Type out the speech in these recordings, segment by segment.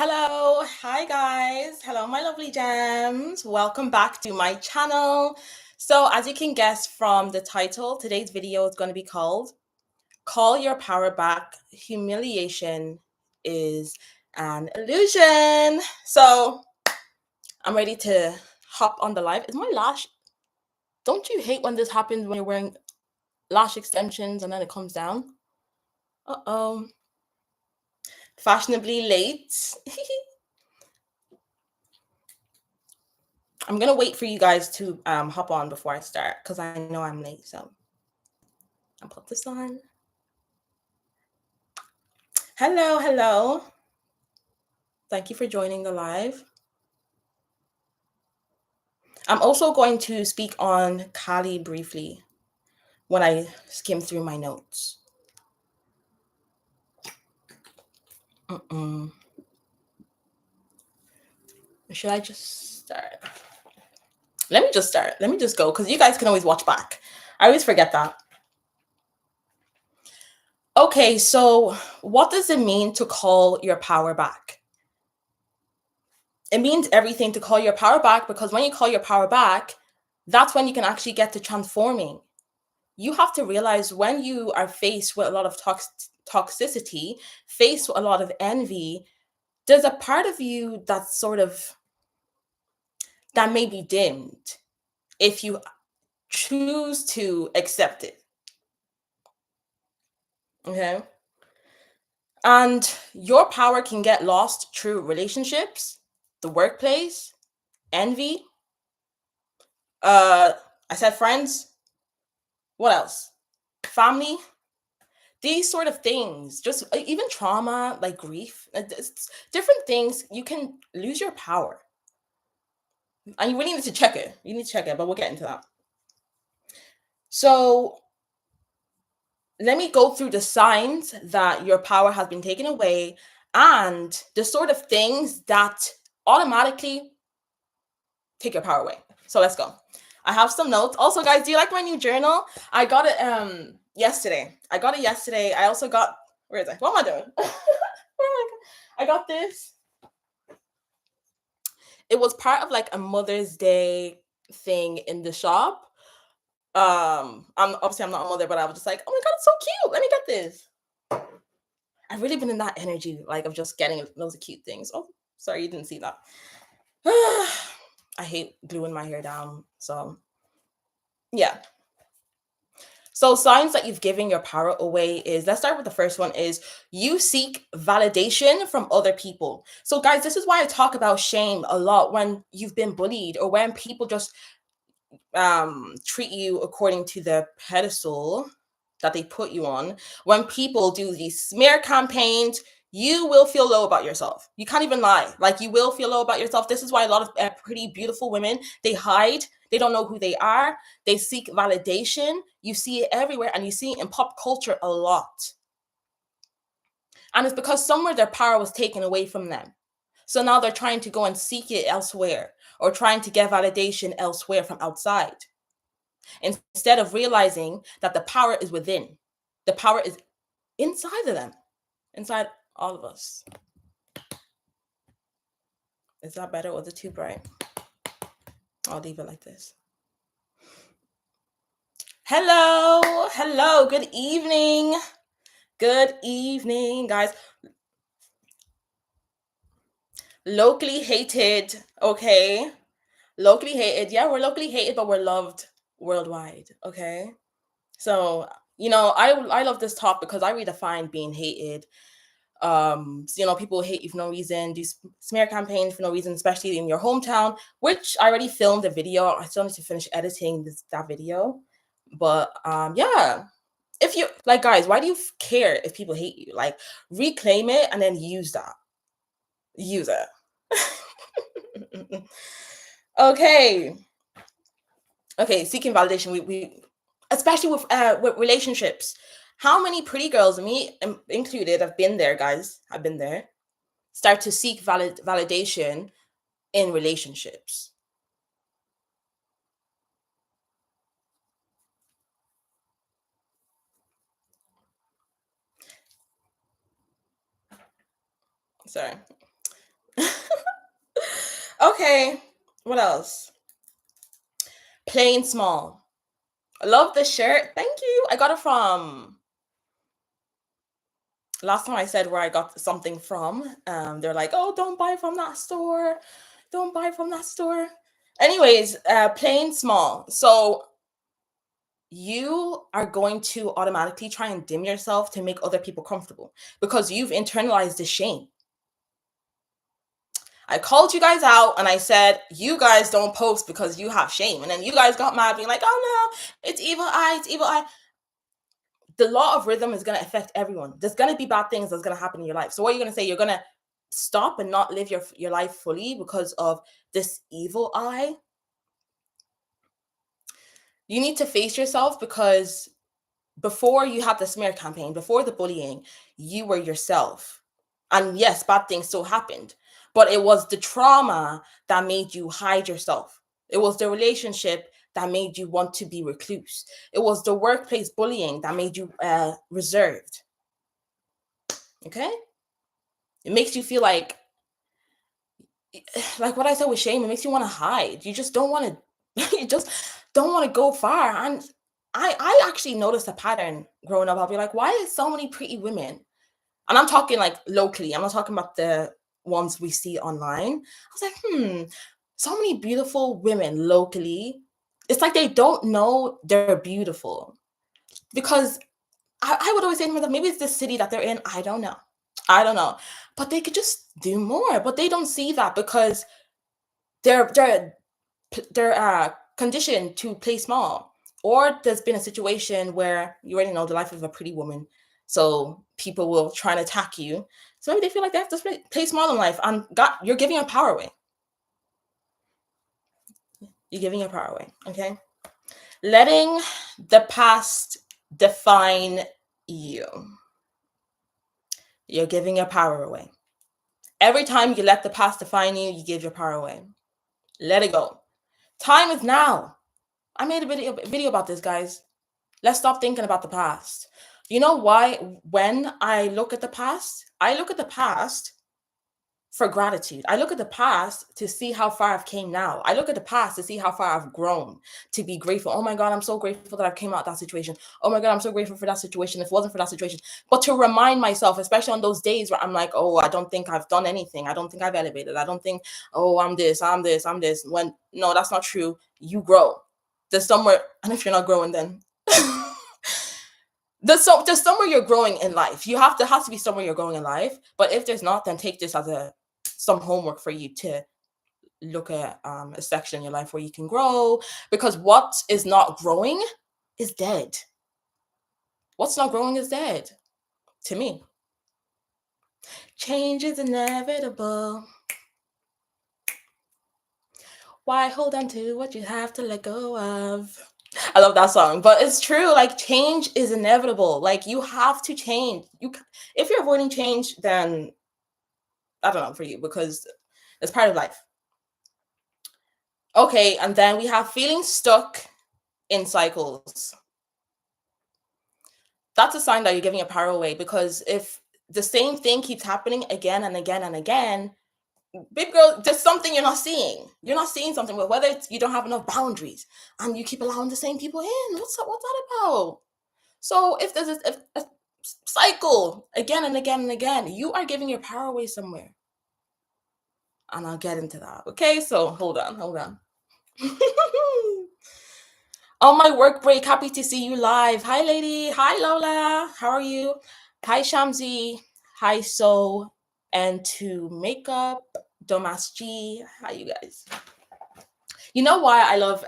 Hello, hi guys. Hello, my lovely gems. Welcome back to my channel. So, as you can guess from the title, today's video is going to be called Call Your Power Back. Humiliation is an illusion. So, I'm ready to hop on the live. Is my lash? Don't you hate when this happens when you're wearing lash extensions and then it comes down? Uh-oh. Fashionably late. I'm gonna wait for you guys to hop on before I start because I know I'm late. So I'll put this on. Hello, hello. Thank you for joining the live. I'm also going to speak on Kali briefly when I skim through my notes. Should I just start? Let me just start. Let me just go because you guys can always watch back. I always forget that. Okay, so what does it mean to call your power back? It means everything to call your power back, because when you call your power back, that's when you can actually get to transforming. You have to realize when you are faced with a lot of toxicity, faced with a lot of envy, there's a part of you that's that may be dimmed if you choose to accept it. Okay. And your power can get lost through relationships, the workplace, envy. I said friends. What else? Family. These sort of things, just even trauma, like grief, different things, you can lose your power. And you really need to check it. You need to check it, but we'll get into that. So let me go through the signs that your power has been taken away and the sort of things that automatically take your power away. So let's go. I have some notes. Also, guys, do you like my new journal? I got it yesterday. I also got, where is it? What am I doing? I got this. It was part of like a Mother's Day thing in the shop. I'm not a mother, but I was just like, oh my god, it's so cute. Let me get this. I've really been in that energy, like of just getting those cute things. Oh, sorry, you didn't see that. I hate gluing my hair down. So yeah. So signs that you've given your power away is, let's start with the first one, is you seek validation from other people. So guys, this is why I talk about shame a lot when you've been bullied or when people just treat you according to the pedestal that they put you on. When people do these smear campaigns, you will feel low about yourself. You can't even lie. Like, you will feel low about yourself. This is why a lot of pretty beautiful women, they hide. They don't know who they are. They seek validation. You see it everywhere, and you see it in pop culture a lot. And it's because somewhere their power was taken away from them. So now they're trying to go and seek it elsewhere, or trying to get validation elsewhere from outside, instead of realizing that the power is within. The power is inside of them, inside all of us. Is that better, or is it too bright? I'll leave it like this. Hello, good evening. Good evening, guys. Locally hated, okay? Locally hated. Yeah, we're locally hated, but we're loved worldwide, okay? So, I love this talk because I redefine being hated. People hate you for no reason, do smear campaigns for no reason, especially in your hometown, which I already filmed a video. I still need to finish editing that video. But yeah, if you like, guys, why do you care if people hate you? Like, reclaim it and then use it. Okay, seeking validation. We especially with relationships. How many pretty girls, me included, have been there, guys. I've been there. Start to seek validation in relationships. Sorry. Okay, what else? Plain small. I love this shirt. Thank you. I got it from last time I said where I got something from. They're like, oh, don't buy from that store. Don't buy from that store. Anyways, plain small. So you are going to automatically try and dim yourself to make other people comfortable because you've internalized the shame. I called you guys out and I said, you guys don't post because you have shame. And then you guys got mad being like, oh no, it's evil eye, it's evil eye. The law of rhythm is going to affect everyone. There's going to be bad things that's going to happen in your life. So what are you going to say? You're going to stop and not live your life fully because of this evil eye? You need to face yourself because before you had the smear campaign, before the bullying, you were yourself. And yes, bad things still happened, but it was the trauma that made you hide yourself. It was the relationship that made you want to be recluse. It was the workplace bullying that made you reserved. Okay? It makes you feel like what I said with shame, it makes you want to hide. You just don't want to, you just don't want to go far. And I actually noticed a pattern growing up. I'll be like, why is so many pretty women? And I'm talking like locally. I'm not talking about the ones we see online. I was like, so many beautiful women locally. It's like they don't know they're beautiful. Because I would always say to myself, maybe it's the city that they're in. I don't know. I don't know. But they could just do more. But they don't see that because they're conditioned to play small. Or there's been a situation where you already know the life of a pretty woman, so people will try and attack you. So maybe they feel like they have to play small in life, and you're giving your power away. You're giving your power away. Okay, letting the past define you. You're giving your power away. Every time you let the past define you, you give your power away. Let it go. Time is now. I made a video about this, guys. Let's stop thinking about the past. You know why? When I look at the past, I look at the past for gratitude. I look at the past to see how far I've came now. I look at the past to see how far I've grown, to be grateful. Oh my God, I'm so grateful that I've came out of that situation. Oh my God, I'm so grateful for that situation. If it wasn't for that situation. But to remind myself, especially on those days where I'm like, oh, I don't think I've done anything. I don't think I've elevated. I don't think, oh, I'm this. When, no, that's not true. You grow. There's somewhere, and if you're not growing, then there's somewhere you're growing in life. There has to be somewhere you're growing in life. But if there's not, then take this as some homework for you to look at a section in your life where you can grow, because what is not growing is dead. What's not growing is dead to me. Change is inevitable. Why hold on to what you have to let go of? I love that song, but it's true. Like, change is inevitable. Like, you have to change. If you're avoiding change, then I don't know for you, because it's part of life. Okay, and then we have feeling stuck in cycles. That's a sign that you're giving your power away, because if the same thing keeps happening again and again and again, baby girl, there's something you're not seeing. You're not seeing something, but whether it's you don't have enough boundaries and you keep allowing the same people in. What's that about? So if there's a cycle again and again and again, you are giving your power away somewhere. And I'll get into that. Okay, so hold on. On my work break, happy to see you live. Hi, lady. Hi, Lola. How are you? Hi, Shamsi. Hi, So. And to Makeup, Domas G. Hi, you guys. You know why I love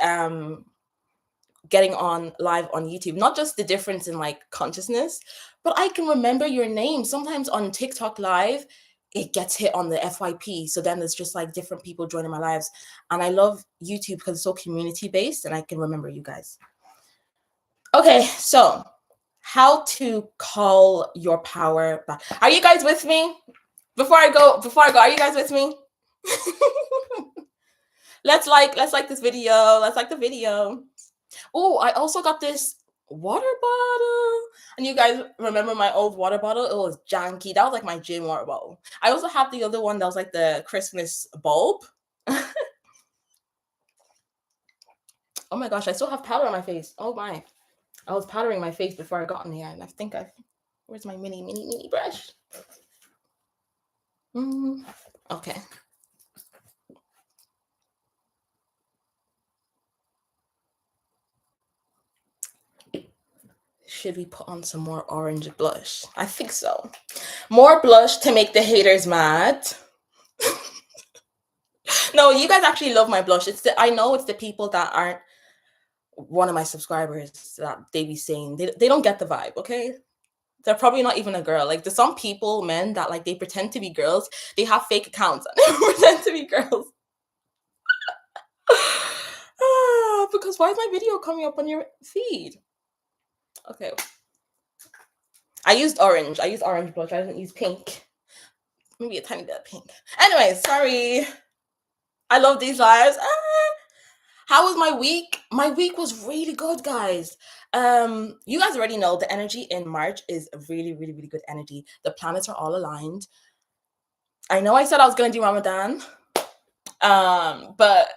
getting on live on YouTube? Not just the difference in like consciousness, but I can remember your name. Sometimes on TikTok live, it gets hit on the FYP. So then there's just like different people joining my lives. And I love YouTube because it's so community based and I can remember you guys. Okay, so how to call your power back. Are you guys with me? Before I go, are you guys with me? let's like this video. Let's like the video. Oh, I also got this water bottle. And you guys remember my old water bottle? It was janky. That was like my gym water bottle. I also have the other one that was like the Christmas bulb. Oh my gosh, I still have powder on my face. Oh my. I was powdering my face before I got on here, and I think where's my mini brush? Okay. Should we put on some more orange blush? I think so. More blush to make the haters mad. No, you guys actually love my blush. I know it's the people that aren't one of my subscribers that they be saying they don't get the vibe, okay? They're probably not even a girl. Like there's some people, men, that like they pretend to be girls. They have fake accounts and they pretend to be girls. Because why is my video coming up on your feed? Okay. I used orange. I used orange blush. I didn't use pink. Maybe a tiny bit of pink. Anyway, sorry. I love these lives. How was my week? My week was really good, guys. You guys already know the energy in March is really, really, really good energy. The planets are all aligned. I know I said I was gonna do Ramadan. But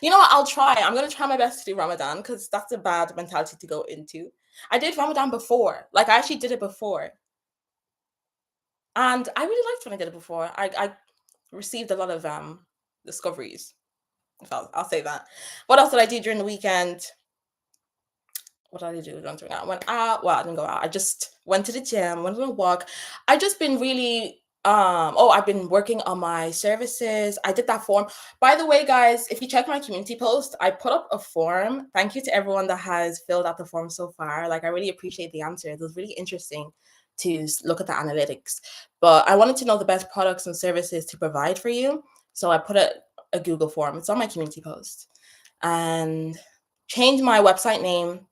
you know what? I'll try. I'm gonna try my best to do Ramadan because that's a bad mentality to go into. I did Ramadan before. Like I actually did it before. And I really liked when I did it before. I received a lot of discoveries. If I'll say that. What else did I do during the weekend? What did I do? I went out. Well, I didn't go out. I just went to the gym, went on a walk. I just been really I've been working on my services. I did that form. By the way, guys, if you check my community post, I put up a form. Thank you to everyone that has filled out the form so far. Like I really appreciate the answer. It was really interesting to look at the analytics. But I wanted to know the best products and services to provide for you. So I put a Google form. It's on my community post. And changed my website name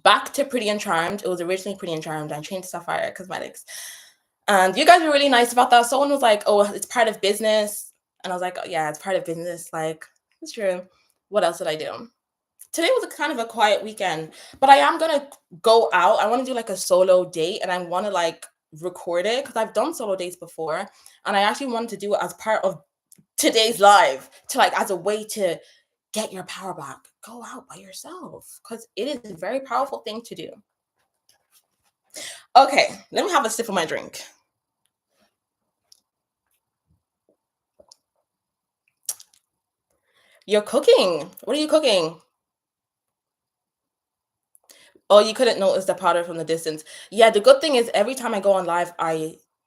back to Pretty and Charmed. It was originally Pretty and Charmed. I changed to Sapphire Cosmetics. And you guys were really nice about that. Someone was like, oh, it's part of business. And I was like, oh, yeah, it's part of business. Like, it's true. What else did I do? Today was a kind of a quiet weekend, but I am going to go out. I want to do like a solo date and I want to like record it because I've done solo dates before. And I actually wanted to do it as part of today's live to like as a way to get your power back. Go out by yourself because it is a very powerful thing to do. Okay, let me have a sip of my drink. You're cooking. What are you cooking? Oh, you couldn't notice the powder from the distance. Yeah, the good thing is every time I go on live,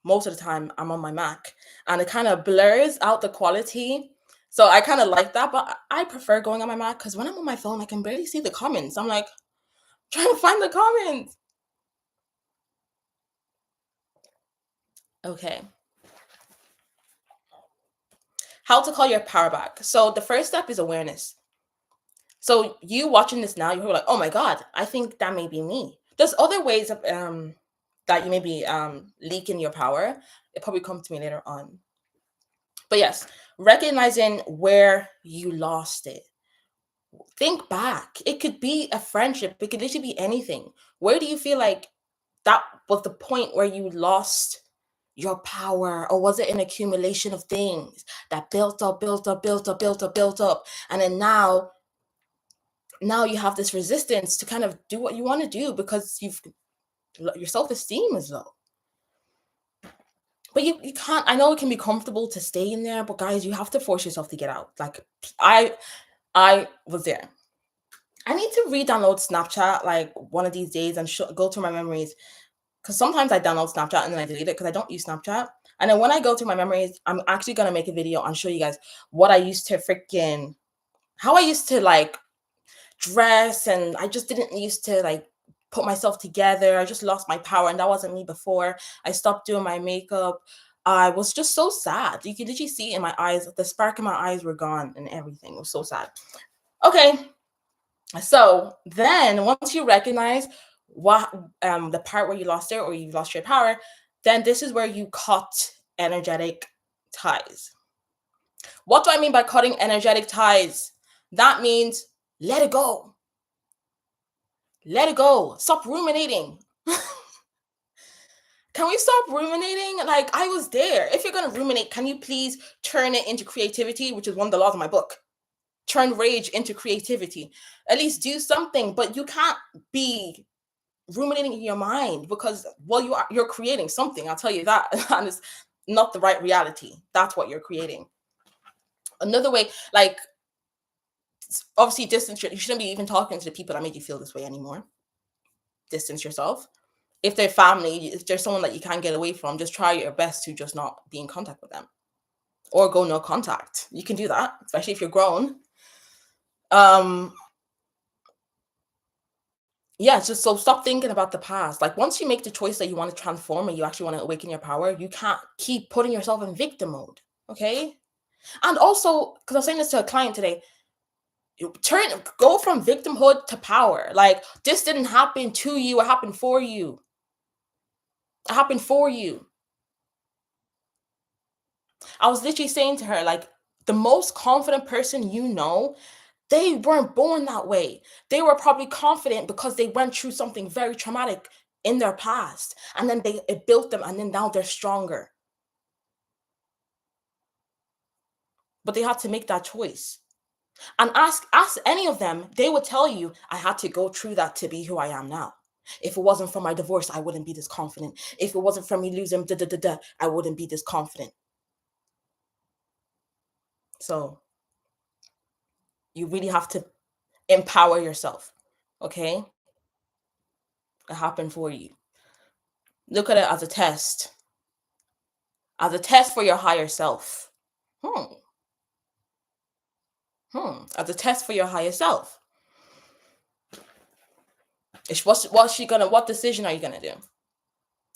most of the time I'm on my Mac and it kind of blurs out the quality. So I kind of like that, but I prefer going on my Mac because when I'm on my phone, I can barely see the comments. I'm like trying to find the comments. Okay. How to call your power back. So the first step is awareness. So you watching this now, you're like, oh my God, I think that may be me. There's other ways of that you may be leaking your power. It probably comes to me later on. But yes, recognizing where you lost it. Think back. It could be a friendship. It could literally be anything. Where do you feel like that was the point where you lost your power? Or was it an accumulation of things that built up, built up, built up, built up, built up? And then now you have this resistance to kind of do what you want to do because your self-esteem is low. But you can't. I know it can be comfortable to stay in there, but guys, you have to force yourself to get out. Like I was there. I need to re-download Snapchat like one of these days and go through my memories because sometimes I download Snapchat and then I delete it because I don't use Snapchat. And then when I go through my memories, I'm actually gonna make a video and show you guys what I used to how I used to like dress, and I just didn't used to like put myself together. I just lost my power, and that wasn't me before. I stopped doing my makeup. I was just so sad. You could literally see in my eyes, the spark in my eyes were gone and everything. It was so sad. Okay. So then once you recognize what the part where you lost it or you lost your power, then this is where you cut energetic ties. What do I mean by cutting energetic ties? That means let it go. Let it go. Stop ruminating. Can we stop ruminating? Like, I was there. If you're going to ruminate, can you please turn it into creativity, which is one of the laws of my book? Turn rage into creativity. At least do something, but you can't be ruminating in your mind because, well, you're creating something, I'll tell you that. And it's not the right reality. That's what you're creating. Another way, like, obviously distance, you shouldn't be even talking to the people that made you feel this way anymore. Distance yourself. If they're family, if there's someone that you can't get away from, just try your best to just not be in contact with them or go no contact. You can do that, especially if you're grown. um yeah, just so stop thinking about the past. Like, once you make the choice that you want to transform and you actually want to awaken your power, you can't keep putting yourself in victim mode. Okay. And also, because I was saying this to a client today, go from victimhood to power. Like, this didn't happen to you, it happened for you. It happened for you. I was literally saying to her, like, the most confident person you know, they weren't born that way. They were probably confident because they went through something very traumatic in their past, and then it built them, and then now they're stronger. But they had to make that choice. And ask any of them, they would tell you, I had to go through that to be who I am now. If it wasn't for my divorce, I wouldn't be this confident. If it wasn't for me losing I wouldn't be this confident. So you really have to empower yourself. Okay? It happened for you. Look at it as a test for your higher self. Hmm. As a test for your higher self. What decision are you gonna do?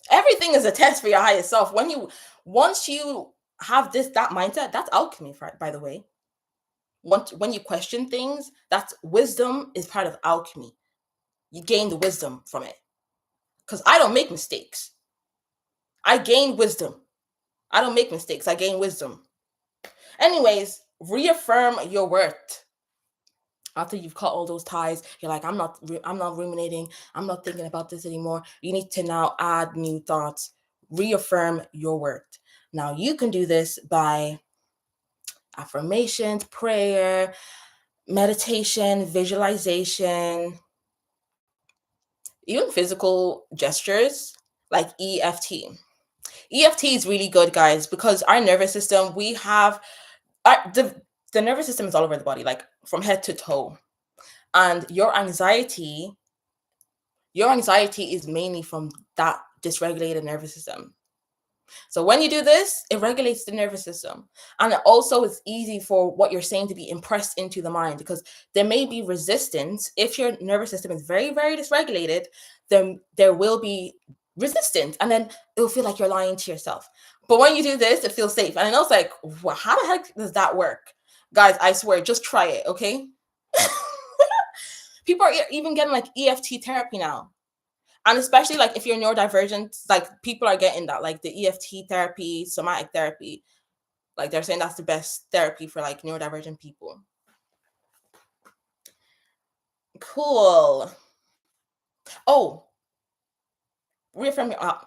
Everything is a test for your higher self. Once you have that mindset, that's alchemy, by the way. When you question things, that's wisdom is part of alchemy. You gain the wisdom from it. Because I don't make mistakes. I gain wisdom. I don't make mistakes. I gain wisdom. Anyways, reaffirm your worth. After you've cut all those ties, you're like, I'm not ruminating. I'm not thinking about this anymore. You need to now add new thoughts. Reaffirm your worth. Now you can do this by affirmations, prayer, meditation, visualization, even physical gestures like EFT. EFT is really good, guys, because our nervous system, we have the nervous system is all over the body, like from head to toe. And your anxiety is mainly from that dysregulated nervous system. So when you do this, it regulates the nervous system. And it also is easy for what you're saying to be impressed into the mind, because there may be resistance. If your nervous system is very, very dysregulated, then there will be resistance. And then it'll feel like you're lying to yourself. But when you do this, it feels safe. And I know it's like, how the heck does that work? Guys, I swear, just try it, okay? People are even getting like EFT therapy now. And especially like if you're neurodivergent, like people are getting that, like the EFT therapy, somatic therapy. Like they're saying that's the best therapy for like neurodivergent people. Cool. Oh, reaffirm your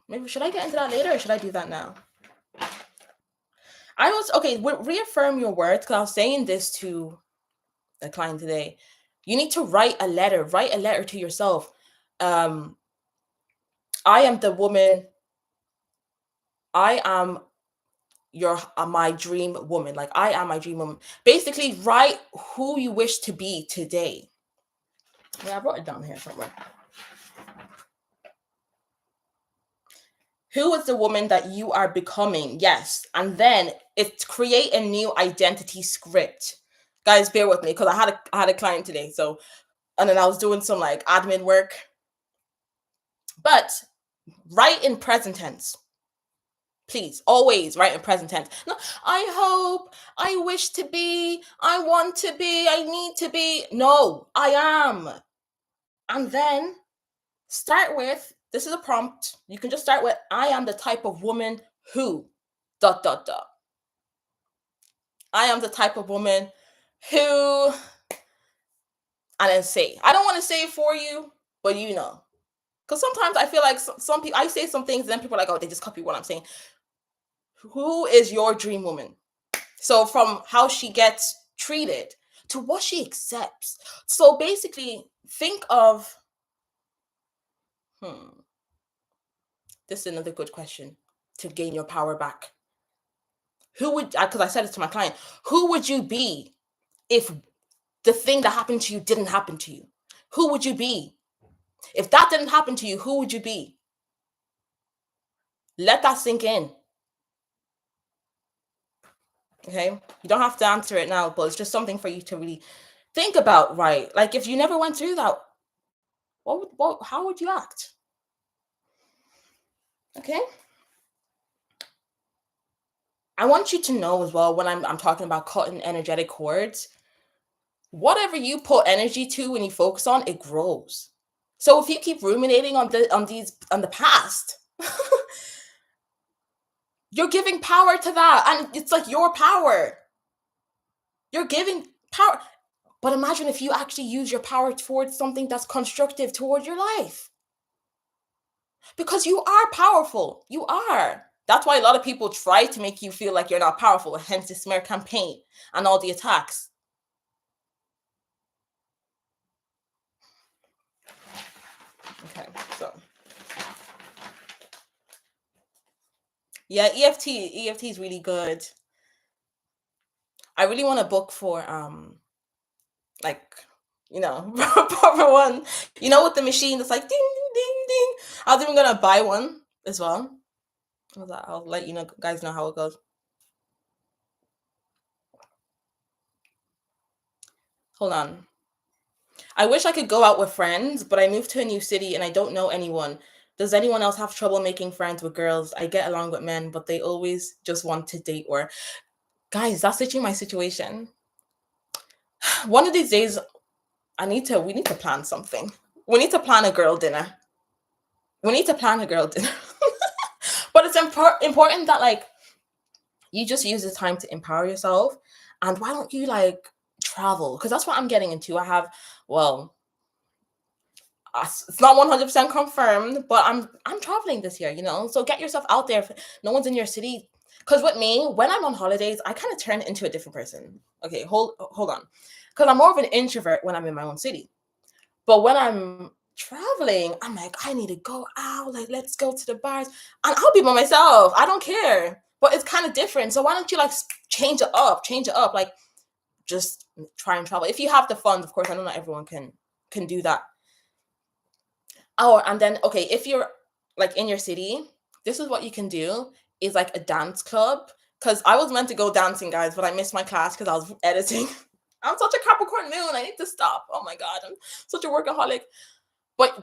maybe should I get into that later or should I do that now? I was okay, reaffirm your worth, because I was saying this to a client today. You need to write a letter to yourself. um I am the woman, I am my dream woman. Like, I am my dream woman. Basically, write who you wish to be today. Yeah, I wrote it down here somewhere. Who is the woman that you are becoming? Yes. And then it's create a new identity script. Guys, bear with me because I had a client today. So, and then I was doing some like admin work. But write in present tense. Please, always write in present tense. No, I hope, I wish to be, I want to be, I need to be. No, I am. And then start with, this is a prompt. You can just start with, I am the type of woman who, dot, dot, dot. I am the type of woman who, and then say. I don't want to say it for you, but you know. Because sometimes I feel like some people, I say some things, and then people are like, oh, they just copy what I'm saying. Who is your dream woman? So from how she gets treated to what she accepts. So basically, think of, this is another good question to gain your power back. Who would, because I said it to my client, who would you be if the thing that happened to you didn't happen to you? Who would you be? If that didn't happen to you, who would you be? Let that sink in. Okay. You don't have to answer it now, but it's just something for you to really think about, right? Like if you never went through that, how would you act? Okay. I want you to know as well, when I'm talking about cutting energetic cords, whatever you put energy to when you focus on, it grows. So if you keep ruminating on the past, you're giving power to that, and it's like your power. You're giving power. But imagine if you actually use your power towards something that's constructive toward your life. Because you are powerful. You are. That's why a lot of people try to make you feel like you're not powerful, hence the smear campaign and all the attacks. Okay, so yeah, EFT is really good. I really want to book for like, proper one, with the machine that's like ding ding ding ding. I was even gonna buy one as well. I'll let you know, guys, know how it goes. Hold on. I wish I could go out with friends, but I moved to a new city and I don't know anyone. Does anyone else have trouble making friends with girls? I get along with men, but they always just want to date. Or guys, that's literally my situation. One of these days, we need to plan something. We need to plan a girl dinner. We need to plan a girl dinner. But it's important that like you just use the time to empower yourself. And why don't you like travel? Because that's what I'm getting into. I have, well, it's not 100% confirmed, but I'm traveling this year, so get yourself out there. If no one's in your city, because with me, when I'm on holidays, I kind of turn into a different person. Okay, hold on, because I'm more of an introvert when I'm in my own city, but when I'm traveling, I'm like, I need to go out, like let's go to the bars, and I'll be by myself. I don't care, but it's kind of different. So why don't you like change it up, like just try and travel if you have the funds. Of course, I know not everyone can do that. Oh, and then okay, if you're like in your city, this is what you can do, is like a dance club. Because I was meant to go dancing, guys, but I missed my class because I was editing. I'm such a Capricorn moon. I need to stop. Oh my God, I'm such a workaholic. But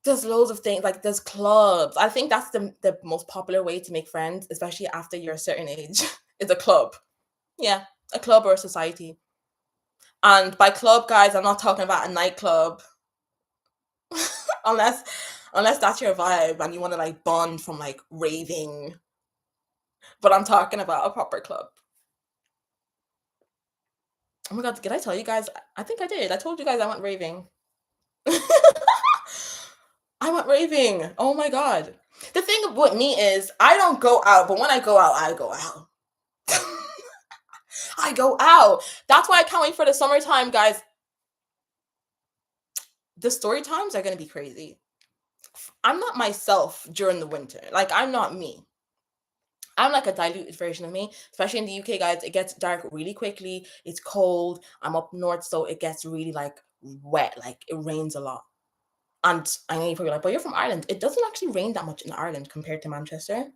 there's loads of things, like there's clubs. I think that's the most popular way to make friends, especially after you're a certain age, is a club. Yeah, a club or a society. And by club, guys, I'm not talking about a nightclub. unless unless that's your vibe and you want to like bond from like raving, but I'm talking about a proper club. Oh my God, did I tell you guys? I think I did. I told you guys I went raving. I went raving. Oh my God. The thing with me is I don't go out, but when I go out, I go out. I go out. That's why I can't wait for the summertime, guys. The story times are going to be crazy. I'm not myself during the winter. Like, I'm not me. I'm like a diluted version of me, especially in the UK, guys. It gets dark really quickly. It's cold. I'm up north, so it gets really like wet. Like it rains a lot. And I know you're probably like, but you're from Ireland. It doesn't actually rain that much in Ireland compared to Manchester.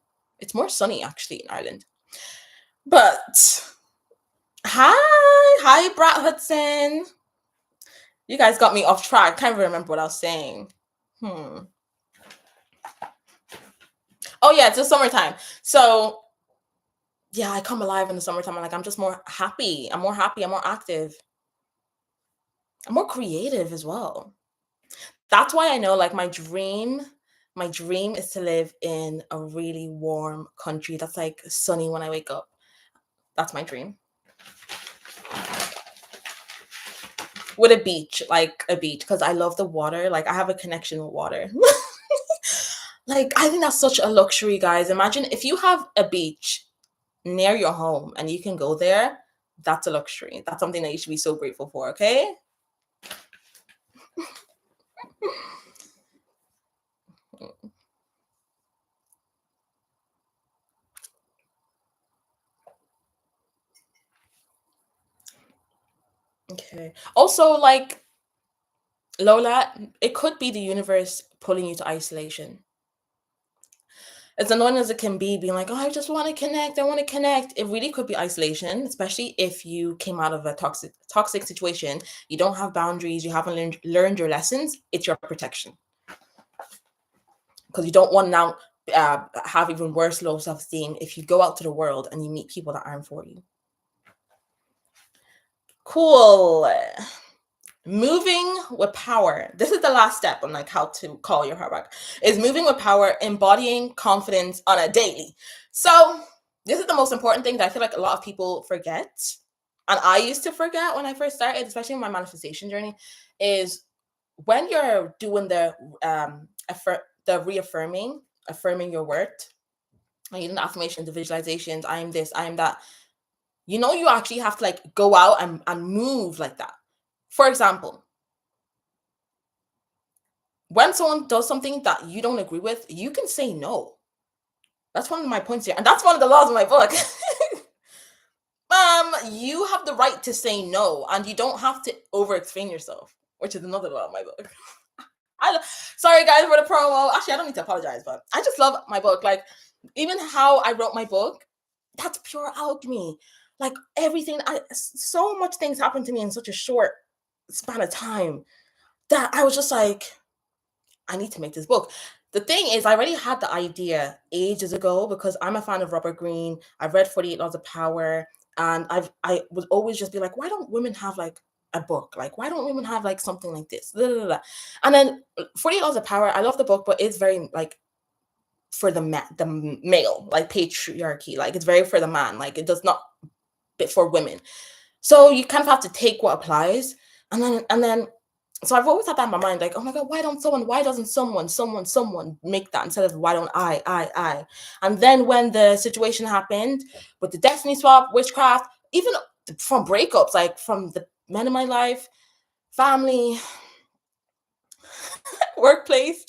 It's more sunny actually in Ireland. But hi, Brat Hudson. You guys got me off track. Can't even remember what I was saying. Oh yeah, it's the summertime. So yeah, I come alive in the summertime. I'm just more happy. I'm more happy. I'm more active. I'm more creative as well. That's why I know like my dream is to live in a really warm country that's like sunny when I wake up. That's my dream. With a beach, like a beach, because I love the water. Like I have a connection with water. Like, I think that's such a luxury, guys. Imagine if you have a beach near your home and you can go there. That's a luxury. That's something that you should be so grateful for, okay? Okay. Also, like, Lola, it could be the universe pulling you to isolation. As annoying as it can be, being like, oh, I just want to connect, I want to connect. It really could be isolation, especially if you came out of a toxic situation. You don't have boundaries, you haven't learned your lessons. It's your protection. Because you don't want to now have even worse low self-esteem if you go out to the world and you meet people that aren't for you. Cool. Moving with power. This is the last step on like how to call your heart back. Is moving with power, embodying confidence on a daily. So this is the most important thing that I feel like a lot of people forget. And I used to forget when I first started, especially in my manifestation journey, is when you're doing the reaffirming, affirming your worth, and the affirmations, the visualizations, I am this, I am that. You actually have to like go out and move like that. For example, when someone does something that you don't agree with, you can say no. That's one of my points here. And that's one of the laws of my book. You have the right to say no, and you don't have to over explain yourself, which is another law of my book. Sorry guys for the promo. Actually, I don't need to apologize, but I just love my book. Like, even how I wrote my book, that's pure alchemy. Like everything, so much things happened to me in such a short span of time that I was just like, I need to make this book. The thing is, I already had the idea ages ago because I'm a fan of Robert Greene. I've read 48 Laws of Power, and I would always just be like, why don't women have like a book? Like, why don't women have like something like this? Blah, blah, blah. And then 48 Laws of Power, I love the book, but it's very like for the male, like patriarchy. Like it's very for the man. Like it does not fit for women. So you kind of have to take what applies, and then so I've always had that in my mind, like, oh my God, why doesn't someone make that instead of why don't I? And then when the situation happened with the destiny swap, witchcraft, even from breakups, like from the men in my life, family, workplace,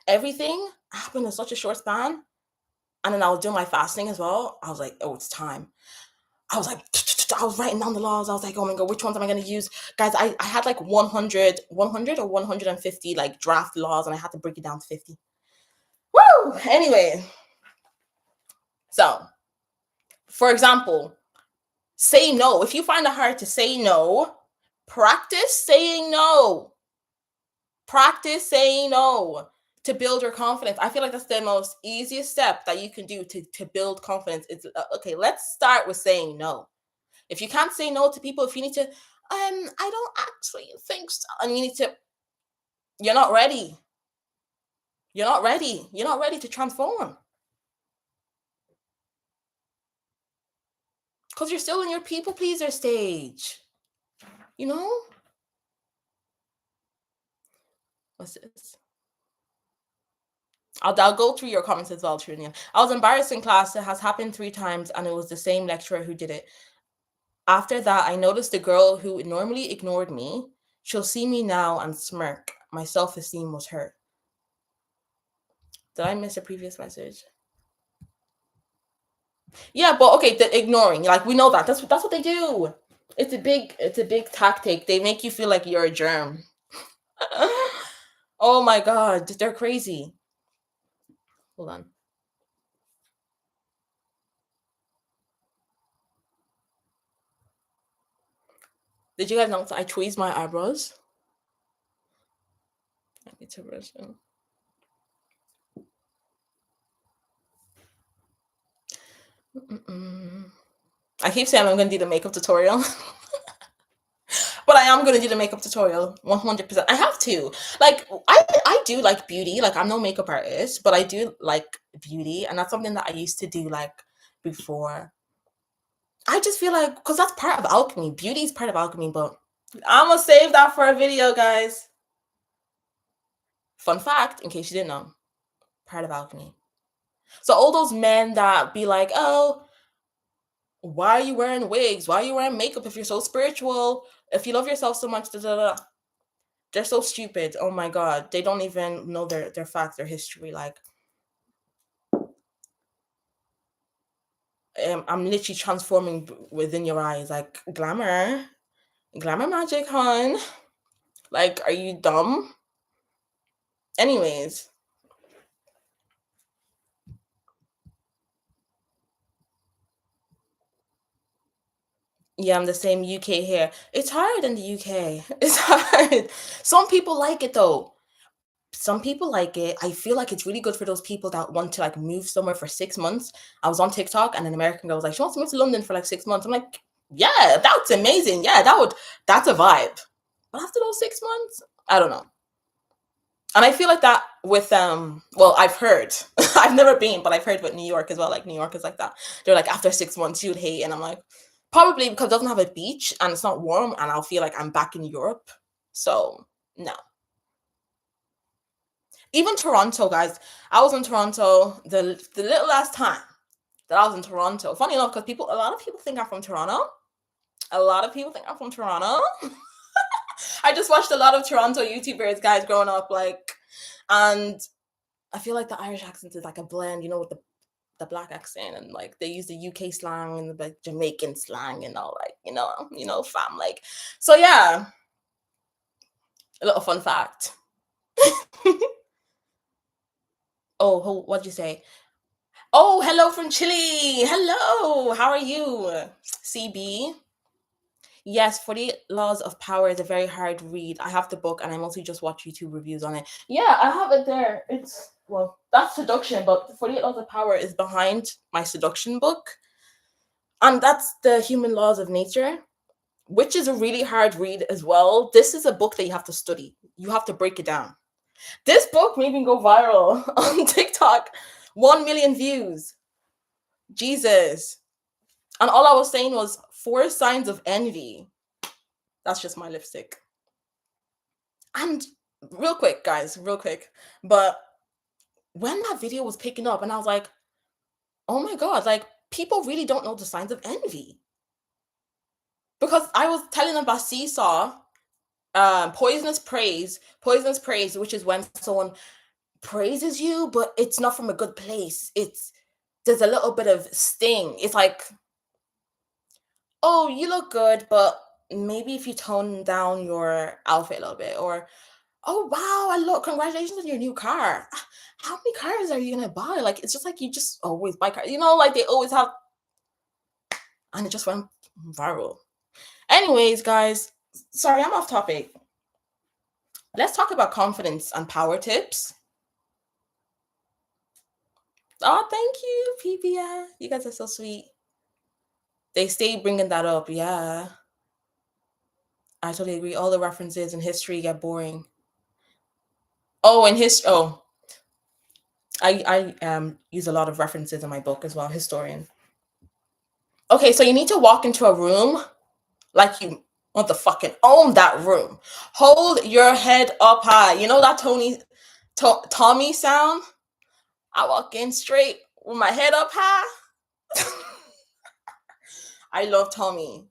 everything happened in such a short span. And then I was doing my fasting as well. I was like, oh, it's time. I was like, I was writing down the laws. I was like, oh my God, which ones am I going to use? Guys, I had like 100 or 150 like draft laws, and I had to break it down to 50. Woo! Anyway, so for example, say no. If you find it hard to say no, practice saying no. Practice saying no to build your confidence. I feel like that's the most easiest step that you can do to build confidence. It's okay, let's start with saying no. If you can't say no to people, if you need to, I don't actually think so, and you need to, you're not ready. You're not ready. You're not ready to transform because you're still in your people pleaser stage. You know? What's this? I'll go through your comments as well, Trunia. I was embarrassed in class. It has happened 3 times, and it was the same lecturer who did it. After that, I noticed the girl who normally ignored me, she'll see me now and smirk. My self-esteem was hurt. Did I miss a previous message? Yeah, but okay, the ignoring, like we know that. That's what they do. It's a big tactic. They make you feel like you're a germ. Oh my God, they're crazy. Hold on. Did you guys notice I tweezed my eyebrows? I need to brush them. I keep saying I'm gonna do the makeup tutorial. But I am gonna do the makeup tutorial 100%. I have to. Like I do like beauty. Like I'm no makeup artist, but I do like beauty, and that's something that I used to do like before. I just feel like because that's part of alchemy. Beauty is part of alchemy, but I'm gonna save that for a video, guys. Fun fact, in case you didn't know. part of alchemy. So all those men that be like, oh, why are you wearing wigs? Why are you wearing makeup if you're so spiritual? If you love yourself so much, da, da, da. They're so stupid. Oh my god. They don't even know their facts, their history. Like, I'm literally transforming within your eyes. Like, glamour magic, hon. Like, are you dumb? Anyways, yeah, I'm the same. UK here. It's hard in the UK. It's hard. Some people like it though. Some people like it. I feel like it's really good for those people that want to like move somewhere for 6 months. I was on TikTok and an American girl was like, she wants to move to London for like 6 months. I'm like, yeah, that's amazing. Yeah, that's a vibe. But after those 6 months, I don't know. And I feel like that with well, I've heard. I've never been, but I've heard with New York as well. Like New York is like that. They're like after 6 months you'd hate, and I'm like, probably because it doesn't have a beach and it's not warm, and I'll feel like I'm back in Europe. So no. Even Toronto, guys. I was in Toronto the little last time that I was in Toronto. Funny enough, because a lot of people think I'm from Toronto. A lot of people think I'm from Toronto. I just watched a lot of Toronto YouTubers, guys, growing up, like, and I feel like the Irish accent is like a blend, with the black accent, and like they use the UK slang and the like Jamaican slang and all, like, fam, like. So yeah, a little fun fact. Oh, what'd you say? Oh, hello from Chile. Hello, how are you, CB? Yes, 48 Laws of Power is a very hard read. I have the book and I mostly just watch YouTube reviews on it. Yeah, I have it there. It's, well, that's seduction, but 48 Laws of Power is behind my seduction book. And that's the Human Laws of Nature, which is a really hard read as well. This is a book that you have to study. You have to break it down. This book made me go viral on TikTok. 1 million views. Jesus. And all I was saying was 4 signs of envy. That's just my lipstick. And real quick, guys, real quick. But when that video was picking up, and I was like, oh my God, like people really don't know the signs of envy. Because I was telling them about seesaw, poisonous praise, which is when someone praises you, but it's not from a good place. There's a little bit of sting. It's like, oh, you look good, but maybe if you tone down your outfit a little bit, or oh wow, congratulations on your new car. How many cars are you gonna buy? Like, it's just like you just always buy cars, like they always have, and it just went viral. Anyways, guys, sorry, I'm off topic. Let's talk about confidence and power tips. Oh, thank you, PBI. You guys are so sweet. They stay bringing that up. Yeah, I totally agree. All the references in history get boring. Oh, in history. Oh, I use a lot of references in my book as well. Historian. Okay, so you need to walk into a room like you want to fucking own that room. Hold your head up high. You know that Tommy sound? I walk in straight with my head up high. I love Tommy.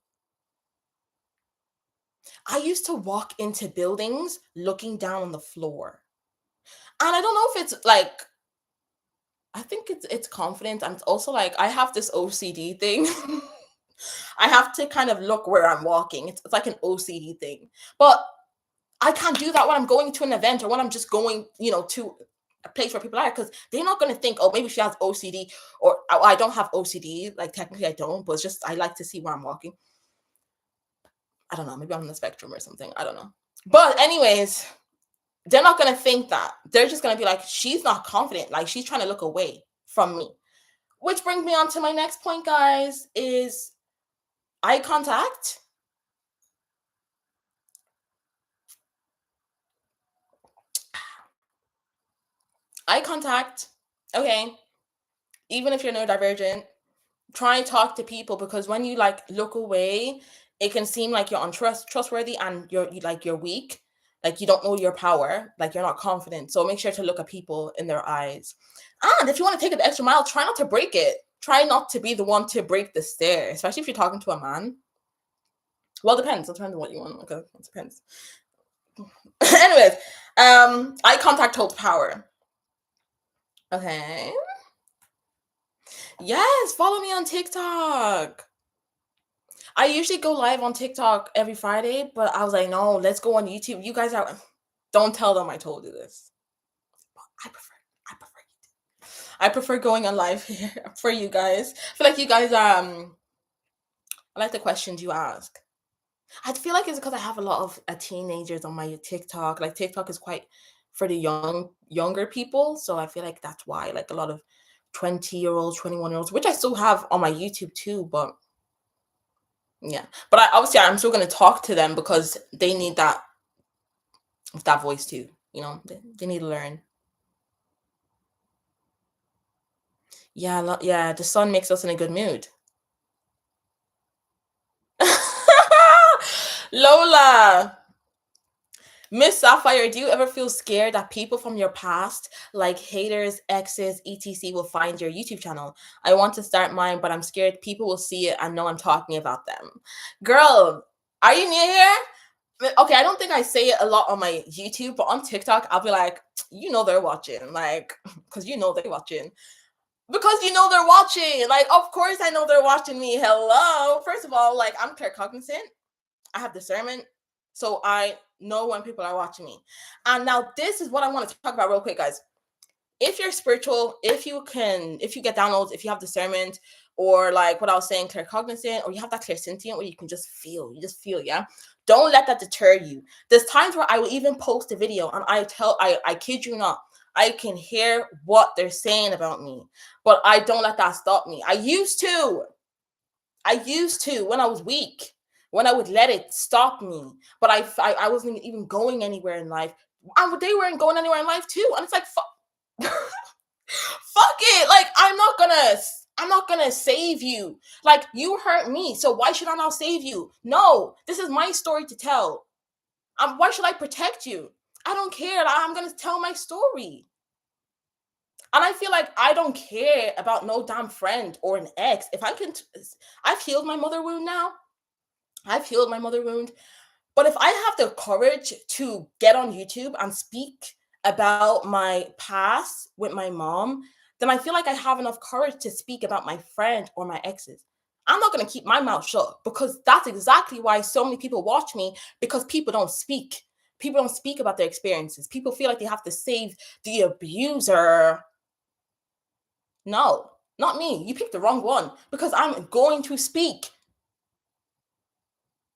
I used to walk into buildings looking down on the floor. And I don't know if it's like, I think it's confidence, and it's also like I have this OCD thing. I have to kind of look where I'm walking. It's like an OCD thing. But I can't do that when I'm going to an event or when I'm just going, to a place where people are, because they're not going to think, oh, maybe she has OCD, or oh, I don't have OCD. Like, technically I don't, but it's just I like to see where I'm walking. I don't know. Maybe I'm on the spectrum or something. I don't know. But anyways, they're not going to think that. They're just going to be like, she's not confident. Like, she's trying to look away from me. Which brings me on to my next point, guys, is eye contact. Eye contact. Okay. Even if you're neurodivergent, try and talk to people, because when you like look away, it can seem like you're untrustworthy and you're weak. Like you don't know your power, like you're not confident. So make sure to look at people in their eyes. And if you want to take it the extra mile, try not to break it. Try not to be the one to break the stare, especially if you're talking to a man. Well, it depends. It depends on what you want. Okay, it depends. Anyways, eye contact holds power. Okay. Yes, follow me on TikTok. I usually go live on TikTok every Friday, but I was like, no, let's go on YouTube. You guys are don't tell them I told you this. I prefer I prefer I prefer going on live here for you guys. I feel like you guys I like the questions you ask. I feel like it's because I have a lot of teenagers on my TikTok. Like TikTok is quite for the younger people, so I feel like that's why like a lot of 20-year-olds, 21-year-olds, which I still have on my YouTube too, but yeah. But obviously I'm still going to talk to them because they need that voice too, they need to learn. Yeah, yeah, the sun makes us in a good mood. Lola, Miss Sapphire, do you ever feel scared that people from your past, like haters, exes, etc., will find your YouTube channel? I want to start mine, but I'm scared people will see it and know I'm talking about them. Girl, are you new here? Okay, I don't think I say it a lot on my YouTube, but on TikTok, I'll be like, they're watching, like, because they're watching. Because they're watching. Like, of course I know they're watching me. Hello. First of all, like, I'm claircognizant. I have discernment. So I know when people are watching me. And now this is what I want to talk about real quick, guys. If you're spiritual, if you get downloads, if you have discernment, or like what I was saying, claircognizant, or you have that clairsentient where you can just feel, yeah. Don't let that deter you. There's times where I will even post a video and I kid you not, I can hear what they're saying about me, but I don't let that stop me. I used to when I was weak, when I would let it stop me, but I wasn't even going anywhere in life. And they weren't going anywhere in life too. And it's like, fuck it. Like, I'm not gonna save you. Like, you hurt me, so why should I now save you? No, this is my story to tell. Why should I protect you? I don't care. I'm gonna tell my story. And I feel like I don't care about no damn friend or an ex. If I can, I've healed my mother wound now. I've healed my mother wound. But if I have the courage to get on YouTube and speak about my past with my mom, then I feel like I have enough courage to speak about my friend or my exes. I'm not going to keep my mouth shut, because that's exactly why so many people watch me, because people don't speak. People don't speak about their experiences. People feel like they have to save the abuser. No, not me. You picked the wrong one, because I'm going to speak.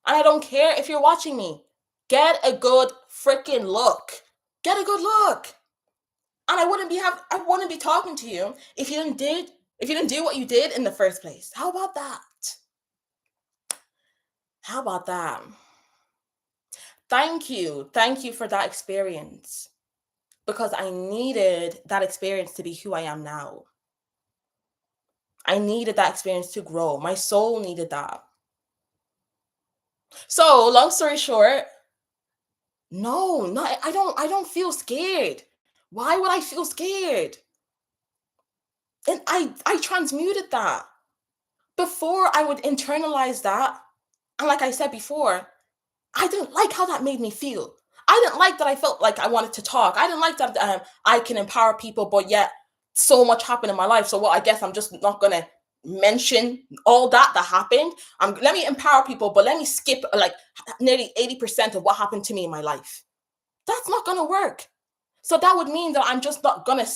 And I don't care if you're watching me. Get a good freaking look. Get a good look. And I wouldn't be talking to you if you didn't do what you did in the first place. How about that? How about that? Thank you. Thank you for that experience. Because I needed that experience to be who I am now. I needed that experience to grow. My soul needed that. So, long story short, no, I don't feel scared. Why would I feel scared? And I transmuted that. Before, I would internalize that. And like I said before, I didn't like how that made me feel. I didn't like that I felt like I wanted to talk. I didn't like that I can empower people, but yet so much happened in my life. So, well, I guess I'm just not going to mention all that happened. Let me empower people, but let me skip like nearly 80% of what happened to me in my life. That's not going to work. So that would mean that I'm just not going to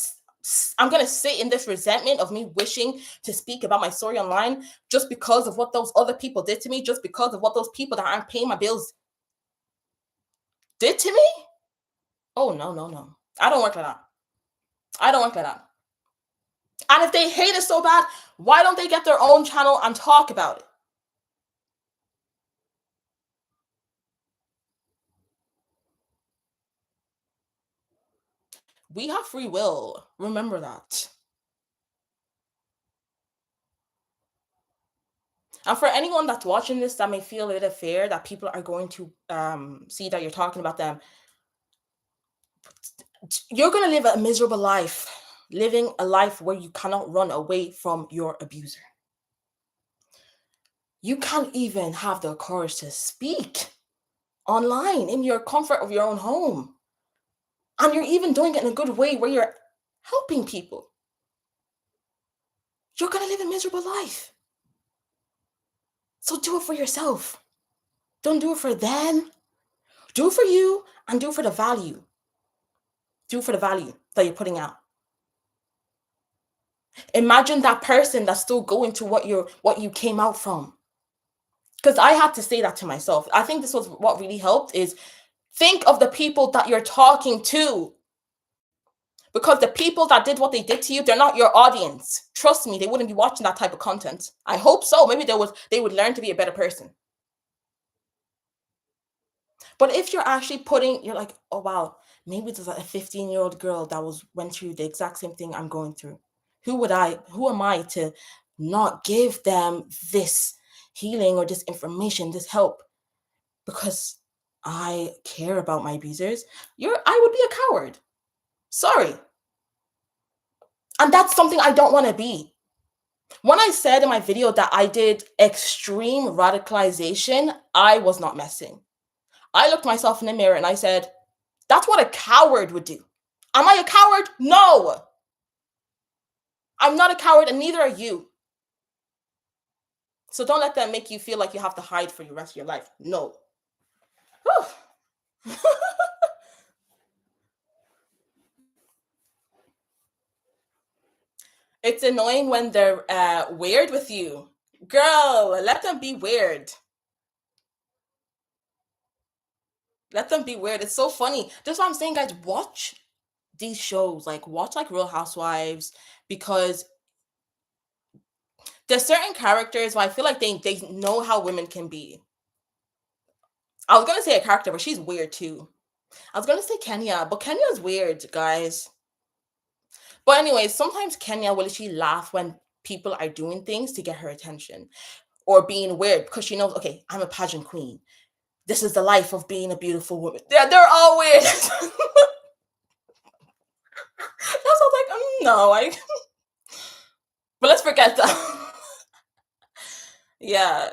I'm going to sit in this resentment of me wishing to speak about my story online just because of what those other people did to me, just because of what those people that aren't paying my bills did to me. Oh, no, no, no. I don't work like that. I don't work like that. And if they hate it so bad, why don't they get their own channel and talk about it? We have free will. Remember that. And for anyone that's watching this that may feel a little fear that people are going to see that you're talking about them, You're going to live a miserable life, living a life where you cannot run away from your abuser. You can't even have the courage to speak online in your comfort of your own home. And you're even doing it in a good way where you're helping people. You're going to live a miserable life. So do it for yourself. Don't do it for them. Do it for you and do it for the value. Do it for the value that you're putting out. Imagine that person that's still going to what you came out from. Because I had to say that to myself. I think this was what really helped is think of the people that you're talking to. Because the people that did what they did to you, they're not your audience. Trust me, they wouldn't be watching that type of content. I hope so. Maybe they would learn to be a better person. But if you're actually you're like, oh wow, maybe there's a 15-year-old girl that went through the exact same thing I'm going through. Who am I to not give them this healing or this information, this help? Because I care about my abusers. I would be a coward. Sorry. And that's something I don't want to be. When I said in my video that I did extreme radicalization, I was not messing. I looked myself in the mirror and I said, that's what a coward would do. Am I a coward? No. I'm not a coward and neither are you. So don't let them make you feel like you have to hide for the rest of your life. No. It's annoying when they're weird with you. Girl, let them be weird. Let them be weird. It's so funny. That's what I'm saying, guys. Watch these shows. Watch Real Housewives, because there's certain characters where I feel like they know how women can be. I was going to say a character, but she's weird too. I was going to say Kenya, but Kenya's weird, guys. But anyways, sometimes Kenya will literally laugh when people are doing things to get her attention or being weird because she knows, okay, I'm a pageant queen. This is the life of being a beautiful woman. They're all weird. That's like, no, but let's forget that. Yeah.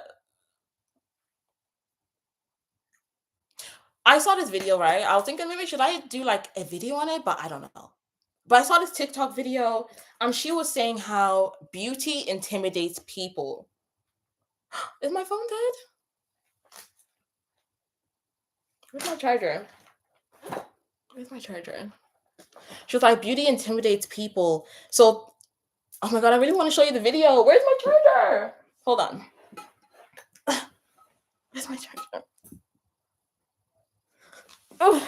I saw this video, right? I was thinking maybe should I do a video on it, but I don't know. But I saw this TikTok video and she was saying how beauty intimidates people. Is my phone dead? Where's my charger? Where's my charger? She was like, beauty intimidates people. So, oh my God, I really want to show you the video. Where's my charger? Hold on. Where's my charger? Oh.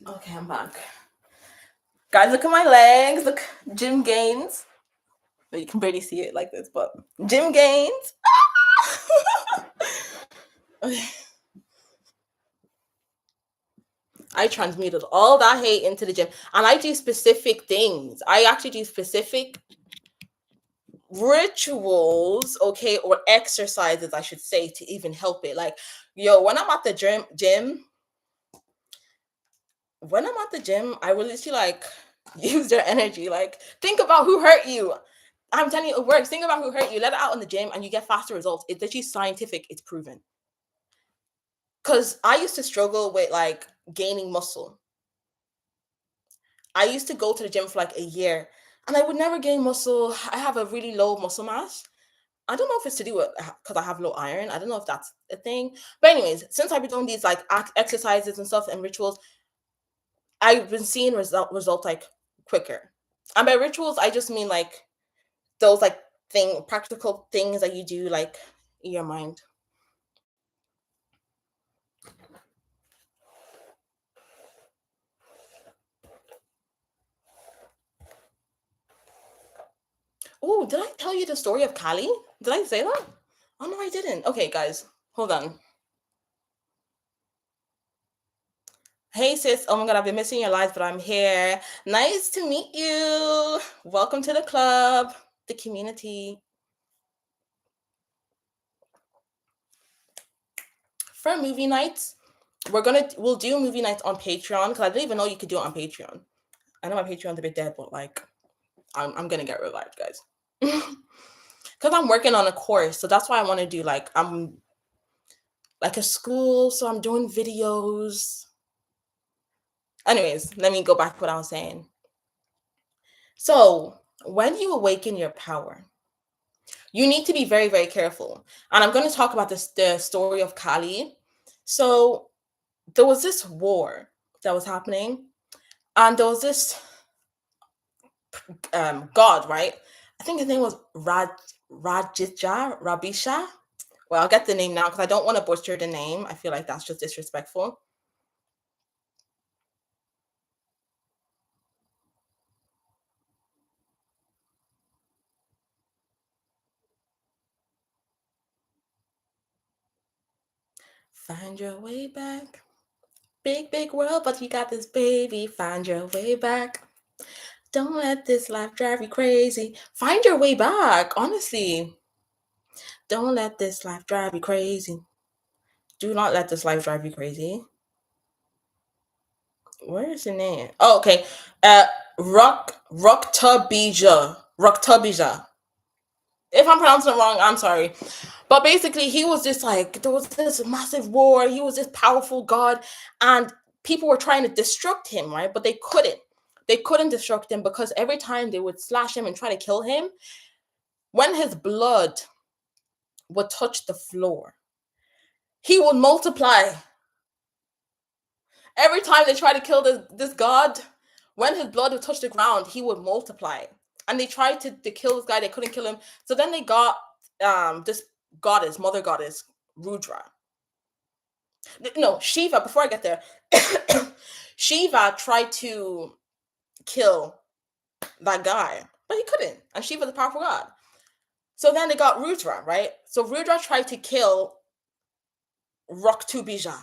Okay, I'm back. Guys, look at my legs. Look, gym gains. But you can barely see it like this, but gym gains. Okay. I transmuted all that hate into the gym, and I do specific things. I actually do specific rituals, okay, or exercises, I should say, to even help it. When I'm at the gym, I will literally use their energy. Think about who hurt you. I'm telling you, it works. Think about who hurt you. Let it out in the gym, and you get faster results. It's literally scientific. It's proven. Because I used to struggle with gaining muscle. I used to go to the gym for a year, and I would never gain muscle. I have a really low muscle mass. I don't know if it's to do with because I have low iron. I don't know if that's a thing. But anyways, since I've been doing these exercises and stuff and rituals, I've been seeing results quicker. And by rituals, I just mean those practical things that you do in your mind. Oh, did I tell you the story of Callie? Did I say that? Oh no, I didn't. Okay, guys, hold on. Hey sis, oh my god, I've been missing your lives, but I'm here. Nice to meet you. Welcome to the club, the community. For movie nights, we'll do movie nights on Patreon because I didn't even know you could do it on Patreon. I know my Patreon's a bit dead, but like I'm gonna get revived, guys. Because I'm working on a course, so that's why I want to do like I'm like a school, so I'm doing videos. Anyways, let me go back to what I was saying. So when you awaken your power, you need to be very, very careful. And I'm going to talk about the story of Kali. So there was this war that was happening, and there was this god, right? I think his name was Rabisha. Well, I'll get the name now because I don't want to butcher the name. I feel like that's just disrespectful. Find your way back. Big, big world, but you got this baby. Find your way back. Don't let this life drive you crazy. Find your way back, honestly. Don't let this life drive you crazy. Do not let this life drive you crazy. Where is the name? Oh, okay. Roktabija. If I'm pronouncing it wrong, I'm sorry. But basically, he was just like, there was this massive war. He was this powerful god, and people were trying to destruct him, right? But they couldn't. They couldn't destruct him because every time they would slash him and try to kill him, when his blood would touch the floor, he would multiply. Every time they tried to kill this god, when his blood would touch the ground, he would multiply. And they tried to kill this guy, they couldn't kill him. So then they got this goddess, mother goddess, Rudra. No, Shiva, before I get there, Shiva tried to kill that guy, but he couldn't. And Shiva's a powerful god. So then they got Rudra, right? So Rudra tried to kill Raktubija.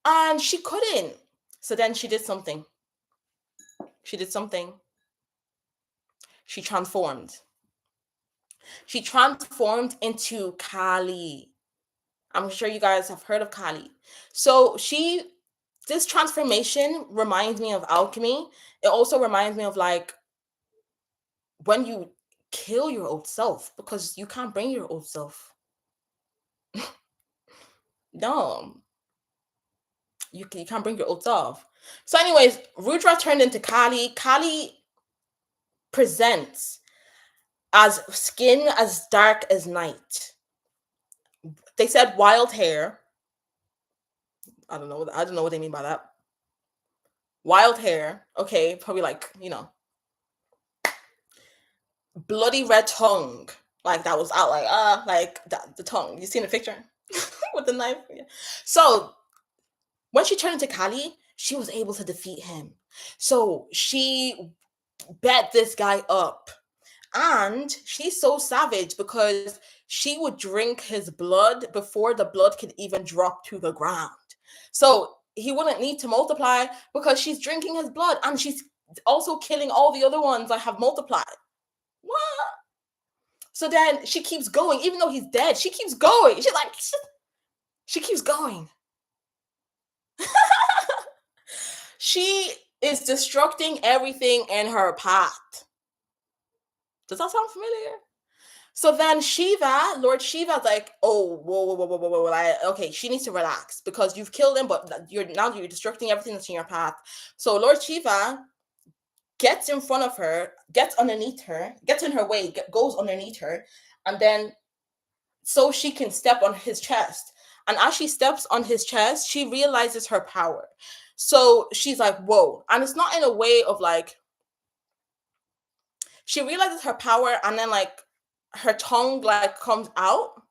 And she couldn't. So then she did something. She did something. She transformed. She transformed into Kali. I'm sure you guys have heard of Kali. So this transformation reminds me of alchemy. It also reminds me of like when you kill your old self because you can't bring your old self. No, you can't bring your old self. So, anyways, Rudra turned into Kali. Kali presents as skin as dark as night. They said wild hair. I don't know. I don't know what they mean by that. Wild hair. Okay, probably like, bloody red tongue. Like that was out like the tongue. You seen the picture with the knife? Yeah. So when she turned into Kali, she was able to defeat him. So she bet this guy up. And she's so savage because she would drink his blood before the blood could even drop to the ground. So he wouldn't need to multiply because she's drinking his blood and she's also killing all the other ones that have multiplied. What? So then she keeps going, even though he's dead. She keeps going. She's like, she keeps going. She is destructing everything in her path. Does that sound familiar? So then Shiva, Lord Shiva's like, oh, whoa, like, okay, she needs to relax because you've killed him, but you're destructing everything that's in your path. So Lord Shiva gets in front of her, gets underneath her, gets in her way, goes underneath her, and then so she can step on his chest. And as she steps on his chest, she realizes her power. So she's like, whoa. And it's not in a way of like, she realizes her power and then like her tongue like comes out.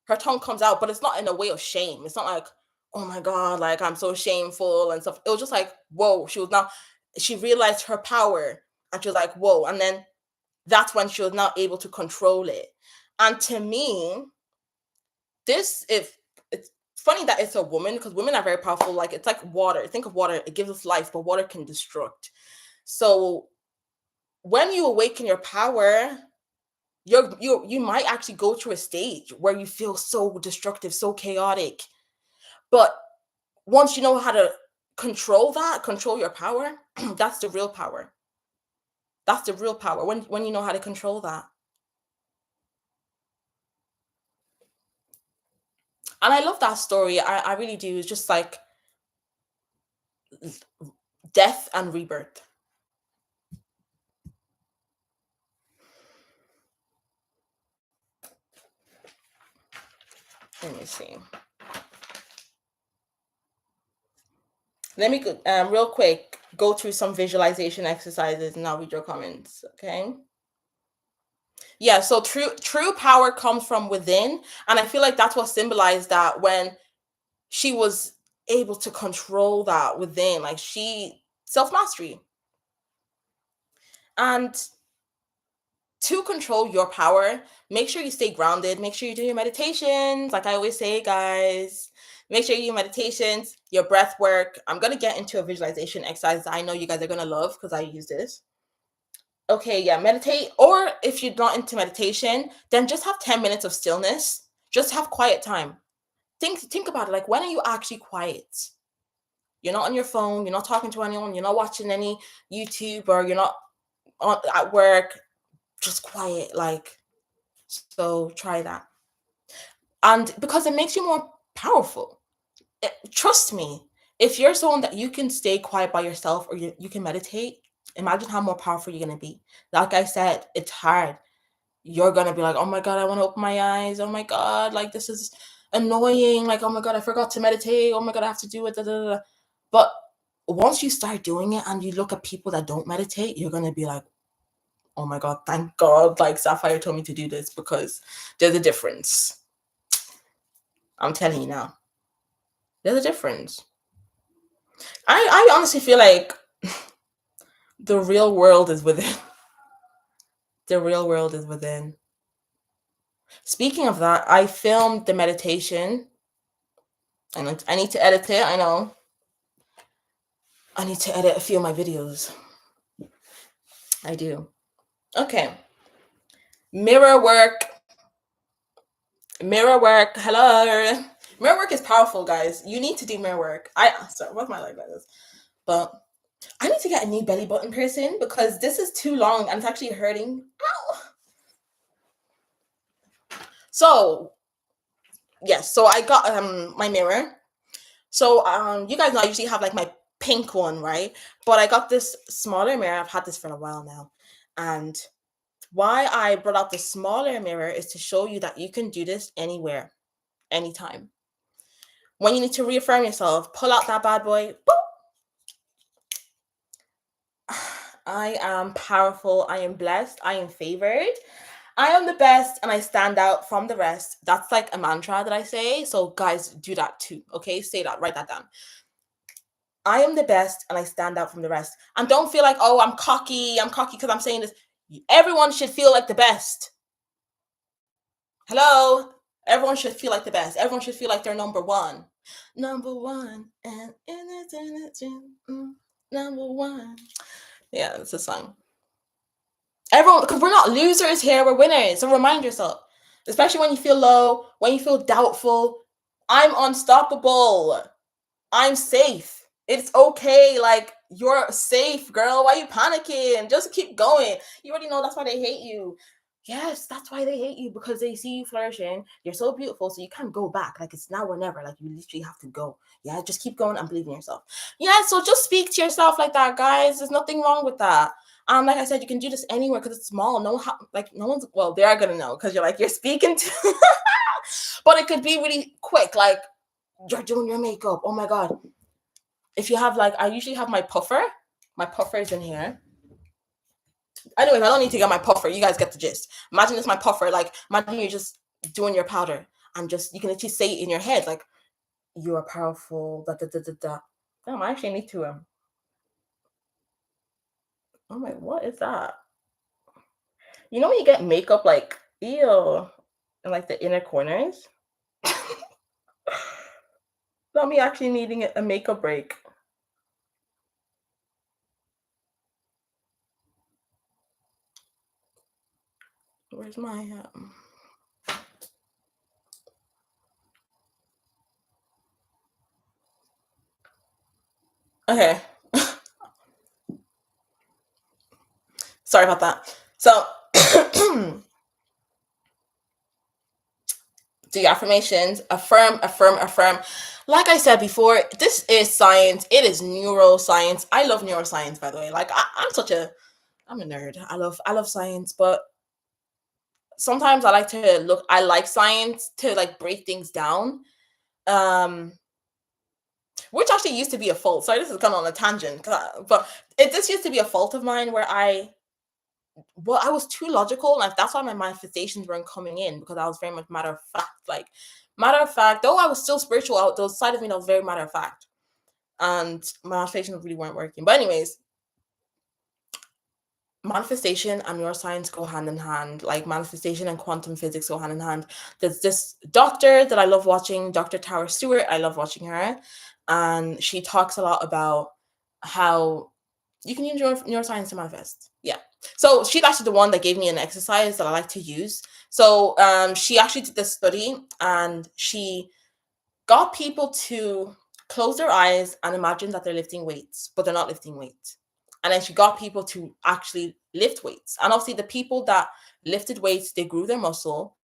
Her tongue comes out, but it's not in a way of shame. It's not like, oh my God, like I'm so shameful and stuff. It was just like, whoa. She realized her power and she was like, whoa. And then that's when she's not able to control it. And to me, if it's funny that it's a woman, because women are very powerful. Like, it's like water. Think of water. It gives us life, but water can destruct. So when you awaken your power, you might actually go through a stage where you feel so destructive, so chaotic. But once you know how to control your power, that's the real power. That's the real power, when you know how to control that. And I love that story. I really do. It's just like death and rebirth. Let me see. Let me go, real quick, go through some visualization exercises and I'll read your comments. Okay. Yeah, so true power comes from within. And I feel like that's what symbolized that when she was able to control that within, like she self-mastery. And to control your power, make sure you stay grounded. Make sure you do your meditations. Like I always say, guys, make sure you do meditations, your breath work. I'm going to get into a visualization exercise I know you guys are going to love because I use this. Okay, yeah, meditate. Or if you're not into meditation, then just have 10 minutes of stillness. Just have quiet time. Think about it. Like, when are you actually quiet? You're not on your phone. You're not talking to anyone. You're not watching any YouTube, or you're not at work. Just quiet. Like, so try that. And because it makes you more powerful. Trust me, if you're someone that you can stay quiet by yourself, or you can meditate, imagine how more powerful you're going to be. Like I said, it's hard. You're going to be like, oh my God, I want to open my eyes. Oh my God, like this is annoying. Like, oh my God, I forgot to meditate. Oh my God, I have to do it. Da, da, da. But once you start doing it and you look at people that don't meditate, you're going to be like, oh my God, thank God, like Sapphire told me to do this, because there's a difference. I'm telling you now. There's a difference. I honestly feel like the real world is within. The real world is within. Speaking of that, I filmed the meditation. And I need to edit it. I know. I need to edit a few of my videos. I do. Okay. Mirror work. Mirror work. Hello. Mirror work is powerful, guys. You need to do mirror work. Sorry, what's my life like this? But I need to get a new belly button piercing because this is too long and it's actually hurting. Ow. So yes, so I got my mirror. So you guys know I usually have like my pink one, right? But I got this smaller mirror. I've had this for a while now. And why I brought out the smaller mirror is to show you that you can do this anywhere, anytime. When you need to reaffirm yourself, pull out that bad boy. Boop. I am powerful. I am blessed. I am favored. I am the best and I stand out from the rest. That's like a mantra that I say. So guys, do that too. Okay, say that, write that down. I am the best and I stand out from the rest. And don't feel like, oh, I'm cocky because I'm saying this. Everyone should feel like the best. Hello? Everyone should feel like the best. Everyone should feel like they're number one. Number one. And in it, number one. Yeah, it's a song. Everyone, because we're not losers here, we're winners. So remind yourself, especially when you feel low, when you feel doubtful, I'm unstoppable. I'm safe. It's okay. Like, you're safe, girl. Why are you panicking? Just keep going. You already know that's why they hate you. Yes, that's why they hate you, because they see you flourishing. You're so beautiful, so you can't go back. Like, it's now or never. Like, you literally have to go. Yeah, just keep going and believe in yourself. Yeah, so just speak to yourself like that, guys. There's nothing wrong with that. Like I said, you can do this anywhere because it's small. No one's, well, they are gonna know because you're speaking to. But it could be really quick. Like, you're doing your makeup. Oh my God. If you have, like, I usually have my puffer. My puffer is in here. Anyways, I don't need to get my puffer. You guys get the gist. Imagine it's my puffer. Like, imagine you're just doing your powder and just, you can actually say it in your head. Like, you are powerful. Da, da, da, da, da. Damn, I actually need to, oh my, what is that? You know when you get makeup like ew in like the inner corners? Not me actually needing a makeup break. Where's my okay. Sorry about that. So the affirmations: affirm, affirm, affirm. Like I said before, this is science. It is neuroscience. I love neuroscience, by the way. Like I'm a nerd. I love science, but sometimes I like science to like break things down. Um which actually used to be a fault. Sorry, this is kind of on a tangent, but this used to be a fault of mine where I was too logical, like that's why my manifestations weren't coming in, because I was very much matter of fact. Like matter of fact, though I was still spiritual, there was a side of me that was very matter of fact, and my manifestations really weren't working. But anyways, manifestation and neuroscience go hand in hand. Like manifestation and quantum physics go hand in hand. There's this doctor that I love watching, Dr. Tara Stewart. I love watching her, and she talks a lot about how you can use neuroscience to manifest. Yeah. So she's actually the one that gave me an exercise that I like to use. So she actually did this study, and she got people to close their eyes and imagine that they're lifting weights, but they're not lifting weights. And then she got people to actually lift weights. And obviously, the people that lifted weights, they grew their muscle.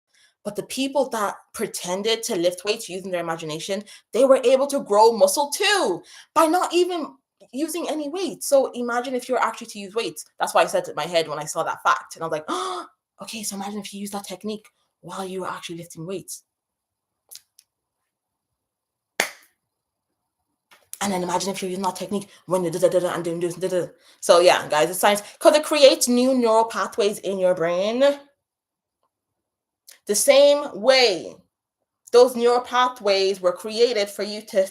But the people that pretended to lift weights using their imagination, they were able to grow muscle too by not even using any weights. So imagine if you're actually to use weights. That's why I said it in my head when I saw that fact. And I was like, oh, okay, so imagine if you use that technique while you were actually lifting weights. And then imagine if you're using that technique when you're and doing this. So yeah, guys, it's science because it creates new neural pathways in your brain. The same way those neural pathways were created for you to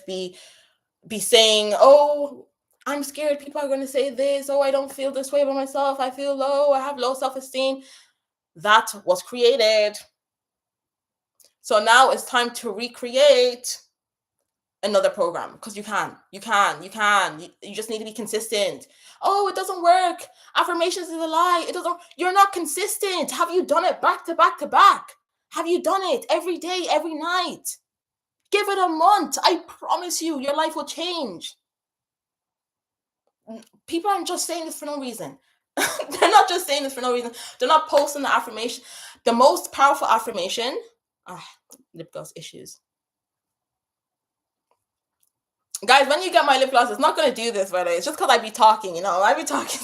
be saying, oh, I'm scared people are going to say this. Oh, I don't feel this way about myself. I feel low. I have low self-esteem. That was created. So now it's time to recreate another program, because you just need to be consistent. Oh, it doesn't work. Affirmations is a lie. You're not consistent. Have you done it back to back to back? Have you done it every day, every night? Give it a month. I promise you, your life will change. People aren't just saying this for no reason. They're not just saying this for no reason. They're not posting the affirmation. The most powerful affirmation, Lipgloss issues. Guys, when you get my lip gloss, it's not going to do this, by the way. It's just because I be talking, I be talking.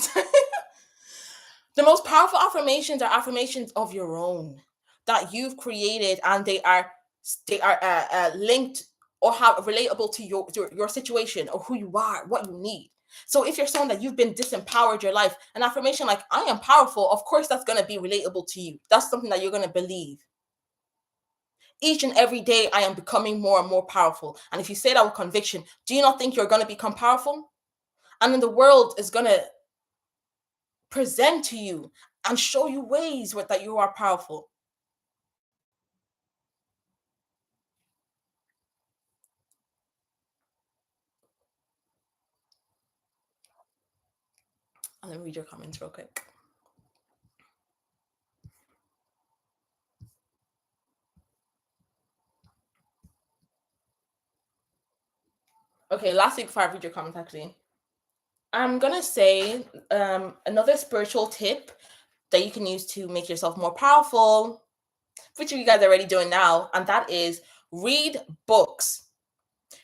The most powerful affirmations are affirmations of your own that you've created, and they are linked or how relatable to your situation or who you are, what you need. So if you're someone that you've been disempowered your life, an affirmation like I am powerful, of course that's going to be relatable to you. That's something that you're going to believe. Each and every day, I am becoming more and more powerful. And if you say that with conviction, do you not think you're going to become powerful? And then the world is going to present to you and show you ways that you are powerful. And then read your comments real quick. Okay, last week before I read your comments, actually, I'm going to say another spiritual tip that you can use to make yourself more powerful, which you guys are already doing now, and that is read books.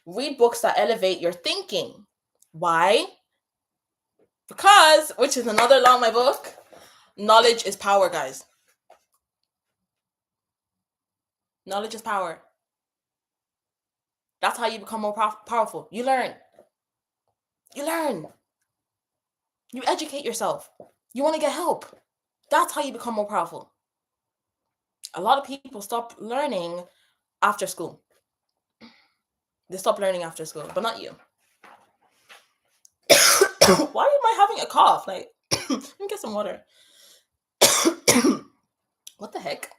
Read books that elevate your thinking. Why? Because, which is another law in my book, knowledge is power, guys. Knowledge is power. That's how you become more powerful. You learn. You learn. You educate yourself. You want to get help. That's how you become more powerful. A lot of people stop learning after school. They stop learning after school, but not you. Why am I having a cough? Like, let me get some water. What the heck?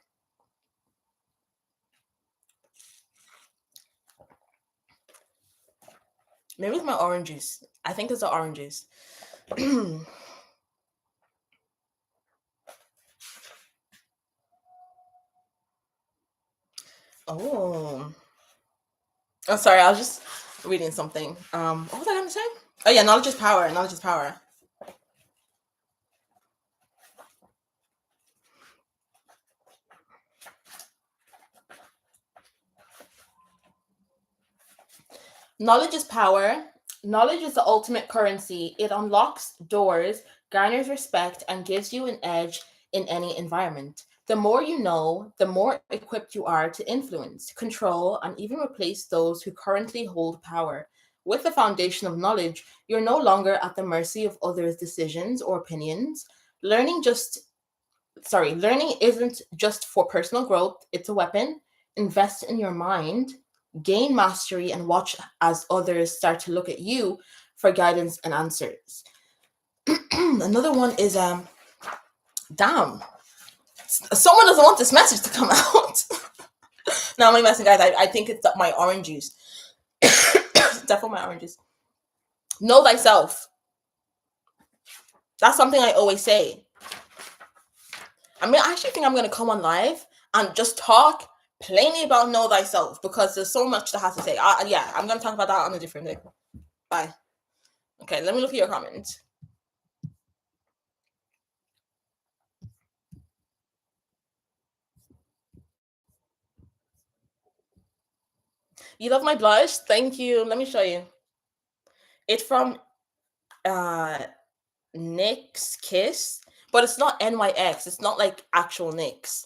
Maybe it's my oranges. I think it's the oranges. Oh. Oh, sorry, I was just reading something. What was I gonna say? Oh yeah, knowledge is power. Knowledge is power. Knowledge is power. Knowledge is the ultimate currency. It unlocks doors, garners respect, and gives you an edge in any environment. The more you know, the more equipped you are to influence, control, and even replace those who currently hold power. With the foundation of knowledge, you're no longer at the mercy of others' decisions or opinions. Learning just Learning isn't just for personal growth, it's a weapon. Invest in your mind, gain mastery, and watch as others start to look at you for guidance and answers. Another one is damn. Someone doesn't want this message to come out. No, I'm only messing, guys. I think it's my orange juice. Definitely my oranges. Know thyself. That's something I always say. I mean, I actually think I'm going to come on live and just talk plainly about know thyself because there's so much that has to say. Yeah, I'm going to talk about that on a different day. Bye. Okay, let me look at your comments. You love my blush? Thank you. Let me show you. It's from NYX Kiss, but it's not NYX. It's not like actual NYX.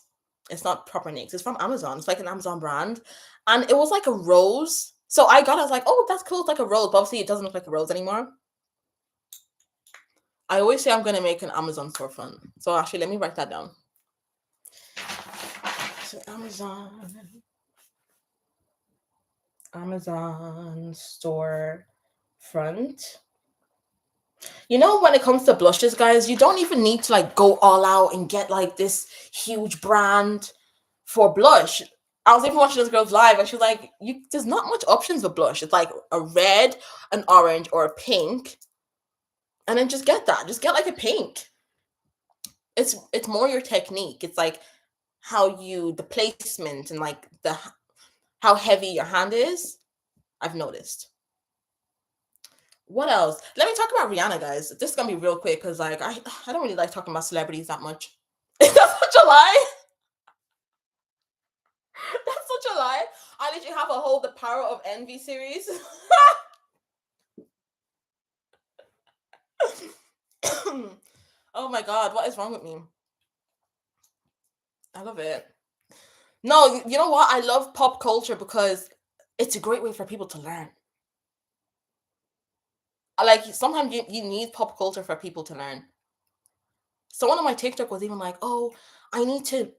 It's not proper NYX. It's from Amazon. It's like an Amazon brand. And it was like a rose. So I got it. I was like, oh, that's cool. It's like a rose. But obviously, it doesn't look like a rose anymore. I always say I'm going to make an Amazon storefront. So actually, let me write that down. So Amazon storefront. You know, when it comes to blushes, guys, you don't even need to like go all out and get like this huge brand for blush. I was even watching this girl's live and she was like, there's not much options with blush. It's like a red, an orange, or a pink. And then just get that. Just get like a pink. It's more your technique. It's like the placement and like how heavy your hand is. I've noticed. What else? Let me talk about Rihanna, guys. This is gonna be real quick because like I don't really like talking about celebrities that much. Is that such a lie? That's such a lie. I literally have a whole The Power of Envy series. Oh my god, what is wrong with me? I love it. No, you know what? I love pop culture because it's a great way for people to learn. Like sometimes you need pop culture for people to learn. Someone on my TikTok was even like, "Oh, I need to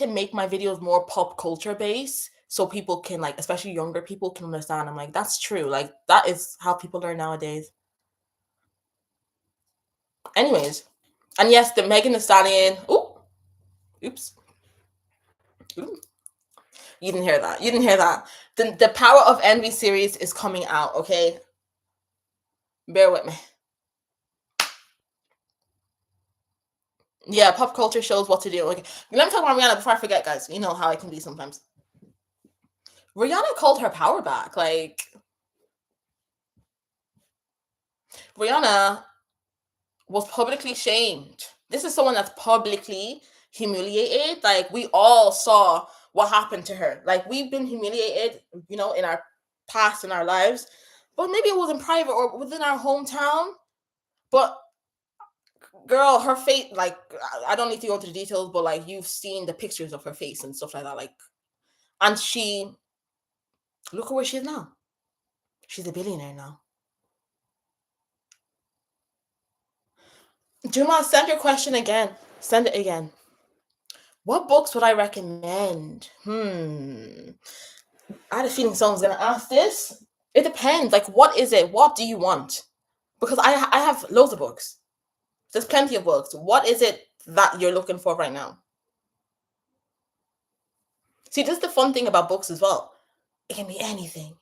make my videos more pop culture based so people can like, especially younger people can understand." I'm like, "That's true. Like that is how people learn nowadays." Anyways, and yes, the Megan Thee Stallion. Oops. Ooh. You didn't hear that. You didn't hear that. The Power of Envy series is coming out. Okay, bear with me. Yeah, pop culture shows what to do. Okay, let me talk about Rihanna before I forget, guys. You know how I can be sometimes. Rihanna called her power back. Like Rihanna was publicly shamed. This is someone that's publicly humiliated. Like we all saw what happened to her. Like we've been humiliated, in our past in our lives, but maybe it was in private or within our hometown. But girl, her face, like I don't need to go into the details, but like you've seen the pictures of her face and stuff like that. Like, and she look at where she is now. She's a billionaire now. Juma, send your question again. Send it again. What books would I recommend? I had a feeling someone's gonna ask this. It depends. Like, what is it? What do you want? Because I have loads of books. There's plenty of books. What is it that you're looking for right now. See, this is the fun thing about books as well. It can be anything.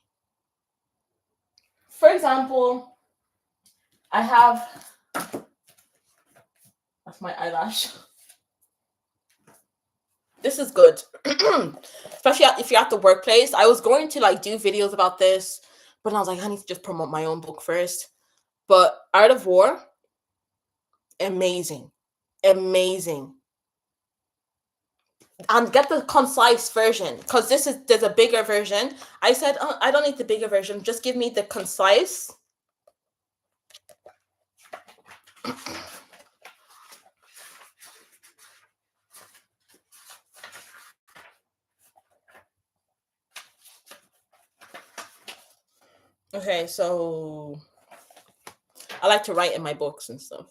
For example, I have, that's my eyelash. This is good. Especially if you're at the workplace. I was going to like do videos about this, but I was like, I need to just promote my own book first. But Art of War, amazing. Amazing. And get the concise version, because there's a bigger version. I said, oh, I don't need the bigger version. Just give me the concise. Okay, so I like to write in my books and stuff.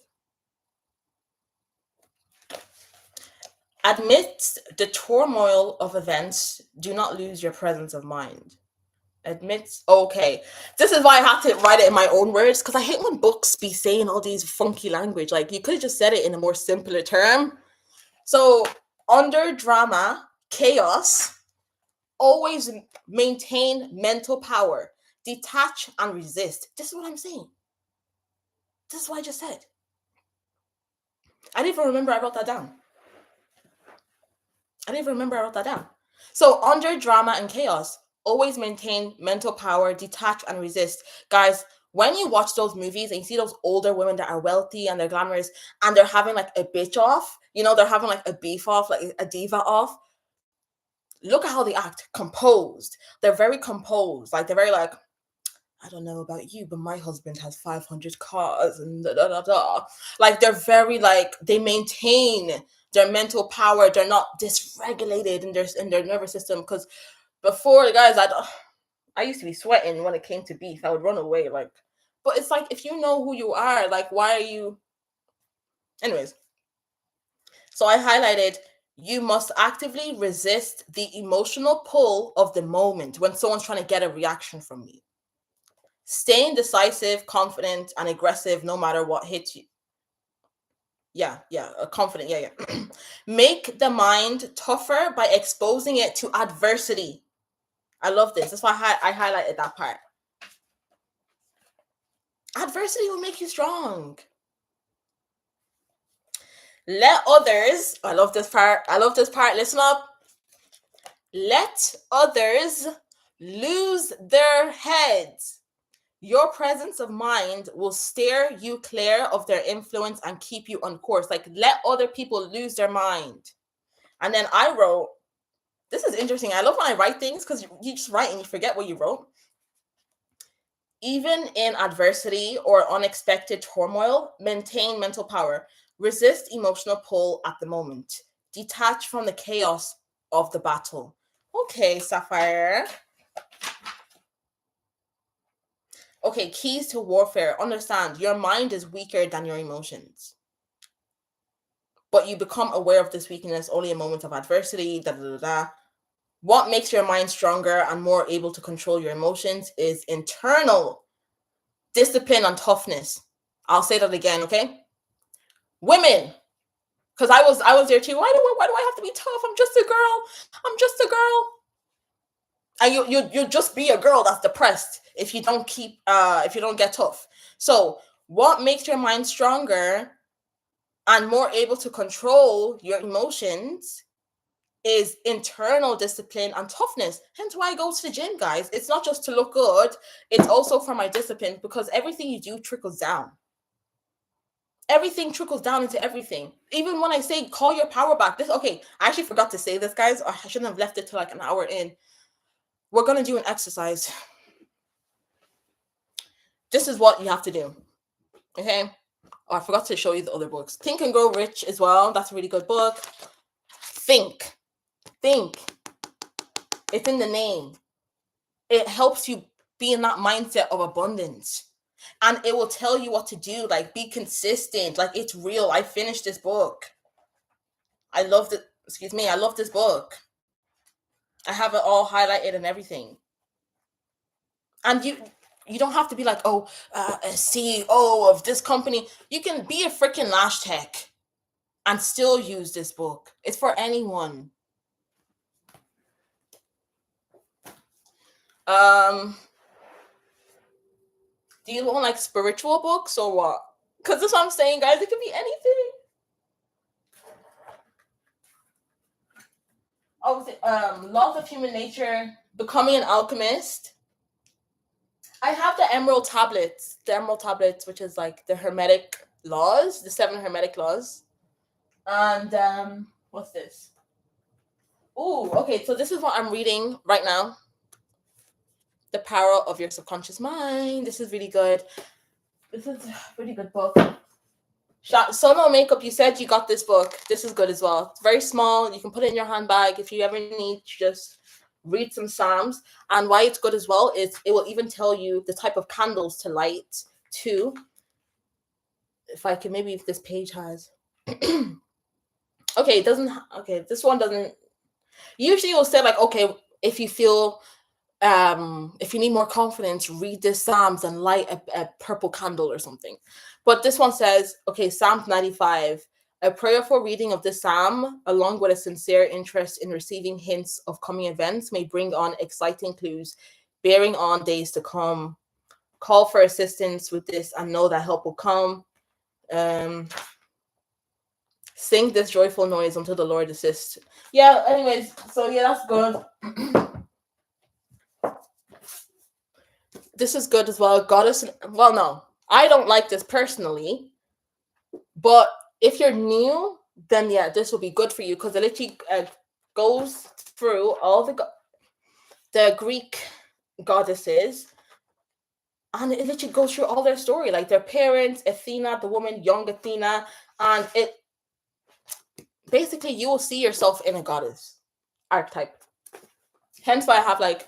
Amidst the turmoil of events, do not lose your presence of mind. Okay. This is why I have to write it in my own words, because I hate when books be saying all these funky language. Like, you could have just said it in a more simpler term. So, under drama, chaos, always maintain mental power, detach and resist. This is what I'm saying. This is what I just said. I didn't even remember I wrote that down. So, under drama and chaos, always maintain mental power, detach and resist. Guys, when you watch those movies and you see those older women that are wealthy and they're glamorous and they're having like a bitch off, they're having like a beef off, like a diva off. Look at how they act, composed. They're very composed. Like, they're very like, I don't know about you, but my husband has 500 cars and da da da da. Like, they're very like, they maintain their mental power. They're not dysregulated in their nervous system. Because before, guys, I used to be sweating when it came to beef. I would run away. Like, but it's like, if you know who you are, like, why are you? Anyways, so I highlighted, you must actively resist the emotional pull of the moment when someone's trying to get a reaction from you. Staying decisive, confident, and aggressive no matter what hits you. Confident. Make the mind tougher by exposing it to adversity. I love this. That's why I highlighted that part. Adversity will make you strong. Let others, I love this part. Listen up. Let others lose their heads. Your presence of mind will steer you clear of their influence and keep you on course. Like, let other people lose their mind. And then I wrote, this is interesting. I love when I write things because you just write and you forget what you wrote. Even in adversity or unexpected turmoil, maintain mental power. Resist emotional pull at the moment. Detach from the chaos of the battle. Okay, Sapphire. Okay, keys to warfare. Understand, your mind is weaker than your emotions. But you become aware of this weakness only in moments of adversity. What makes your mind stronger and more able to control your emotions is internal discipline and toughness. I'll say that again, okay? Women, because I was there too. Why do I have to be tough? I'm just a girl. And you'll just be a girl that's depressed if you don't get tough. So what makes your mind stronger and more able to control your emotions is internal discipline and toughness. Hence why I go to the gym, guys. It's not just to look good, it's also for my discipline, because everything you do trickles down. Everything trickles down into everything. Even when I say call your power back, I actually forgot to say this, guys. I shouldn't have left it till like an hour in. We're going to do an exercise. This is what you have to do. Okay? Oh, I forgot to show you the other books. Think and Grow Rich as well. That's a really good book. Think. It's in the name. It helps you be in that mindset of abundance. And it will tell you what to do. Like, be consistent. Like, it's real. I finished this book. I love this book. I have it all highlighted and everything. And you don't have to be like, a CEO of this company. You can be a freaking lash tech. and still use this book. It's for anyone. Um, do you want like spiritual books or what? Because that's what I'm saying, guys. It could be anything. Oh, Laws of Human Nature, Becoming an Alchemist. I have the Emerald tablets, which is like the Hermetic laws, the 7 Hermetic laws. And what's this? Oh, okay. So this is what I'm reading right now. The Power of Your Subconscious Mind. This is really good. This is a really good book. Solo Makeup, you said you got this book. This is good as well. It's very small. You can put it in your handbag if you ever need to just read some Psalms. And why it's good as well is it will even tell you the type of candles to light too. If I can, maybe if this page has. Okay, it doesn't. Okay, this one doesn't. Usually it will say like, okay, if you feel if you need more confidence, read this Psalms and light a purple candle or something. But this one says, okay, Psalm 95, a prayerful reading of this psalm, along with a sincere interest in receiving hints of coming events, may bring on exciting clues, bearing on days to come. Call for assistance with this and know that help will come. Sing this joyful noise until the Lord assists. Yeah, anyways, so yeah, that's good. This is good as well. Goddess. Well, no, I don't like this personally, but if you're new, then yeah, this will be good for you because it literally goes through all the Greek goddesses, and it literally goes through all their story, like their parents, Athena, the woman, young Athena, and it basically you will see yourself in a goddess archetype. Hence why I have like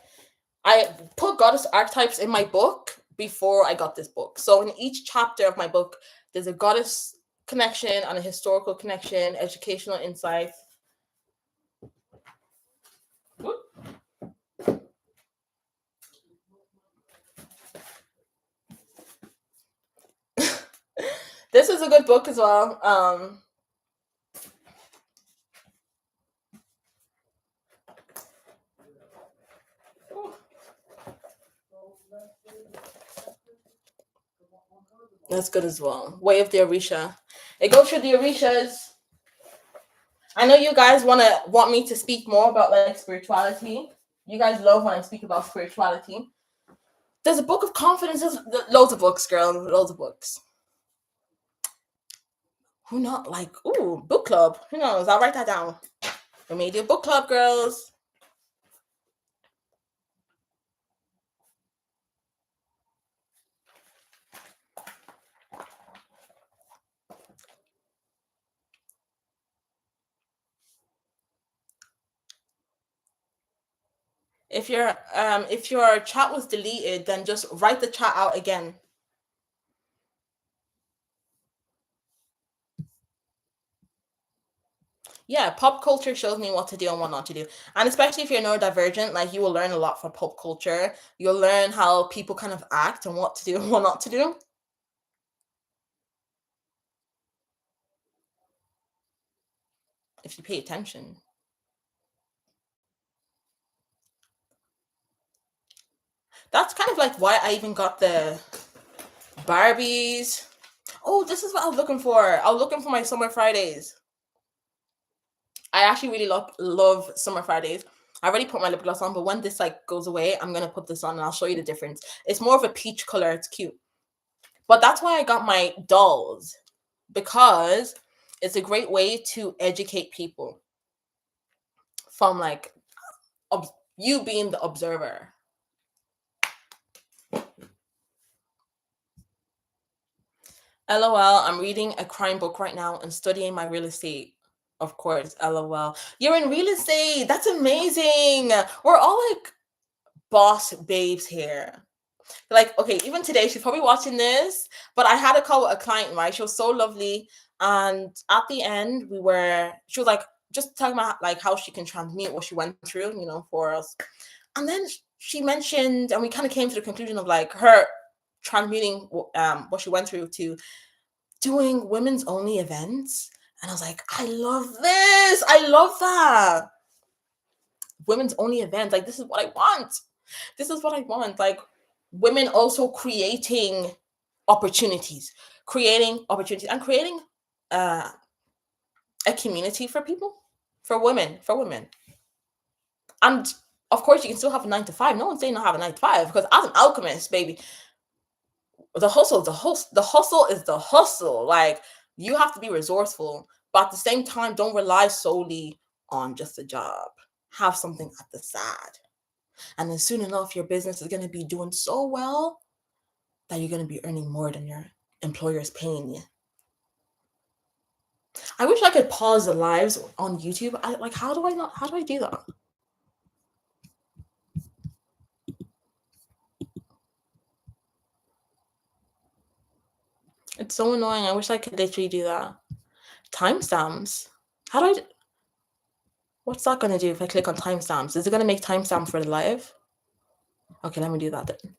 I put goddess archetypes in my book before I got this book. So in each chapter of my book, there's a goddess connection and a historical connection, educational insight. This is a good book as well. That's good as well. Way of the Orisha. It goes through the Orishas. I know you guys want me to speak more about like spirituality. You guys love when I speak about spirituality. There's a book of confidence. There's loads of books, girl. Loads of books. Who not like book club? Who knows? I'll write that down. We may do a book club, girls. If your chat was deleted, then just write the chat out again. Yeah, pop culture shows me what to do and what not to do. And especially if you're neurodivergent, like you will learn a lot from pop culture. You'll learn how people kind of act and what to do and what not to do. If you pay attention. That's kind of like why I even got the Barbies. Oh, this is what I was looking for. I was looking for my Summer Fridays. I actually really love Summer Fridays. I already put my lip gloss on, but when this like goes away, I'm gonna put this on and I'll show you the difference. It's more of a peach color. It's cute. But that's why I got my dolls, because it's a great way to educate people from like you being the observer. LOL, I'm reading a crime book right now and studying my real estate. Of course, LOL. You're in real estate. That's amazing. We're all like boss babes here. Like, okay, even today, she's probably watching this, but I had a call with a client, right? She was so lovely. And at the end, she was like, just talking about like how she can transmute what she went through, for us. And then she mentioned, and we kind of came to the conclusion of like her transmuting what she went through to doing women's only events. And I was like, I love this. I love that. Women's only events. Like, this is what I want. This is what I want. Like, women also creating opportunities and creating uh, a community for people, for women. And of course, you can still have a 9 to 5. No one's saying not have a 9 to 5, because as an alchemist, baby, the hustle is the hustle. Like, you have to be resourceful, but at the same time, don't rely solely on just a job. Have something at the side. And then soon enough, your business is going to be doing so well that you're going to be earning more than your employer is paying you. I wish I could pause the lives on YouTube. How do I do that? It's so annoying. I wish I could literally do that. Timestamps. How do I? What's that going to do if I click on timestamps? Is it going to make timestamp for the live? Okay, let me do that then.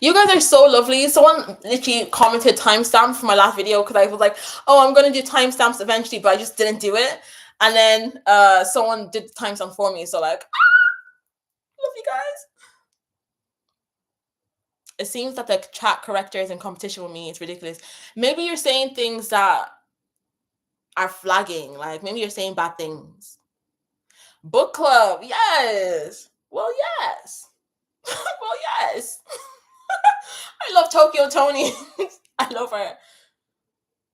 You guys are so lovely. Someone literally commented timestamp for my last video because I was like, oh, I'm going to do timestamps eventually, but I just didn't do it. And then someone did the timestamp for me. So like, love you guys. It seems that the chat corrector is in competition with me. It's ridiculous. Maybe you're saying things that are flagging. Like, maybe you're saying bad things. Book club. Yes. Well, yes. Well, yes. I love Tokyo Tony. I love her.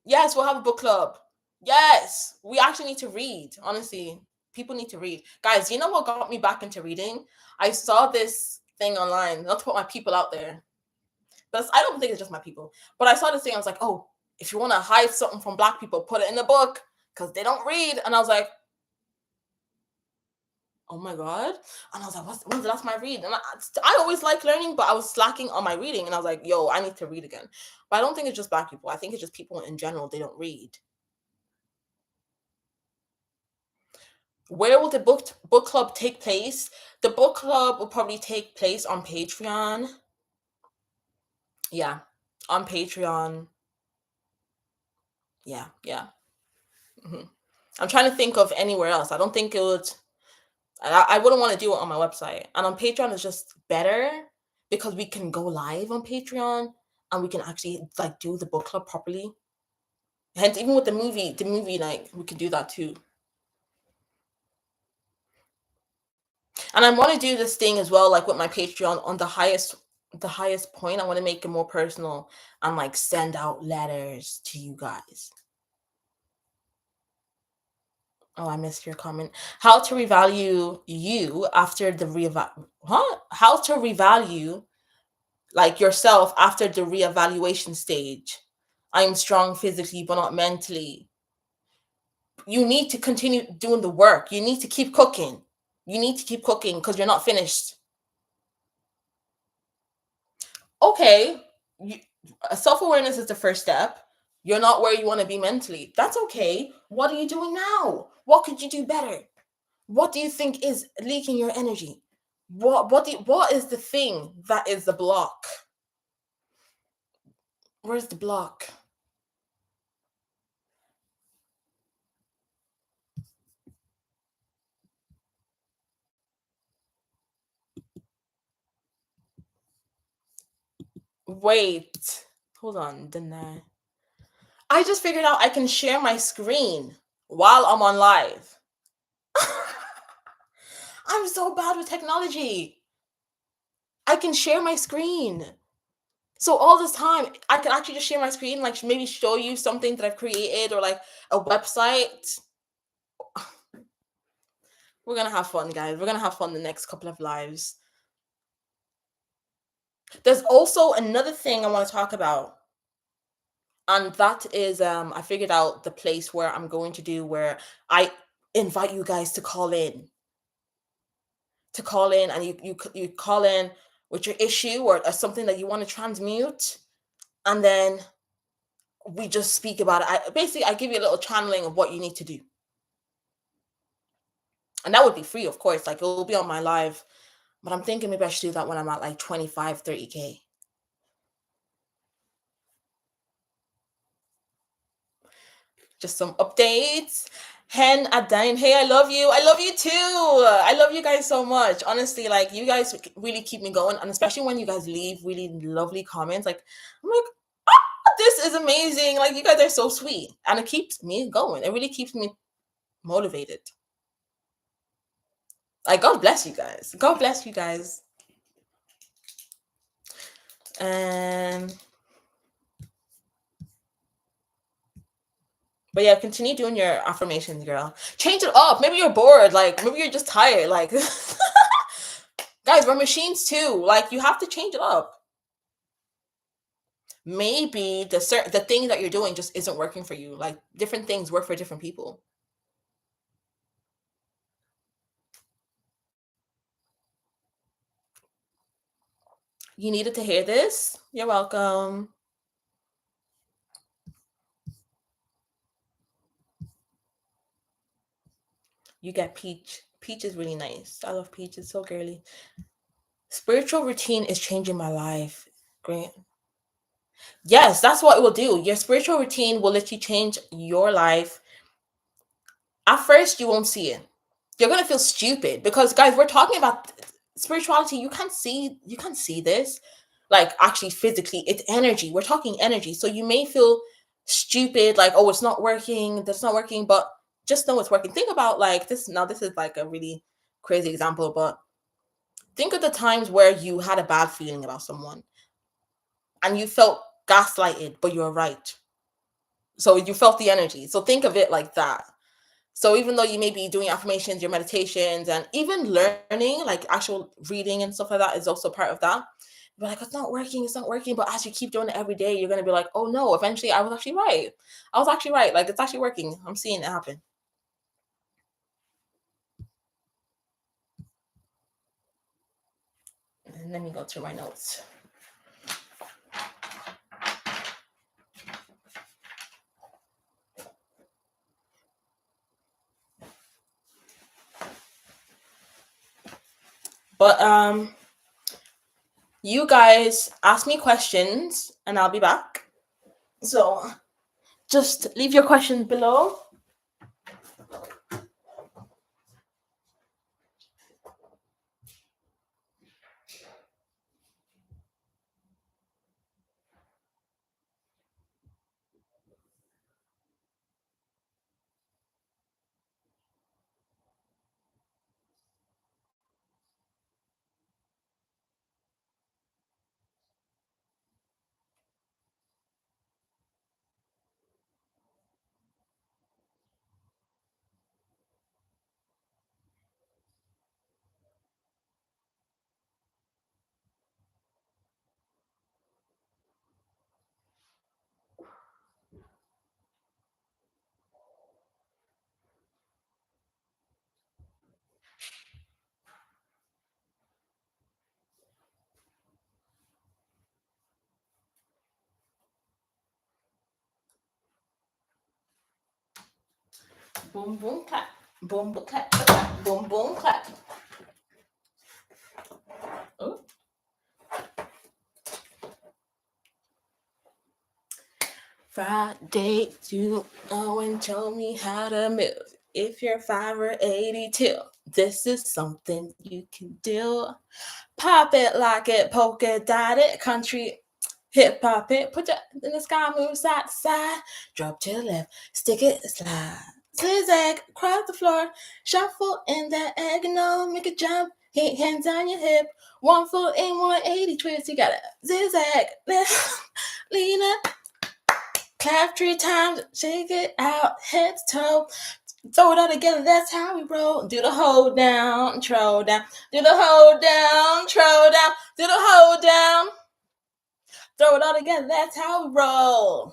Yes, we'll have a book club. Yes. We actually need to read. Honestly, people need to read. Guys, you know what got me back into reading? I saw this thing online, not to put my people out there, but I don't think it's just my people. But I saw this thing. I was like, oh, if you want to hide something from Black people, put it in the book because they don't read. And I was like, oh my God. And I was like, when's the last time I read? And I always like learning, but I was slacking on my reading. And I was like, yo, I need to read again. But I don't think it's just Black people. I think it's just people in general. They don't read. Where will the book club take place? The book club will probably take place on Patreon. Yeah, on Patreon. Yeah. Mm-hmm. I'm trying to think of anywhere else. I don't think it would. I wouldn't want to do it on my website. And on Patreon is just better because we can go live on Patreon and we can actually like do the book club properly. Hence, even with the movie night, we can do that too. And I want to do this thing as well, like with my Patreon on the highest point. I want to make it more personal and like send out letters to you guys. Oh, I missed your comment. How to revalue you after the How to revalue like yourself after the reevaluation stage. I am strong physically, but not mentally. You need to continue doing the work. You need to keep cooking. You need to keep cooking because you're not finished. Okay, self-awareness is the first step. You're not where you want to be mentally. That's okay. What are you doing now? What could you do better? What do you think is leaking your energy? What is the thing that is the block? Where's the block? Wait, hold on. Deny. I just figured out I can share my screen while I'm on live. I'm so bad with technology. I can share my screen. So all this time, I can actually just share my screen, like maybe show you something that I've created or like a website. We're gonna have fun, guys. We're gonna have fun the next couple of lives. There's also another thing I want to talk about. And that is I figured out the place where I'm going to do where I invite you guys to call in and you call in with your issue or something that you want to transmute, and then we just speak about it. I give you a little channeling of what you need to do, and that would be free, of course. Like, it will be on my live, but I'm thinking maybe I should do that when I'm at like 25 30K. just some updates. Hen Adain, hey, I love you. I love you too. I love you guys so much. Honestly, like you guys really keep me going, and especially when you guys leave really lovely comments. Like I'm like, this is amazing. Like you guys are so sweet, and it keeps me going. It really keeps me motivated. Like God bless you guys. God bless you guys. And but yeah, continue doing your affirmations, girl. Change it up. Maybe you're bored. Like maybe you're just tired. Like guys, we're machines too. Like you have to change it up. Maybe the thing that you're doing just isn't working for you. Like different things work for different people. You needed to hear this. You're welcome. You get Peach. Peach is really nice. I love Peach. It's so girly. Spiritual routine is changing my life. Great. Yes, that's what it will do. Your spiritual routine will literally change your life. At first, you won't see it. You're gonna feel stupid because, guys, we're talking about spirituality. You can't see this, like actually physically. It's energy. We're talking energy, so you may feel stupid, like oh, it's not working. That's not working, but just know it's working. Think about like this. Now, this is like a really crazy example, but think of the times where you had a bad feeling about someone and you felt gaslighted, but you're right. So you felt the energy. So think of it like that. So even though you may be doing affirmations, your meditations, and even learning, like actual reading and stuff like that is also part of that. You're like, it's not working, it's not working. But as you keep doing it every day, you're gonna be like, oh no, eventually I was actually right. I was actually right. Like it's actually working. I'm seeing it happen. And let me go through my notes. But you guys ask me questions and I'll be back. So just leave your questions below. Boom, boom, clap. Boom, boom, clap, clap. Boom, boom, clap. Oh. Friday, you know and show me how to move. If you're 5 or 82, this is something you can do. Pop it, lock it, polka dot it, country hip hop it, put it in the sky, move side to side, drop to the left, stick it, slide, zigzag across the floor, shuffle in that egg, make a jump, hit hands on your hip, 1 foot in 180 twist, you gotta zigzag, left, lean it, clap 3 times, shake it out, head to toe. Throw it all together, that's how we roll. Do the hold down, throw down. Do the hold down, throw down. Do the hold down. Throw it all together, that's how we roll.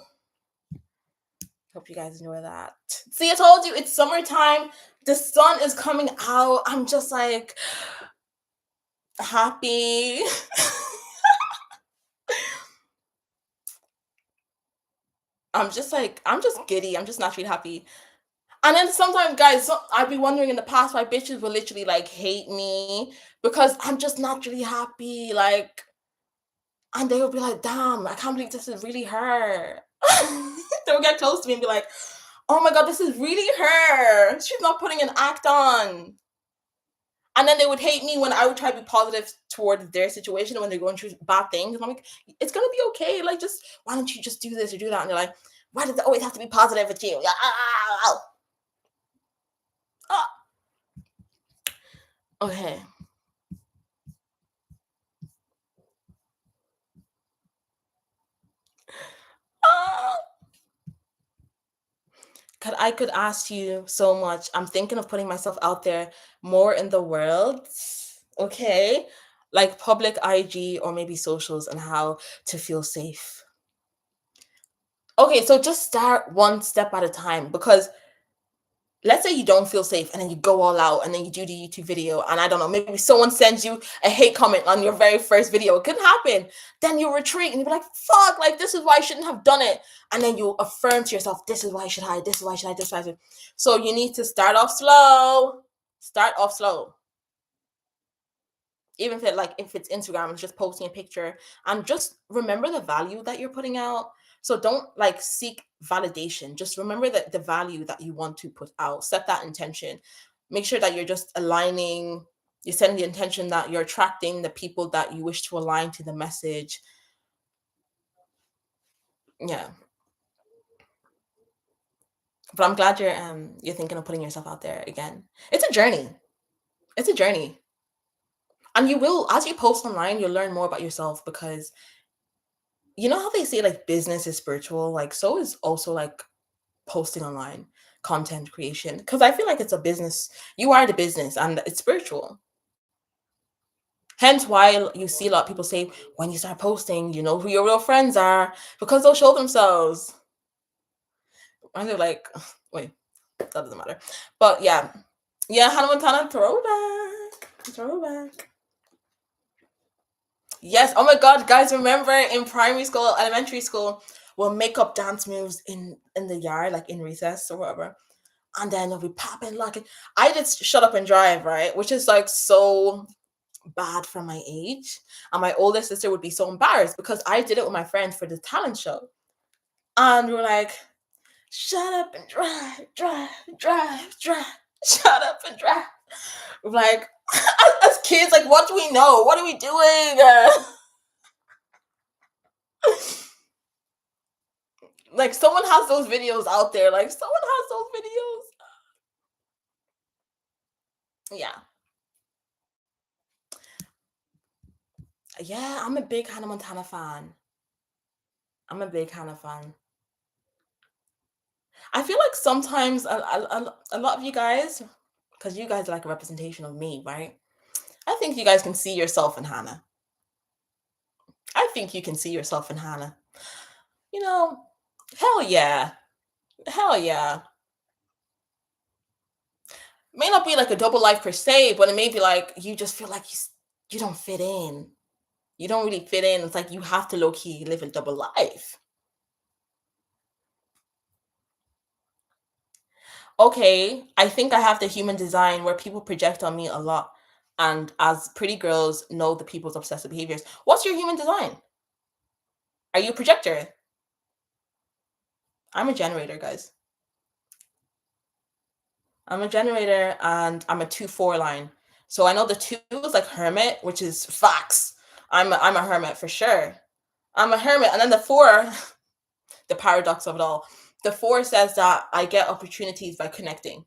Hope you guys enjoy that. See, I told you, it's summertime. The sun is coming out. I'm just like happy. I'm just giddy. I'm just naturally happy. And then sometimes, guys, I'd be wondering in the past why bitches will literally like hate me because I'm just naturally happy. Like, and they would be like, damn, I can't believe this is really her. They would get close to me and be like, oh my God, this is really her. She's not putting an act on. And then they would hate me when I would try to be positive towards their situation when they're going through bad things. And I'm like, it's gonna be okay. Like, just why don't you just do this or do that? And they're like, why does it always have to be positive with you? Ah. Okay. Ah. I could ask you so much. I'm thinking of putting myself out there more in the world. Okay. Like public IG or maybe socials and how to feel safe. Okay, so just start one step at a time because let's say you don't feel safe and then you go all out and then you do the YouTube video and I don't know, maybe someone sends you a hate comment on your very first video. It could happen. Then you retreat and you're like, fuck, like this is why I shouldn't have done it. And then you affirm to yourself, this is why I should hide, this is why I should hide, this is why I should. So you need to start off slow. Start off slow. Even if it's Instagram, it's just posting a picture and just remember the value that you're putting out. So don't like seek validation. Just remember that the value that you want to put out. Set that intention. Make sure that you're just aligning, you're setting the intention that you're attracting the people that you wish to align to the message. Yeah. But I'm glad you're thinking of putting yourself out there again. It's a journey. It's a journey. And you will, as you post online, you'll learn more about yourself because you know how they say like business is spiritual, like so is also like posting online, content creation, because I feel like it's a business. You are the business and it's spiritual. Hence why you see a lot of people say when you start posting, you know who your real friends are because they'll show themselves. And they're like, wait, that doesn't matter. But yeah. Yeah, Hannah Montana throwback. Throwback. Yes. Oh my God, guys! Remember in primary school, elementary school, we'll make up dance moves in the yard, like in recess or whatever, and then we'll be popping like it. I did Shut Up and Drive, right, which is like so bad for my age, and my older sister would be so embarrassed because I did it with my friends for the talent show, and we were like, "Shut up and drive, drive, drive, drive, shut up and drive." We're like, as kids, like, what do we know? What are we doing? Like someone has those videos out there. Like someone has those videos. Yeah. Yeah, I'm a big Hannah Montana fan. I'm a big Hannah fan. I feel like sometimes a lot of you guys, because you guys are like a representation of me, right? I think you guys can see yourself in Hannah. I think you can see yourself in Hannah. You know, hell yeah. Hell yeah. May not be like a double life per se, but it may be like you just feel like you don't fit in. You don't really fit in. It's like you have to low key live a double life. Okay, I think I have the human design where people project on me a lot. And as pretty girls know the people's obsessive behaviors. What's your human design? Are you a projector? I'm a generator, guys. I'm a generator and I'm a 2-4 line. So I know the 2 is like hermit, which is facts. I'm a hermit for sure. I'm a hermit. And then the 4, the paradox of it all. The 4 says that I get opportunities by connecting.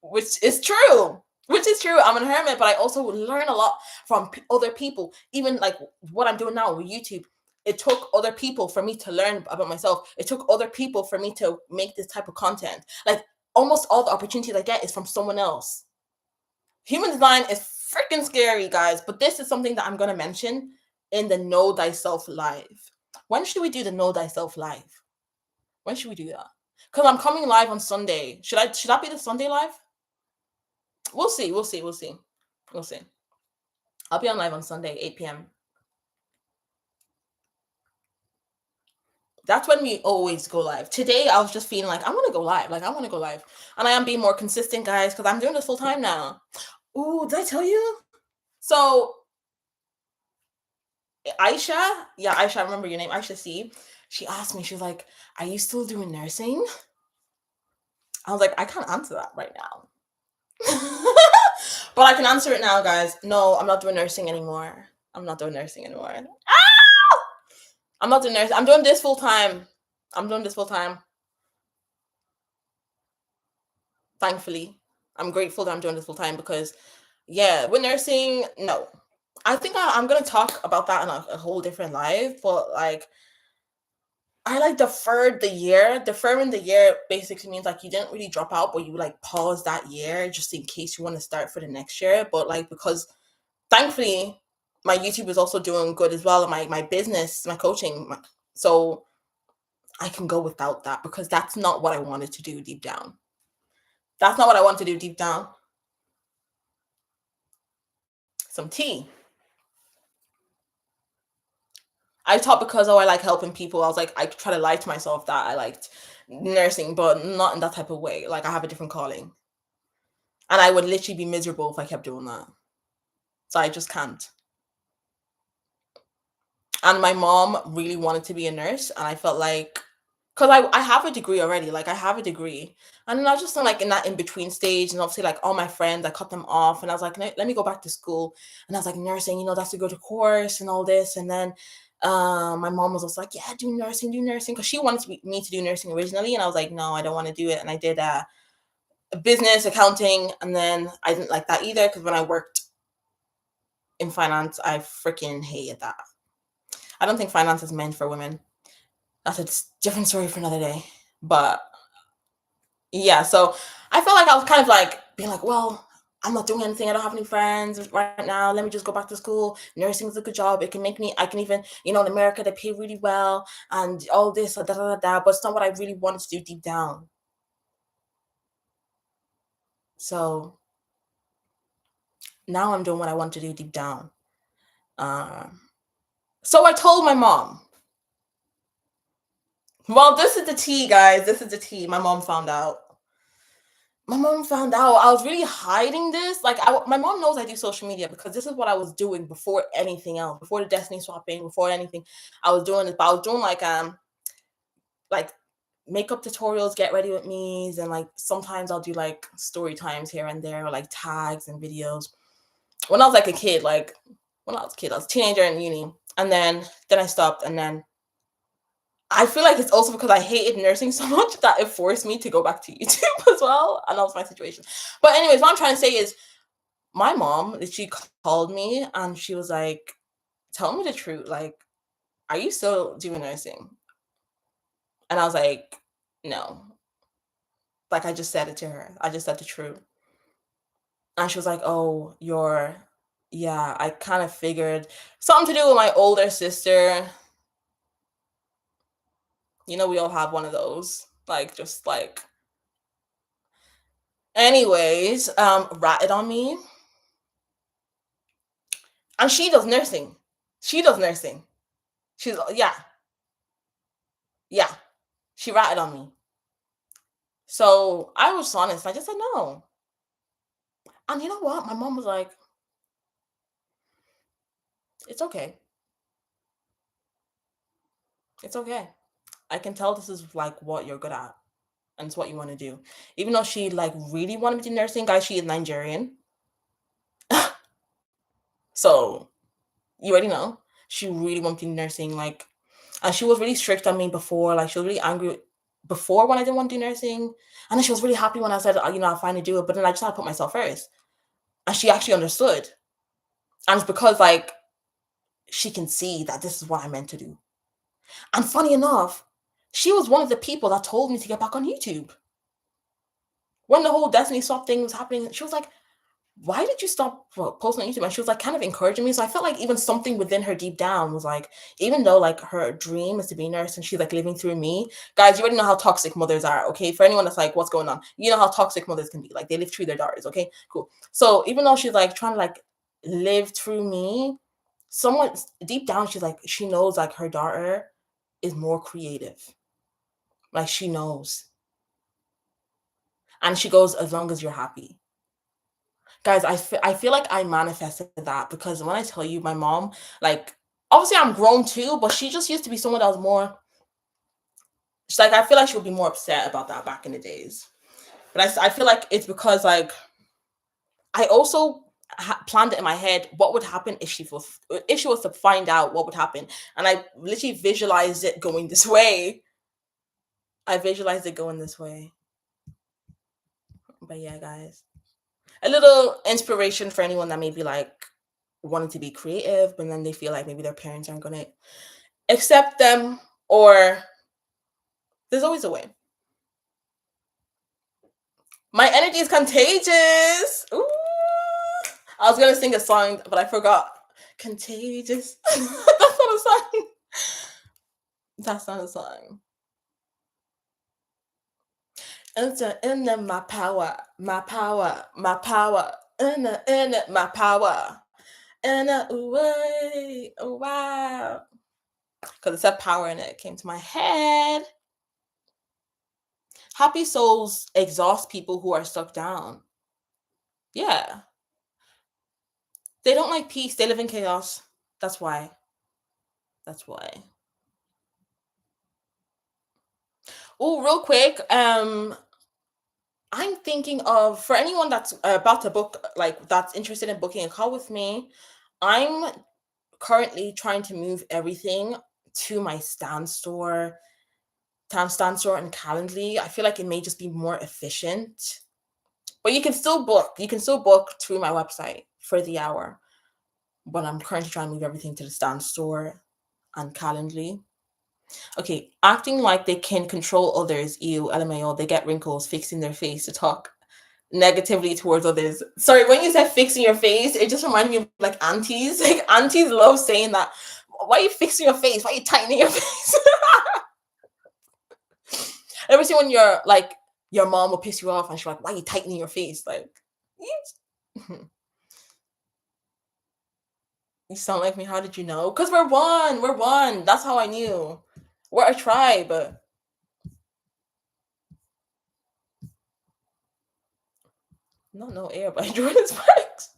Which is true. Which is true. I'm a hermit, but I also learn a lot from other people. Even like what I'm doing now with YouTube, it took other people for me to learn about myself. It took other people for me to make this type of content. Like almost all the opportunities I get is from someone else. Human design is freaking scary, guys. But this is something that I'm gonna mention in the Know Thyself live. When should we do the Know Thyself live? When should we do that? Because I'm coming live on Sunday. Should that be the Sunday live? We'll see. We'll see. We'll see. We'll see. I'll be on live on Sunday, 8 p.m. That's when we always go live. Today, I was just feeling like I want to go live. Like I want to go live, and I am being more consistent, guys, because I'm doing this full time now. Ooh, did I tell you? So Aisha, yeah, Aisha, I remember your name, Aisha C. She asked me, she was like, "Are you still doing nursing?" I was like, I can't answer that right now. But I can answer it now, guys. No, I'm not doing nursing anymore. I'm not doing nursing anymore. I'm not doing nursing. I'm doing this full time. I'm doing this full time. Thankfully, I'm grateful that I'm doing this full time because, yeah, with nursing, no. I think I'm gonna talk about that in a whole different life. But like, I like deferred the year. Deferring the year basically means like you didn't really drop out, but you like pause that year just in case you want to start for the next year. But like because thankfully my YouTube is also doing good as well, and my business, my coaching, so I can go without that because that's not what I wanted to do deep down. That's not what I want to do deep down. Some tea. I thought because I like helping people, I was like I try to lie to myself that I liked nursing, but not in that type of way. Like I have a different calling, and I would literally be miserable if I kept doing that. So I just can't. And my mom really wanted to be a nurse, and I felt like because I have a degree already, like I have a degree, and then I was just like in that in between stage, and obviously like all my friends, I cut them off, and I was like, let me go back to school, and I was like nursing, that's a good course and all this, and then my mom was also like, yeah, do nursing, because she wanted me to do nursing originally, and I was like, no, I don't want to do it, and I did business accounting, and then I didn't like that either because when I worked in finance, I freaking hated that. I don't think finance is meant for women. That's a different story for another day. But yeah, so I felt like I was kind of like being like, well, I'm not doing anything. I don't have any friends right now. Let me just go back to school. Nursing is a good job. It can make me, I can even, in America, they pay really well and all this, da, da, da, da, but it's not what I really wanted to do deep down. So now I'm doing what I want to do deep down. So I told my mom, well, this is the tea, guys. This is the tea. My mom found out. My mom found out I was really hiding this. Like, my mom knows I do social media because this is what I was doing before anything else, before the destiny swapping, before anything. I was doing this, but I was doing like makeup tutorials, get ready with me's, and like sometimes I'll do like story times here and there, or like tags and videos. When I was like a kid, like when I was a kid, I was a teenager in uni, and then I stopped, and then I feel like it's also because I hated nursing so much that it forced me to go back to YouTube as well. And that was my situation. But anyways, what I'm trying to say is my mom literally called me and she was like, tell me the truth. Like, are you still doing nursing? And I was like, no. Like I just said it to her. I just said the truth. And she was like, oh, yeah, I kind of figured something to do with my older sister. We all have one of those. Like, just like, anyways, ratted on me. And she does nursing. She does nursing. Yeah, yeah. She ratted on me. So I was honest. I just said no. And you know what? My mom was like, it's okay. It's okay. I can tell this is like what you're good at and it's what you want to do. Even though she like really wanted me to do nursing, guys, she is Nigerian. So you already know. She really wanted me to do nursing. Like, and she was really strict on me before. Like, she was really angry before when I didn't want to do nursing. And then she was really happy when I said, I'll finally do it. But then I just had to put myself first. And she actually understood. And it's because, like, she can see that this is what I meant to do. And funny enough, she was one of the people that told me to get back on YouTube. When the whole Destiny Swap thing was happening, she was like, why did you stop posting on YouTube? And she was like kind of encouraging me. So I felt like even something within her deep down was like, even though like her dream is to be a nurse and she's like living through me. Guys, you already know how toxic mothers are, okay? For anyone that's like, what's going on? You know how toxic mothers can be. Like they live through their daughters, okay? Cool. So even though she's like trying to like live through me, somewhat deep down, she's like, she knows like her daughter is more creative. Like she knows. And she goes, as long as you're happy. Guys, I feel like I manifested that because when I tell you my mom, like, obviously I'm grown too, but she just used to be someone that was more, she's like, I feel like she would be more upset about that back in the days. But I feel like it's because like I also planned it in my head what would happen if she was to find out what would happen, and I literally visualized it going this way. I visualized it going this way. But yeah, guys, a little inspiration for anyone that may be like wanting to be creative, but then they feel like maybe their parents aren't going to accept them, or there's always a way. My energy is contagious. Ooh. I was gonna sing a song, but I forgot. Contagious. That's not a song. That's not a song. Enter in my power, my power, my power. In it, my power. In it, way, oh wow. Because it said power in it, it came to my head. Happy souls exhaust people who are stuck down. Yeah. They don't like peace. They live in chaos. That's why. That's why. Oh, real quick. I'm thinking of, for anyone that's about to book, like that's interested in booking a call with me. I'm currently trying to move everything to my stand store, stand store, and Calendly. I feel like it may just be more efficient. But you can still book. You can still book through my website for the hour. But I'm currently trying to move everything to the stand store and Calendly. Okay, acting like they can control others. Ew, LMAO. They get wrinkles, fixing their face to talk negatively towards others. Sorry, when you said fixing your face, it just reminded me of like aunties. Like aunties love saying that. Why are you fixing your face? Why are you tightening your face? Ever see when you're like your mom will piss you off and she's like, why are you tightening your face? Like, you sound like me. How did you know? Because we're one. We're one. That's how I knew. We're a tribe. No air by Jordan Sparks.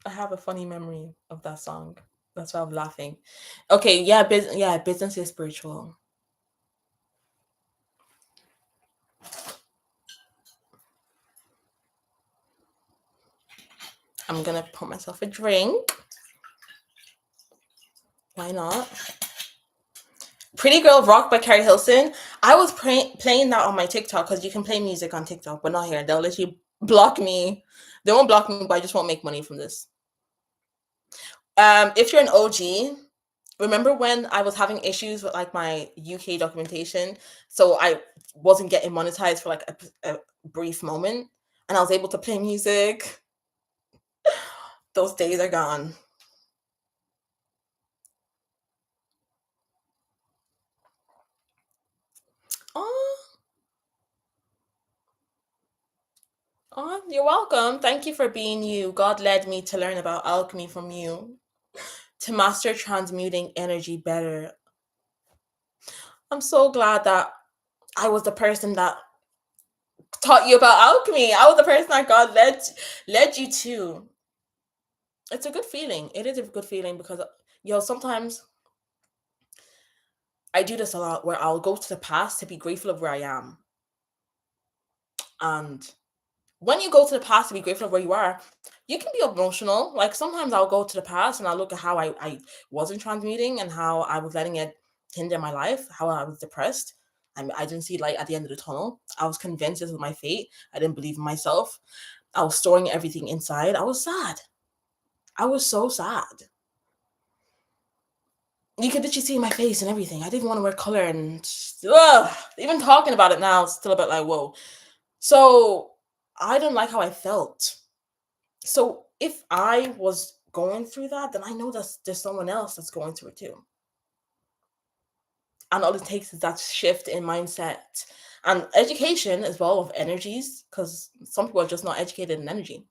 I have a funny memory of that song. That's why I'm laughing. Okay, yeah, business is spiritual. I'm gonna pour myself a drink. Why not? Pretty Girl Rock by Carrie Hilson. I was playing that on my TikTok because you can play music on TikTok, but not here. They'll literally block me. They won't block me, but I just won't make money from this. If you're an OG, remember when I was having issues with like my UK documentation, so I wasn't getting monetized for like a brief moment, and I was able to play music. Those days are gone. Oh, oh, you're welcome. Thank you for being you. God led me to learn about alchemy from you, to master transmuting energy better. I'm so glad that I was the person that taught you about alchemy. I was the person that God led you to. It's a good feeling. It is a good feeling because sometimes I do this a lot where I'll go to the past to be grateful of where I am. And when you go to the past to be grateful of where you are, you can be emotional. Like sometimes I'll go to the past and I'll look at how I wasn't transmuting and how I was letting it hinder my life, how I was depressed. I didn't see light at the end of the tunnel. I was convinced this was my fate. I didn't believe in myself. I was storing everything inside. I was sad. I was so sad. You could literally see my face and everything. I didn't want to wear color, and even talking about it now, it's still a bit like, whoa. So I didn't like how I felt. So if I was going through that, then I know that there's someone else that's going through it too. And all it takes is that shift in mindset and education as well of energies, because some people are just not educated in energy.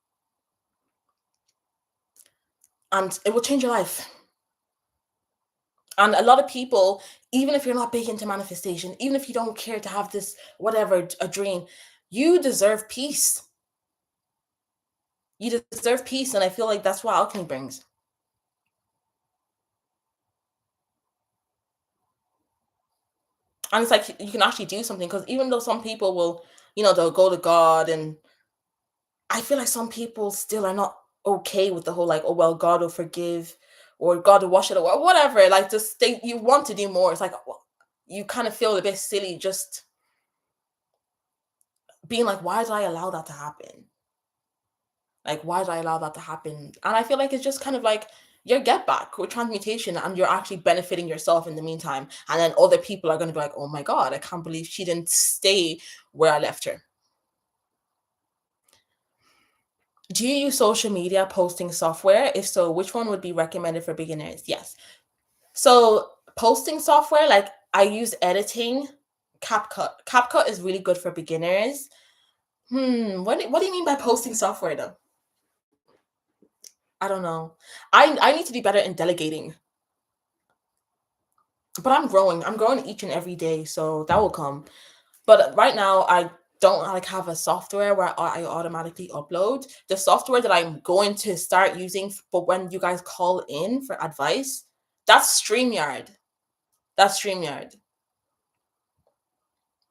And it will change your life. And a lot of people, even if you're not big into manifestation, even if you don't care to have this, whatever, a dream, you deserve peace. You deserve peace. And I feel like that's what alchemy brings. And it's like you can actually do something, because even though some people will, they'll go to God, and I feel like some people still are not okay with the whole like, oh well, God will forgive, or God will wash it away, or whatever. Like, just you want to do more. It's like, well, you kind of feel a bit silly just being like, why did I allow that to happen? Like, why did I allow that to happen? And I feel like it's just kind of like your get back with transmutation, and you're actually benefiting yourself in the meantime. And then other people are going to be like, oh my God, I can't believe she didn't stay where I left her. Do you use social media posting software? If so, which one would be recommended for beginners? Yes. So, posting software, like I use editing. CapCut. CapCut is really good for beginners. What do you mean by posting software though? I don't know. I need to be better in delegating. But I'm growing. I'm growing each and every day, so that will come. But right now, I don't like have a software where I automatically upload. The software that I'm going to start using for when you guys call in for advice, that's StreamYard. That's StreamYard.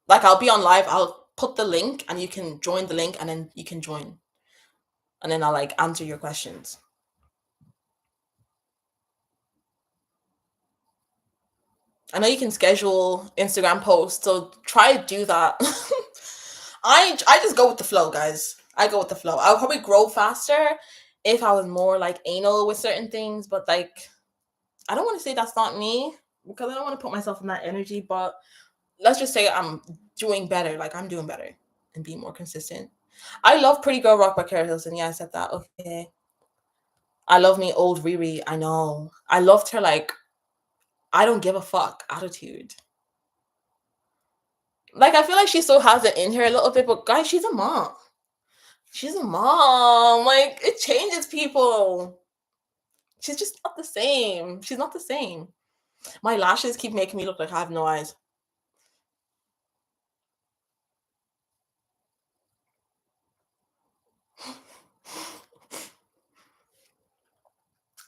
Like, I'll be on live, I'll put the link and you can join the link, and then you can join. And then I'll like answer your questions. I know you can schedule Instagram posts, so try to do that. I just go with the flow, guys. I go with the flow. I'll probably grow faster if I was more like anal with certain things, but like I don't want to say that's not me, because I don't want to put myself in that energy, but let's just say I'm doing better. Like, I'm doing better and being more consistent. I love Pretty Girl Rock by Kara Hilson. Yeah, I said that. Okay. I love me old Riri. I know. I loved her like I don't give a fuck attitude. Like, I feel like she still has it in her a little bit, but guys, she's a mom. She's a mom. Like, it changes people. She's just not the same. She's not the same. My lashes keep making me look like I have no eyes.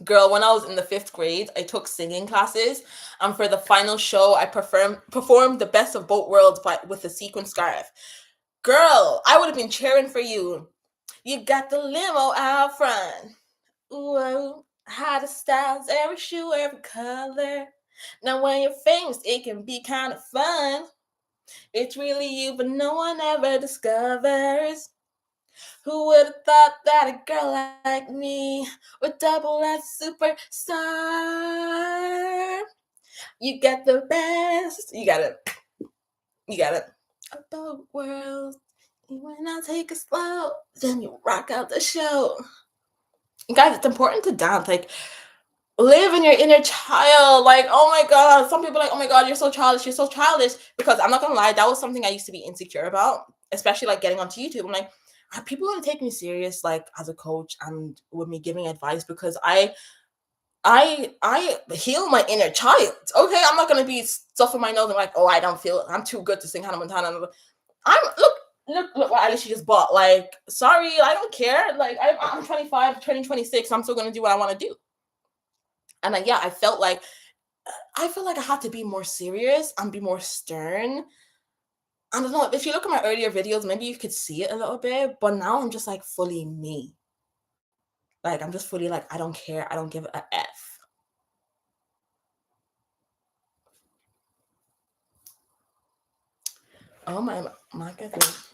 Girl, when I was in the 5th grade, I took singing classes, and for the final show, I performed the best of both worlds with a sequin scarf. Girl, I would have been cheering for you. You got the limo out front. Ooh, how the styles, every shoe, every color. Now, when you're famous, it can be kind of fun. It's really you, but no one ever discovers. Who would have thought that a girl like me would double as superstar? You get the best. You got it. You got it. Of both worlds. When I take it slow, then you rock out the show. Guys, it's important to dance. Like, live in your inner child. Like, oh my God. Some people are like, oh my God, you're so childish. You're so childish. Because I'm not going to lie, that was something I used to be insecure about, especially like getting onto YouTube. I'm like, are people going to take me serious, like as a coach and with me giving advice? Because I heal my inner child. Okay, I'm not going to be stuffing my nose and like, oh, I don't feel, I'm too good to sing Hannah Montana. Look what Alicia just bought. Like, sorry, I don't care. Like, I'm 25, turning 26. I'm still going to do what I want to do. And yeah, I felt like I had to be more serious and be more stern. I don't know. If you look at my earlier videos, maybe you could see it a little bit. But now I'm just like fully me. Like, I'm just fully like, I don't care. I don't give a F. Oh my goodness.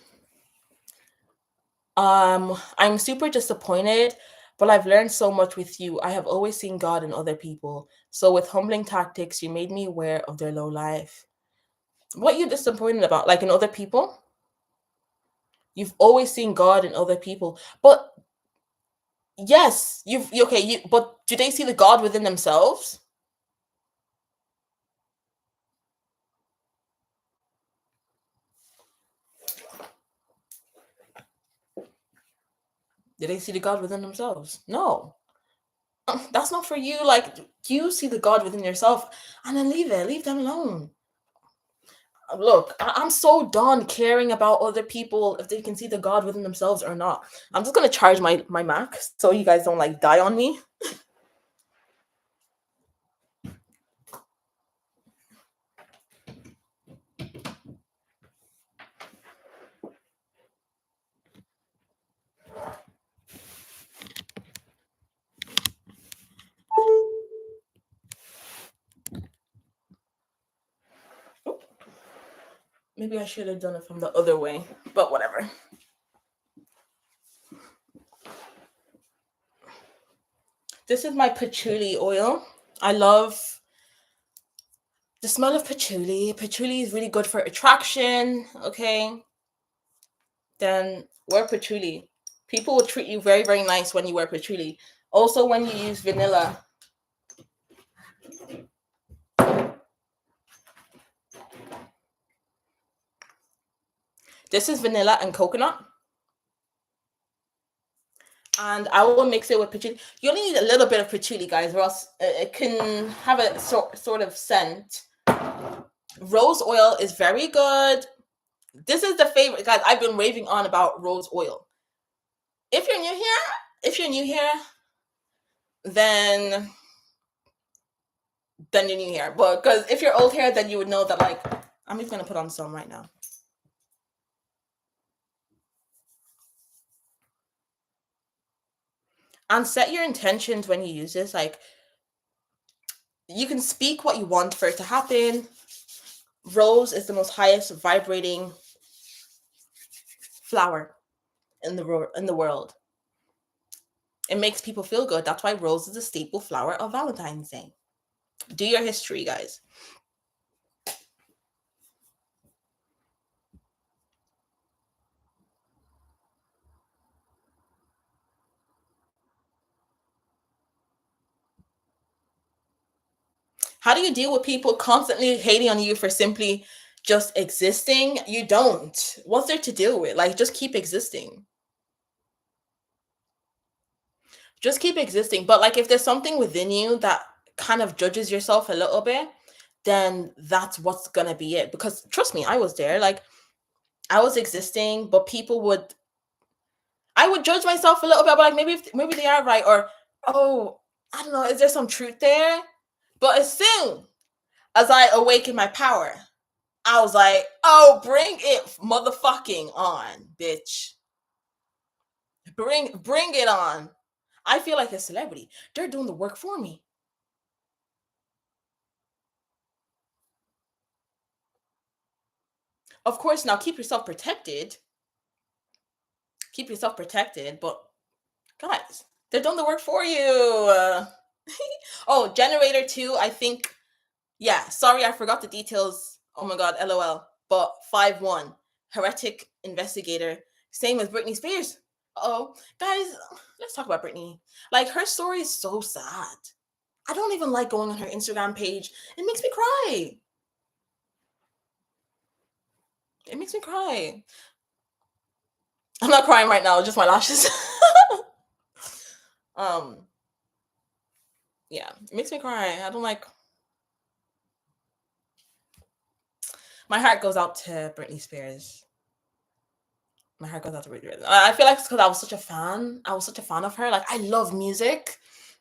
I'm super disappointed, but I've learned so much with you. I have always seen God in other people. So with humbling tactics, you made me aware of their low life. What you disappointed about? Like, in other people? You've always seen God in other people. But yes, okay, but do they see the God within themselves? Do they see the God within themselves? No. That's not for you. Like, you see the God within yourself, and then leave them alone. Look, I'm so done caring about other people if they can see the God within themselves or not. I'm just gonna charge my Mac so you guys don't like die on me. Maybe I should have done it from the other way, but whatever. This is my patchouli oil. I love the smell of patchouli. Patchouli is really good for attraction, okay? Then wear patchouli. People will treat you very, very nice when you wear patchouli. Also, when you use vanilla. This is vanilla and coconut. And I will mix it with patchouli. You only need a little bit of patchouli, guys, or else it can have a sort of scent. Rose oil is very good. This is the favorite, guys. I've been raving on about rose oil. If you're new here, then you're new here. But because if you're old here, then you would know that. Like, I'm just gonna put on some right now. And set your intentions when you use this. Like, you can speak what you want for it to happen. Rose is the most highest vibrating flower in the world. It makes people feel good. That's why rose is a staple flower of Valentine's Day. Do your history, guys. How do you deal with people constantly hating on you for simply just existing? You don't. What's there to deal with? Like, just keep existing. Just keep existing. But like, if there's something within you that kind of judges yourself a little bit, then that's what's gonna be it. Because trust me, I was there. Like, I was existing, but I would judge myself a little bit, but like maybe they are right, or oh, I don't know, is there some truth there? But as soon as I awaken my power, I was like, oh, bring it motherfucking on, bitch. Bring it on. I feel like a celebrity. They're doing the work for me. Of course, now keep yourself protected. Keep yourself protected, but guys, they're doing the work for you. Oh, generator 2, I think. Yeah, sorry, I forgot the details. Oh my god, lol. But 5-1, heretic investigator, same as Britney Spears. Oh, guys, let's talk about Britney. Like, her story is so sad. I don't even like going on her Instagram page. It makes me cry. It makes me cry. I'm not crying right now, just my lashes. um, yeah, it makes me cry. I don't like. My heart goes out to Britney Spears. My heart goes out to Britney Spears. I feel like it's because I was such a fan. I was such a fan of her. Like, I love music.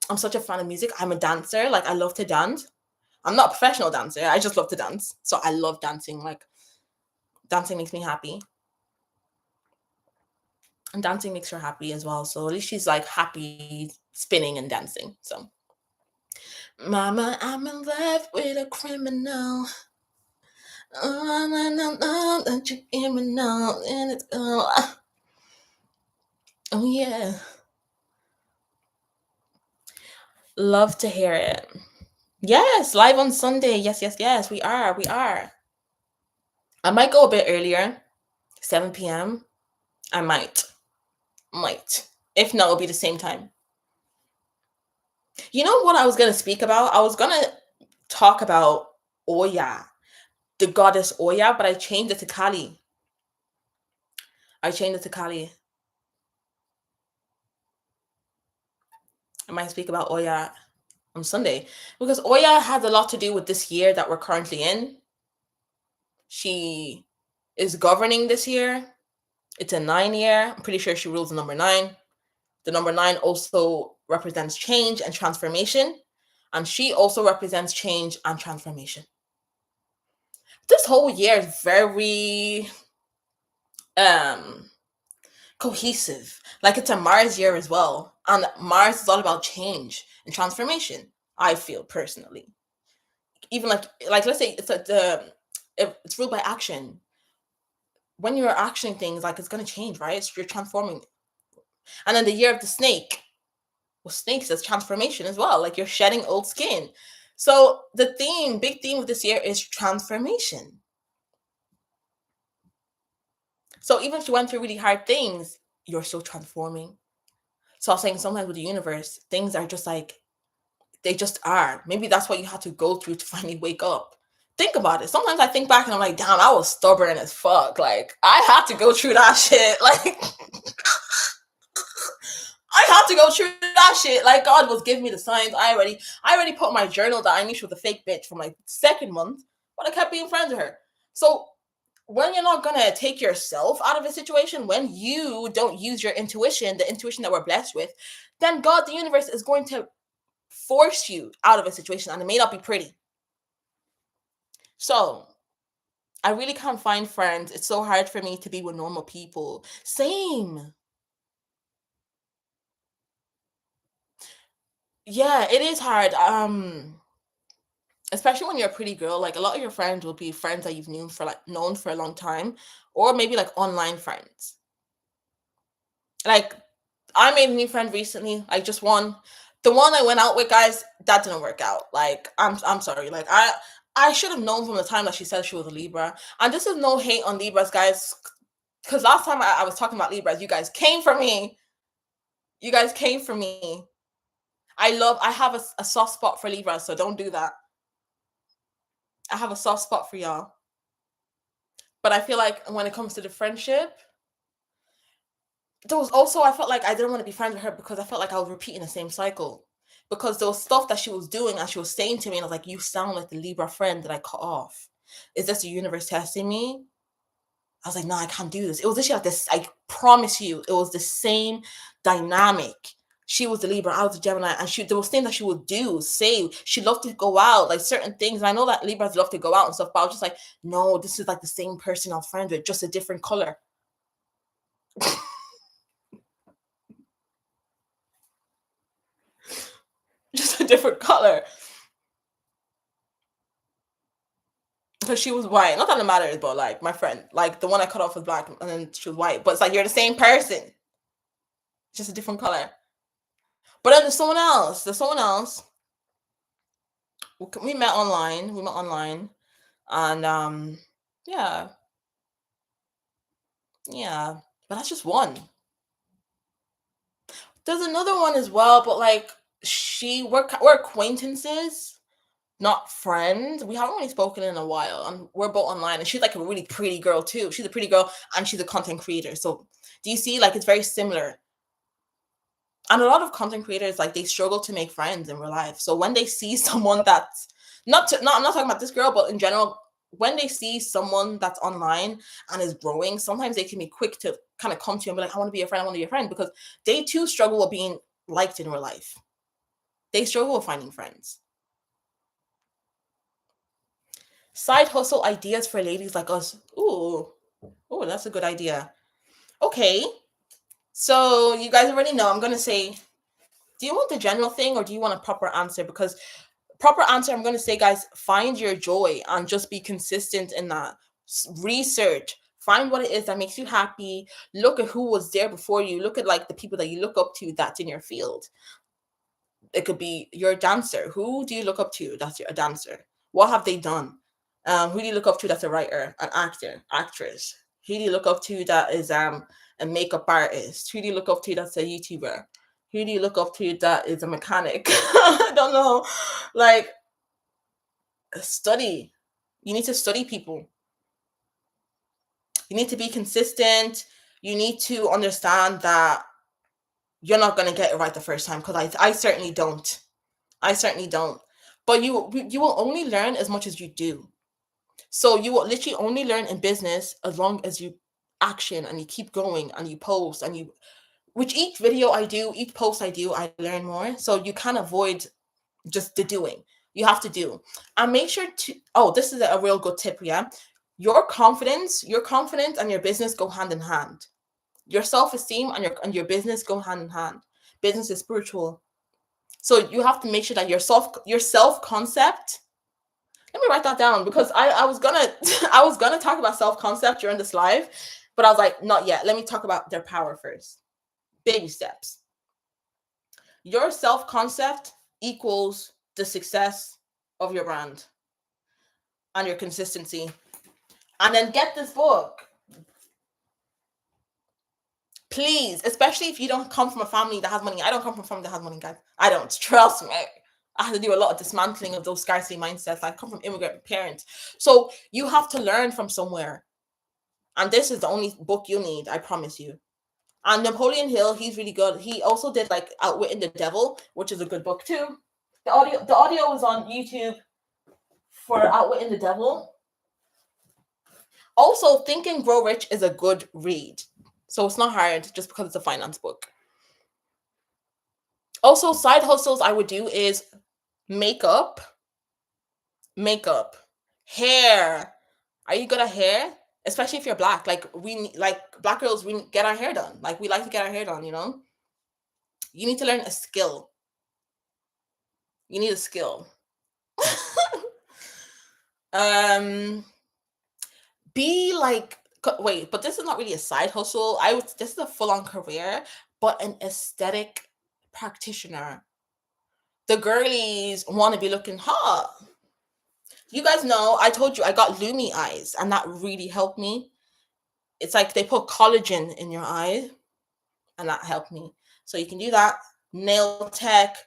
I'm such a fan of music. I'm a dancer. Like, I love to dance. I'm not a professional dancer. I just love to dance. So I love dancing. Like, dancing makes me happy. And dancing makes her happy as well. So at least she's like happy spinning and dancing. So, Mama, I'm in love with a criminal. Oh, no, don't you hear me now? And it's oh yeah. Love to hear it. Yes, live on Sunday. Yes. We are. I might go a bit earlier, 7 p.m. I might. If not, it'll be the same time. You know what I was gonna speak about? I was gonna talk about Oya, the goddess Oya, but I changed it to Kali. I might speak about Oya on Sunday because Oya has a lot to do with this year that we're currently in. She is governing this year. It's a 9 year. I'm pretty sure she rules the number 9. The number 9 also represents change and transformation. And she also represents change and transformation. This whole year is very cohesive. Like, it's a Mars year as well. And Mars is all about change and transformation, I feel personally. Even like let's say it's ruled by action. when you're actioning things, like it's gonna change, right? You're transforming. And then the year of the snake, well, snakes is transformation as well. Like you're shedding old skin. So the big theme of this year is transformation. So even if you went through really hard things, you're still transforming. So I was saying sometimes with the universe, things are just like, they just are. Maybe that's what you had to go through to finally wake up. Think about it. Sometimes I think back and I'm like, damn, I was stubborn as fuck. Like, I had to go through that shit. Like, I had to go through that shit. Like, God was giving me the signs. I already put my journal that I knew she was a fake bitch from like second month, but I kept being friends with her. So when you're not gonna take yourself out of a situation, when you don't use your intuition, the intuition that we're blessed with, then God, the universe, is going to force you out of a situation, and it may not be pretty. So I really can't find friends. It's so hard for me to be with normal people. Same. Yeah, it is hard. Especially when you're a pretty girl, like a lot of your friends will be friends that you've known for a long time, or maybe like online friends. Like I made a new friend recently, like just one. The one I went out with, guys, that didn't work out. Like I'm sorry. Like I should have known from the time that she said she was a Libra. And this is no hate on Libras, guys. Because last time I was talking about Libras, you guys came for me. You guys came for me. I have a soft spot for Libras, so don't do that. I have a soft spot for y'all. But I feel like when it comes to the friendship, there was also, I felt like I didn't want to be friends with her because I felt like I was repeating the same cycle. Because there was stuff that she was doing and she was saying to me, and I was like, you sound like the Libra friend that I cut off. Is this the universe testing me? I was like, no, I can't do this. It was literally like this. I promise you, it was the same dynamic. She was the Libra, I was the Gemini, and there was things that she would do, say. She loved to go out, like certain things. And I know that Libras love to go out and stuff, but I was just like, no, this is like the same person I'm friends with, just a different color. Just a different color. Because she was white. Not that it matters, but like my friend, like the one I cut off was black and then she was white. But it's like you're the same person, just a different color. But then there's someone else. We met online. And yeah, yeah. But that's just one. There's another one as well, but like we're acquaintances, not friends. We haven't really spoken in a while, and we're both online. And she's like a really pretty girl too. She's a pretty girl, and she's a content creator. So do you see? Like it's very similar. And a lot of content creators, like they struggle to make friends in real life. So when they see someone that's I'm not talking about this girl, but in general, when they see someone that's online and is growing, sometimes they can be quick to kind of come to you and be like, I want to be your friend, I want to be your friend, because they too struggle with being liked in real life. They struggle with finding friends. Side hustle ideas for ladies like us. Ooh, that's a good idea. Okay. So you guys already know I'm gonna say, do you want the general thing or do you want a proper answer? Because proper answer, I'm going to say, guys, find your joy and just be consistent in that. Research, find what it is that makes you happy. Look at who was there before you. Look at like the people that you look up to that's in your field. It could be you're a dancer. Who do you look up to that's a dancer? What have they done? Who do you look up to that's a writer, an actor, actress? Who do you look up to that is a makeup artist? Who do you look up to that's a YouTuber? Who do you look up to that is a mechanic? I don't know. Like, study. You need to study people. You need to be consistent. You need to understand that you're not going to get it right the first time, because I certainly don't. I certainly don't. But you will only learn as much as you do. So you will literally only learn in business as long as you action and you keep going and you post and you, which each video I do, each post I do, I learn more. So you can't avoid just the doing. You have to do. And make sure to, oh, this is a real good tip, yeah. Your confidence and your business go hand in hand. Your self-esteem and your business go hand in hand. Business is spiritual. So you have to make sure that your self concept, Let me write that down because I was gonna I was gonna talk about self-concept during this live, but I was like, not yet. Let me talk about their power first. Baby steps. Your self-concept equals the success of your brand and your consistency. And then get this book. Please, especially if you don't come from a family that has money. I don't come from a family that has money, guys. I don't. Trust me. I had to do a lot of dismantling of those scarcity mindsets. I come from immigrant parents. So you have to learn from somewhere. And this is the only book you need, I promise you. And Napoleon Hill, he's really good. He also did like Outwitting the Devil, which is a good book too. The audio is on YouTube for Outwitting the Devil. Also, Think and Grow Rich is a good read. So it's not hard just because it's a finance book. Also, side hustles I would do is makeup, hair. Are you good at hair? Especially if you're black. Like like black girls, we get our hair done. Like we like to get our hair done, you know? You need to learn a skill. You need a skill. Be like, wait, but this is not really a side hustle. This is a full-on career, but an aesthetic practitioner. The girlies want to be looking hot. You guys know, I told you I got Lumi eyes, and that really helped me. It's like they put collagen in your eye, and that helped me. So you can do that. Nail tech,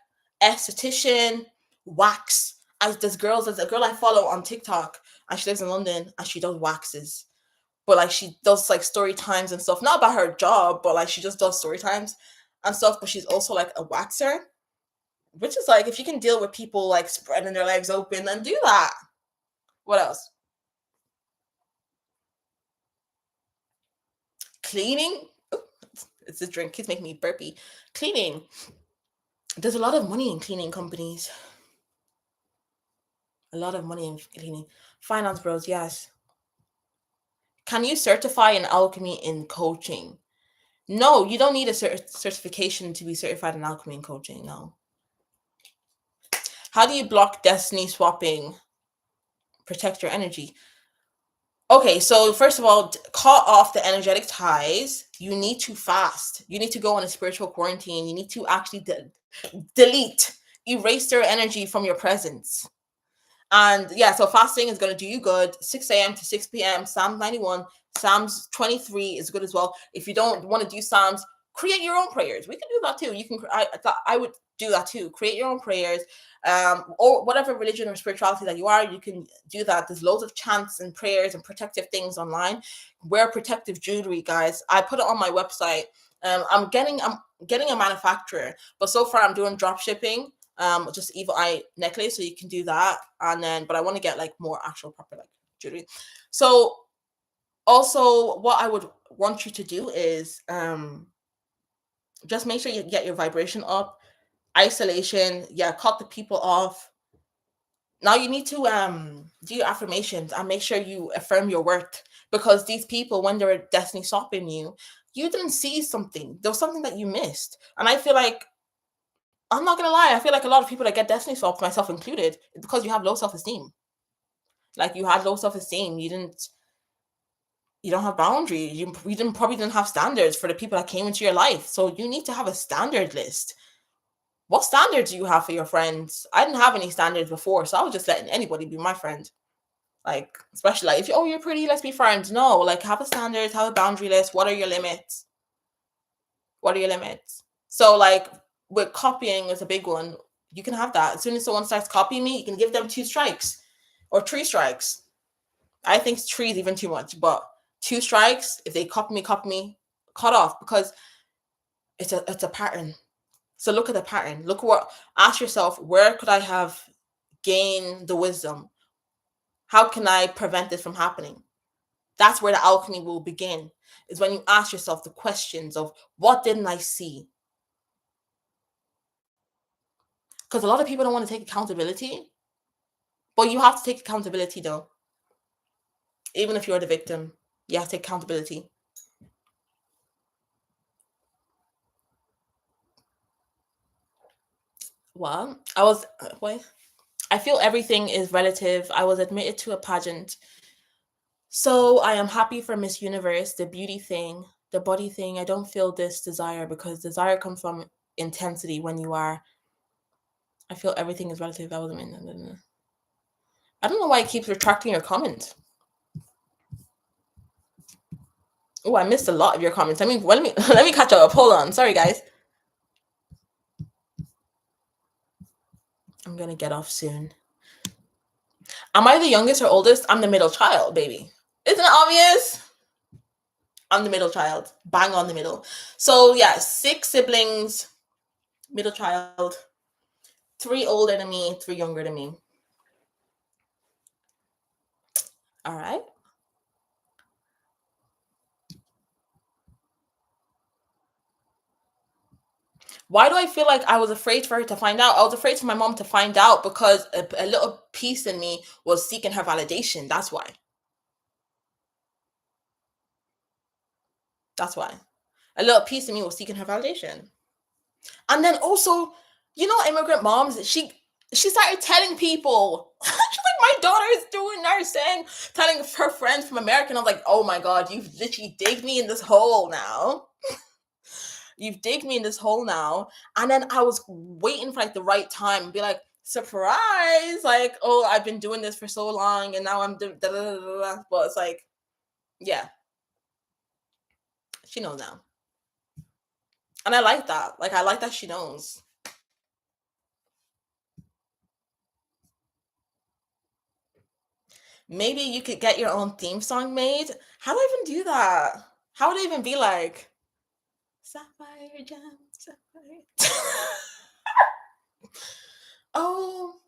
esthetician, wax. There's a girl I follow on TikTok, and she lives in London, and she does waxes. But like she does like story times and stuff. Not about her job, but like she just does story times and stuff. But she's also like a waxer, which is like if you can deal with people like spreading their legs open, then do that. What else? Cleaning. Ooh, it's a drink. He's making me burpy. Cleaning. There's a lot of money in cleaning companies. A lot of money in cleaning. Finance bros, yes. Can you certify in alchemy in coaching? No, you don't need a certification to be certified in alchemy and coaching. No. How do you block destiny swapping? Protect your energy. Okay, so first of all, cut off the energetic ties. You need to fast. You need to go on a spiritual quarantine. You need to actually delete, erase their energy from your presence. And yeah, so fasting is going to do you good. 6 a.m. to 6 p.m. Psalms 91, Psalms 23 is good as well. If you don't want to do Psalms, create your own prayers. We can do that too. You can. I would do that too. Create your own prayers, or whatever religion or spirituality that you are. You can do that. There's loads of chants and prayers and protective things online. Wear protective jewelry, guys. I put it on my website. I'm getting a manufacturer, but so far I'm doing drop shipping. Just evil eye necklace, so you can do that. And then, but I want to get like more actual proper like jewelry. So also what I would want you to do is just make sure you get your vibration up. Isolation, yeah, cut the people off. Now you need to do your affirmations and make sure you affirm your worth, because these people, when they're destiny stopping you, you didn't see something. There was something that you missed. And I feel like, I'm not gonna lie, I feel like a lot of people that get destiny swapped, myself included, it's because you have low self-esteem. Like you had low self-esteem. You don't have boundaries. Probably didn't have standards for the people that came into your life. So you need to have a standard list. What standards do you have for your friends? I didn't have any standards before, so I was just letting anybody be my friend. Like, especially like if you're pretty, let's be friends. No, like have a standard, have a boundary list. What are your limits? What are your limits? So like with copying is a big one. You can have that. As soon as someone starts copying me, you can give them 2 strikes or 3 strikes. I think 3 is even too much, but 2 strikes, if they copy me, cut off, because it's a pattern. So look at the pattern. Ask yourself, where could I have gained the wisdom? How can I prevent this from happening? That's where the alchemy will begin, is when you ask yourself the questions of, what didn't I see? Because a lot of people don't want to take accountability, but you have to take accountability though. Even if you're the victim, you have to take accountability. Well, I was, wait, I feel everything is relative. I was admitted to a pageant. So I am happy for Miss Universe, the beauty thing, the body thing. I don't feel this desire because desire comes from intensity when you are. I feel everything is relative. That wasn't mean. I don't know why it keeps retracting your comment. Oh, I missed a lot of your comments. Let me let me catch up. Hold on. Sorry, guys. I'm gonna get off soon. Am I the youngest or oldest? I'm the middle child, baby. Isn't it obvious? I'm the middle child. Bang on the middle. So yeah, 6 siblings, middle child, 3 older than me, 3 younger than me. All right. Why do I feel like I was afraid for her to find out? I was afraid for my mom to find out because a little piece in me was seeking her validation. That's why. That's why. A little piece of me was seeking her validation. And then also, immigrant moms, she started telling people, she's like, my daughter is doing nursing, telling her friends from America. And I'm like, oh my God, you've literally digged me in this hole now. You've digged me in this hole now. And then I was waiting for like the right time and be like, surprise, like, oh, I've been doing this for so long and now I'm doing da, da, da, da, da. But it's like, yeah, she knows now. And I like that. Like, I like that she knows. Maybe you could get your own theme song made. How do I even do that? How would it even be like? Sapphire jam, sapphire. Oh.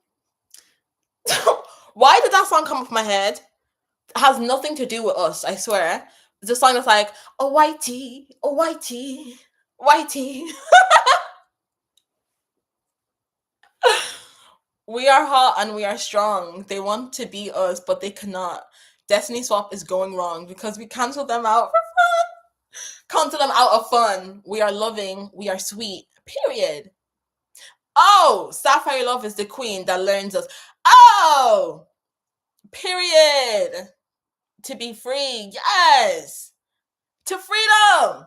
Why did that song come up in my head? It has nothing to do with us, I swear. The song is like, oh whitey, oh whitey, whitey. We are hot and we are strong. They want to be us, but they cannot. Destiny Swap is going wrong because we cancel them out for fun. Cancel them out of fun. We are loving. We are sweet. Period. Oh, Sapphire Love is the queen that learns us. Oh, period. To be free. Yes. To freedom.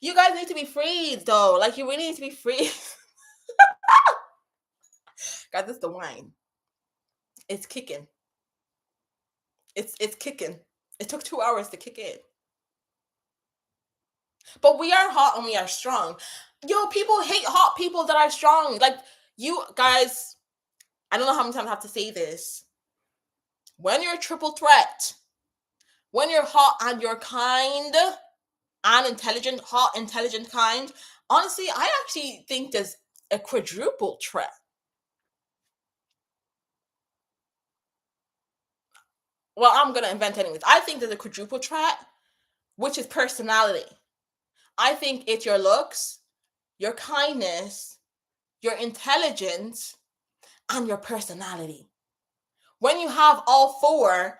You guys need to be freed, though. Like, you really need to be free. Guys, this is the wine. It's kicking. It's kicking. It took 2 hours to kick in. But we are hot and we are strong. Yo, people hate hot people that are strong. Like, you guys, I don't know how many times I have to say this. When you're a triple threat, when you're hot and you're kind and intelligent, hot, intelligent, kind, honestly, I actually think there's a quadruple threat. Well, I'm going to invent anyways. I think there's a quadruple threat, which is personality. I think it's your looks, your kindness, your intelligence, and your personality. When you have all 4,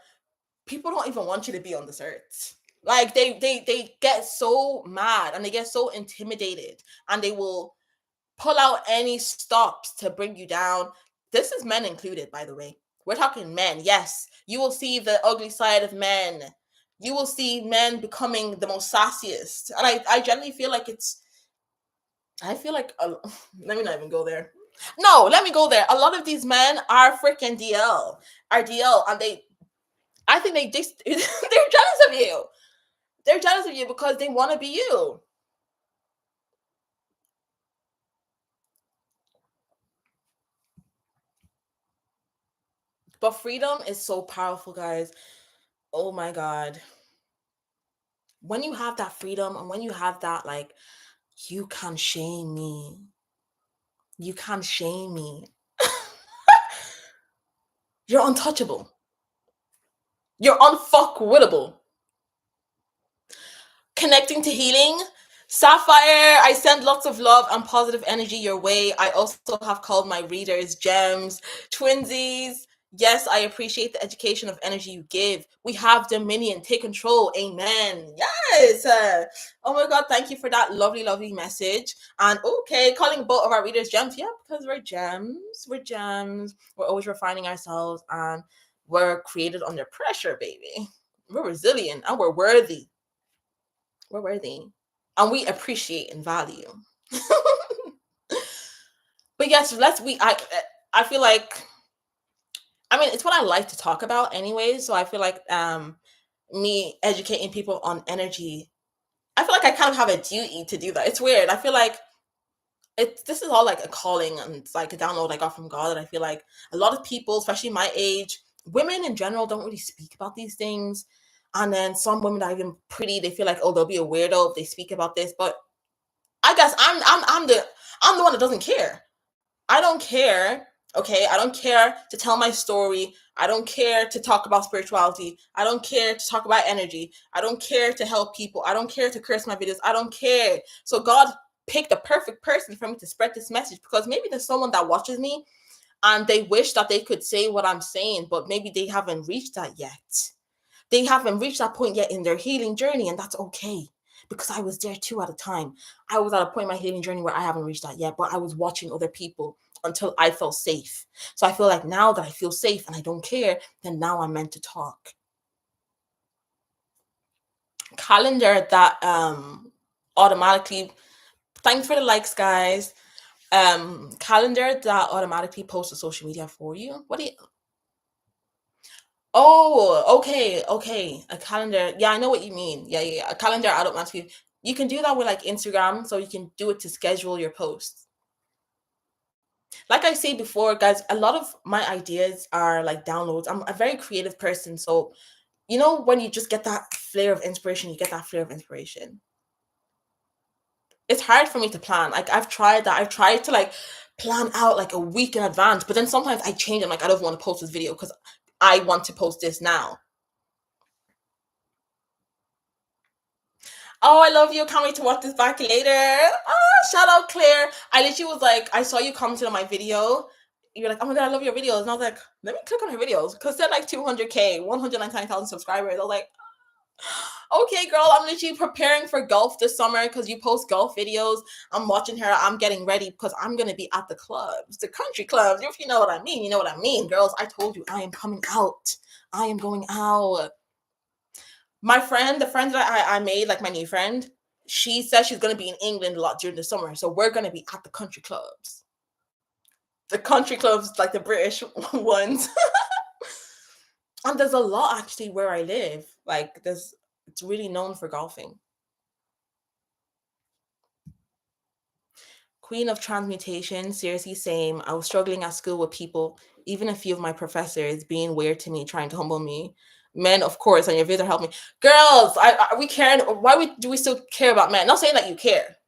people don't even want you to be on this earth. Like, they get so mad and they get so intimidated and they will pull out any stops to bring you down. This is men included, by the way. We're talking men. Yes, you will see the ugly side of men. You will see men becoming the most sassiest. And I generally feel like let me not even go there. No, let me go there. A lot of these men are freaking DL, and I think they're jealous of you. They're jealous of you because they want to be you. But freedom is so powerful, guys. Oh my God. When you have that freedom and when you have that, like, you can't shame me. You can't shame me. You're untouchable. You're unfuckwittable. Connecting to healing. Sapphire, I send lots of love and positive energy your way. I also have called my readers gems, twinsies. Yes, I appreciate the education of energy you give. We have dominion. Take control. Amen. Yes. Oh my God. Thank you for that lovely, lovely message. And okay, calling both of our readers gems. Yeah, because we're gems. We're gems. We're always refining ourselves and we're created under pressure, baby. We're resilient and we're worthy. We're worthy. And we appreciate and value. But yes, I feel like it's what I like to talk about anyway. So I feel like me educating people on energy, I feel like I kind of have a duty to do that. It's weird. I feel like this is all like a calling and it's like a download I got from God. And I feel like a lot of people, especially my age, women in general, don't really speak about these things. And then some women that are even pretty, they feel like, oh, they'll be a weirdo if they speak about this. But I guess I'm the one that doesn't care. I don't care. Okay, I don't care to tell my story. I don't care to talk about spirituality. I don't care to talk about energy. I don't care to help people. I don't care to curse my videos. I don't care. So God picked the perfect person for me to spread this message because maybe there's someone that watches me and they wish that they could say what I'm saying, but maybe they haven't reached that yet. They haven't reached that point yet in their healing journey, and that's okay. Because I was there too at a time. I was at a point in my healing journey where I haven't reached that yet, but I was watching other people until I felt safe. So I feel like now that I feel safe and I don't care, then now I'm meant to talk. Calendar that automatically, thanks for the likes, guys. Calendar that automatically posts to social media for you. What do you Oh, okay, okay. A calendar. Yeah, I know what you mean. Yeah, yeah, yeah. A calendar automatically. You can do that with like Instagram, so you can do it to schedule your posts. Like I say before, guys, a lot of my ideas are like downloads. I'm a very creative person, so when you just get that flare of inspiration, you get that flare of inspiration. It's hard for me to plan. Like I've tried that. I've tried to like plan out like a week in advance, but then sometimes I change. I'm like, I don't want to post this video because I want to post this now. Oh, I love you. Can't wait to watch this back later. Shout out Claire. I literally was like, I saw you commented on my video. You're like, oh my God, I love your videos. And I was like, let me click on her videos because they're like 200K, 199,000 subscribers. I was like, okay, girl, I'm literally preparing for golf this summer because you post golf videos. I'm watching her. I'm getting ready because I'm going to be at the clubs, the country clubs. If you know what I mean, you know what I mean, girls. I told you I am coming out. I am going out. My friend, the friend that I made, like my new friend, she says she's going to be in England a lot during the summer. So we're going to be at the country clubs. The country clubs, like the British ones. And there's a lot actually where I live. Like it's really known for golfing. Queen of transmutation, seriously, same. I was struggling at school with people, even a few of my professors being weird to me, trying to humble me. Men, of course, on your video help me. Girls, we care. Why do we still care about men? Not saying that you care.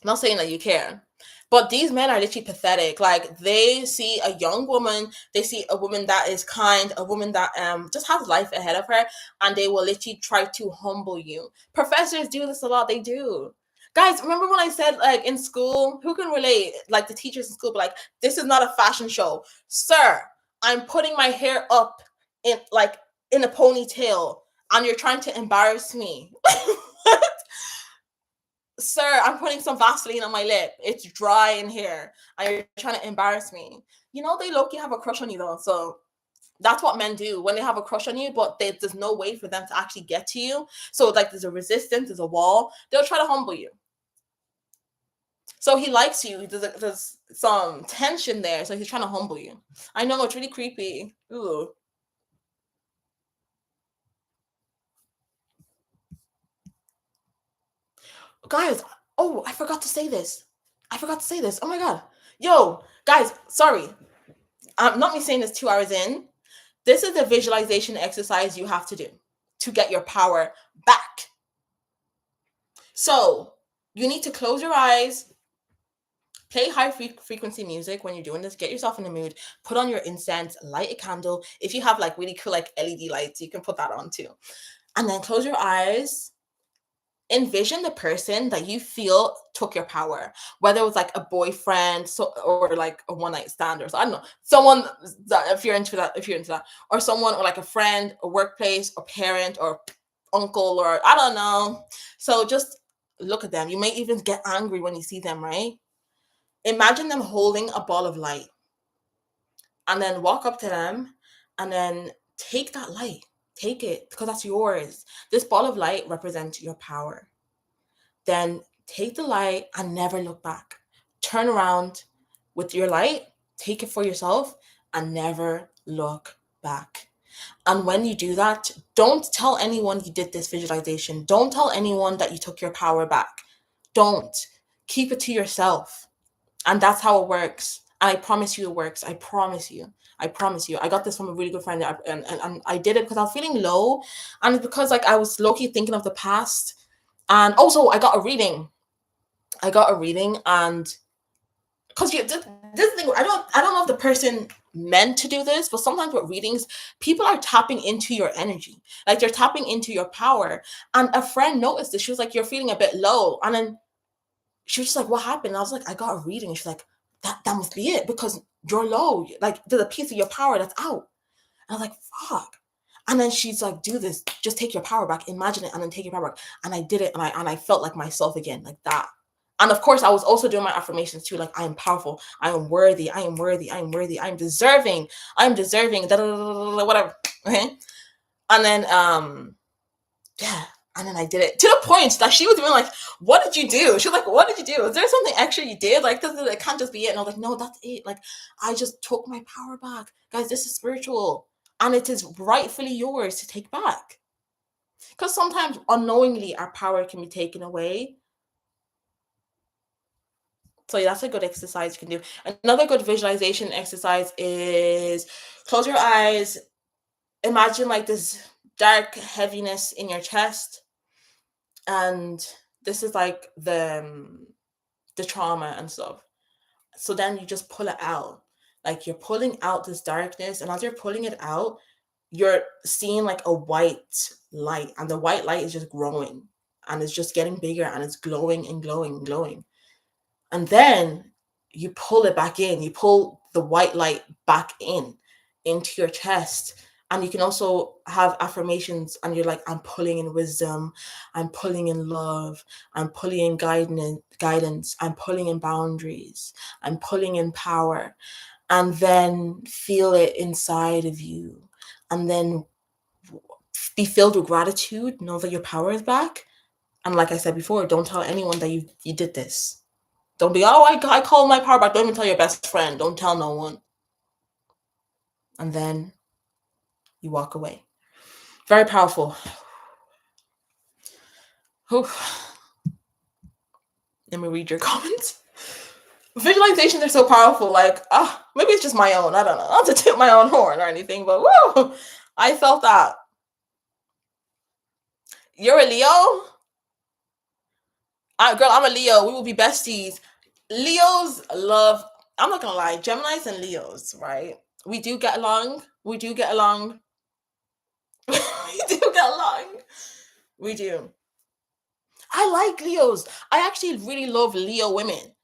Not saying that you care. But these men are literally pathetic. Like they see a young woman, they see a woman that is kind, a woman that just has life ahead of her, and they will literally try to humble you. Professors do this a lot. They do. Guys, remember when I said like in school, who can relate? Like the teachers in school, but like this is not a fashion show, sir. I'm putting my hair up in a ponytail, and you're trying to embarrass me. Sir, I'm putting some Vaseline on my lip. It's dry in here. And you're trying to embarrass me. They low-key have a crush on you though. So that's what men do when they have a crush on you, but there's no way for them to actually get to you. So like there's a resistance, there's a wall. They'll try to humble you. So he likes you. There's some tension there. So he's trying to humble you. I know, it's really creepy. Ooh. Guys, oh, I forgot to say this. Oh my God. Yo, guys, sorry. Not me saying this 2 hours in. This is a visualization exercise you have to do to get your power back. So you need to close your eyes, play high frequency music when you're doing this, get yourself in the mood, put on your incense, light a candle. If you have like really cool like LED lights, you can put that on too. And then close your eyes. Envision the person that you feel took your power, whether it was like a boyfriend, or like a one night stand, or so, I don't know, someone that if you're into that, or someone, or like a friend, a workplace, a parent, or uncle, or I don't know. So just look at them. You may even get angry when you see them, right? Imagine them holding a ball of light, and then walk up to them and then take that light. Take it, because that's yours. This ball of light represents your power. Then take the light and never look back. Turn around with your light, take it for yourself, and never look back. And when you do that, don't tell anyone you did this visualization. Don't tell anyone that you took your power back. Don't. Keep it to yourself. And that's how it works. And I promise you it works. I promise you. I promise you. I got this from a really good friend, and I did it because I was feeling low. And it's because like I was low-key thinking of the past. And also I got a reading. And because this thing, I don't know if the person meant to do this, but sometimes with readings, people are tapping into your energy, like they're tapping into your power. And a friend noticed this. She was like, "You're feeling a bit low," and then she was just like, "What happened?" And I was like, "I got a reading." And she's like, "That must be it, because you're low. Like there's a piece of your power that's out." And I was like, "Fuck." And then she's like, "Do this. Just take your power back. Imagine it, and then take your power back." And I did it, and I felt like myself again, like that. And of course, I was also doing my affirmations too, like I am powerful, I am worthy, I am worthy, I am worthy, I am deserving, da, da, da, da, da, whatever. Okay. And then yeah. And then I did it to the point that she was even like, "What did you do?" She was like, "What did you do? Is there something extra you did? Like, it can't just be it." And I was like, "No, that's it. Like, I just took my power back. Guys, this is spiritual. And it is rightfully yours to take back." Because sometimes unknowingly our power can be taken away. So yeah, that's a good exercise you can do. Another good visualization exercise is close your eyes. Imagine like this dark heaviness in your chest, and this is like the trauma and stuff. So then you just pull it out. Like you're pulling out this darkness, and as you're pulling it out, you're seeing like a white light, and the white light is just growing, and it's just getting bigger, and it's glowing and glowing and glowing. And then you pull it back in. You pull the white light back in into your chest. And you can also have affirmations, and you're like, "I'm pulling in wisdom, I'm pulling in love, I'm pulling in guidance, I'm pulling in boundaries, I'm pulling in power." And then feel it inside of you. And then be filled with gratitude, know that your power is back. And like I said before, don't tell anyone that you did this. Don't be, "Oh, I call my power back." Don't even tell your best friend. Don't tell no one. And then you walk away. Very powerful. Whew. Let me read your comments. Visualizations are so powerful. Like, maybe it's just my own. I don't know. Not to tip my own horn or anything, but whoa, I felt that. You're a Leo? Girl, I'm a Leo. We will be besties. Leos love, I'm not gonna lie, Geminis and Leos, right? We do get along. We do get along. We do get along. We do. I like Leos. I actually really love Leo women.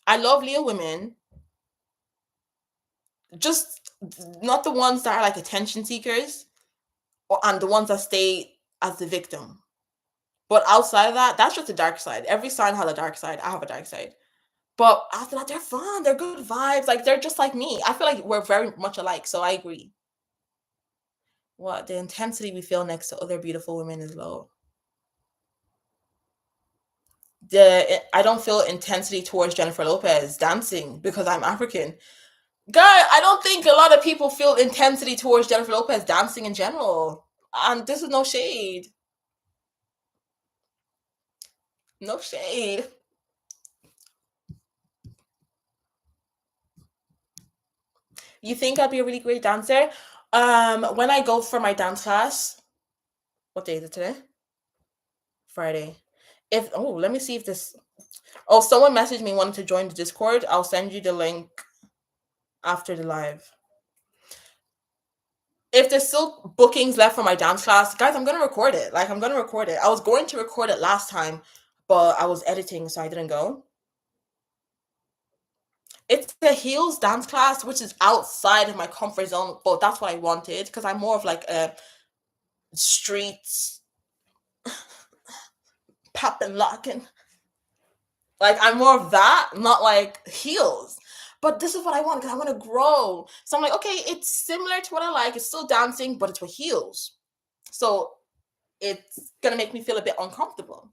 I love Leo women. Just not the ones that are like attention seekers, and the ones that stay as the victim. But outside of that, that's just the dark side. Every sign has a dark side. I have a dark side. But after that, they're fun. They're good vibes. Like they're just like me. I feel like we're very much alike. So I agree. What the intensity we feel next to other beautiful women is low. I don't feel intensity towards Jennifer Lopez dancing because I'm African. Guy, I don't think a lot of people feel intensity towards Jennifer Lopez dancing in general. And this is no shade. No shade. You think I'd be a really great dancer? When I go for my dance class, what day is it today? Friday. Let me see if this. Oh, someone messaged me wanting to join the Discord. I'll send you the link after the live. If there's still bookings left for my dance class, guys, I'm gonna record it. Like I'm gonna record it. I was going to record it last time, but I was editing, so I didn't go. It's a heels dance class, which is outside of my comfort zone, but that's what I wanted because I'm more of like a street popping, locking. Like I'm more of that, not like heels. But this is what I want because I want to grow. So I'm like, okay, it's similar to what I like. It's still dancing, but it's with heels. So it's gonna make me feel a bit uncomfortable.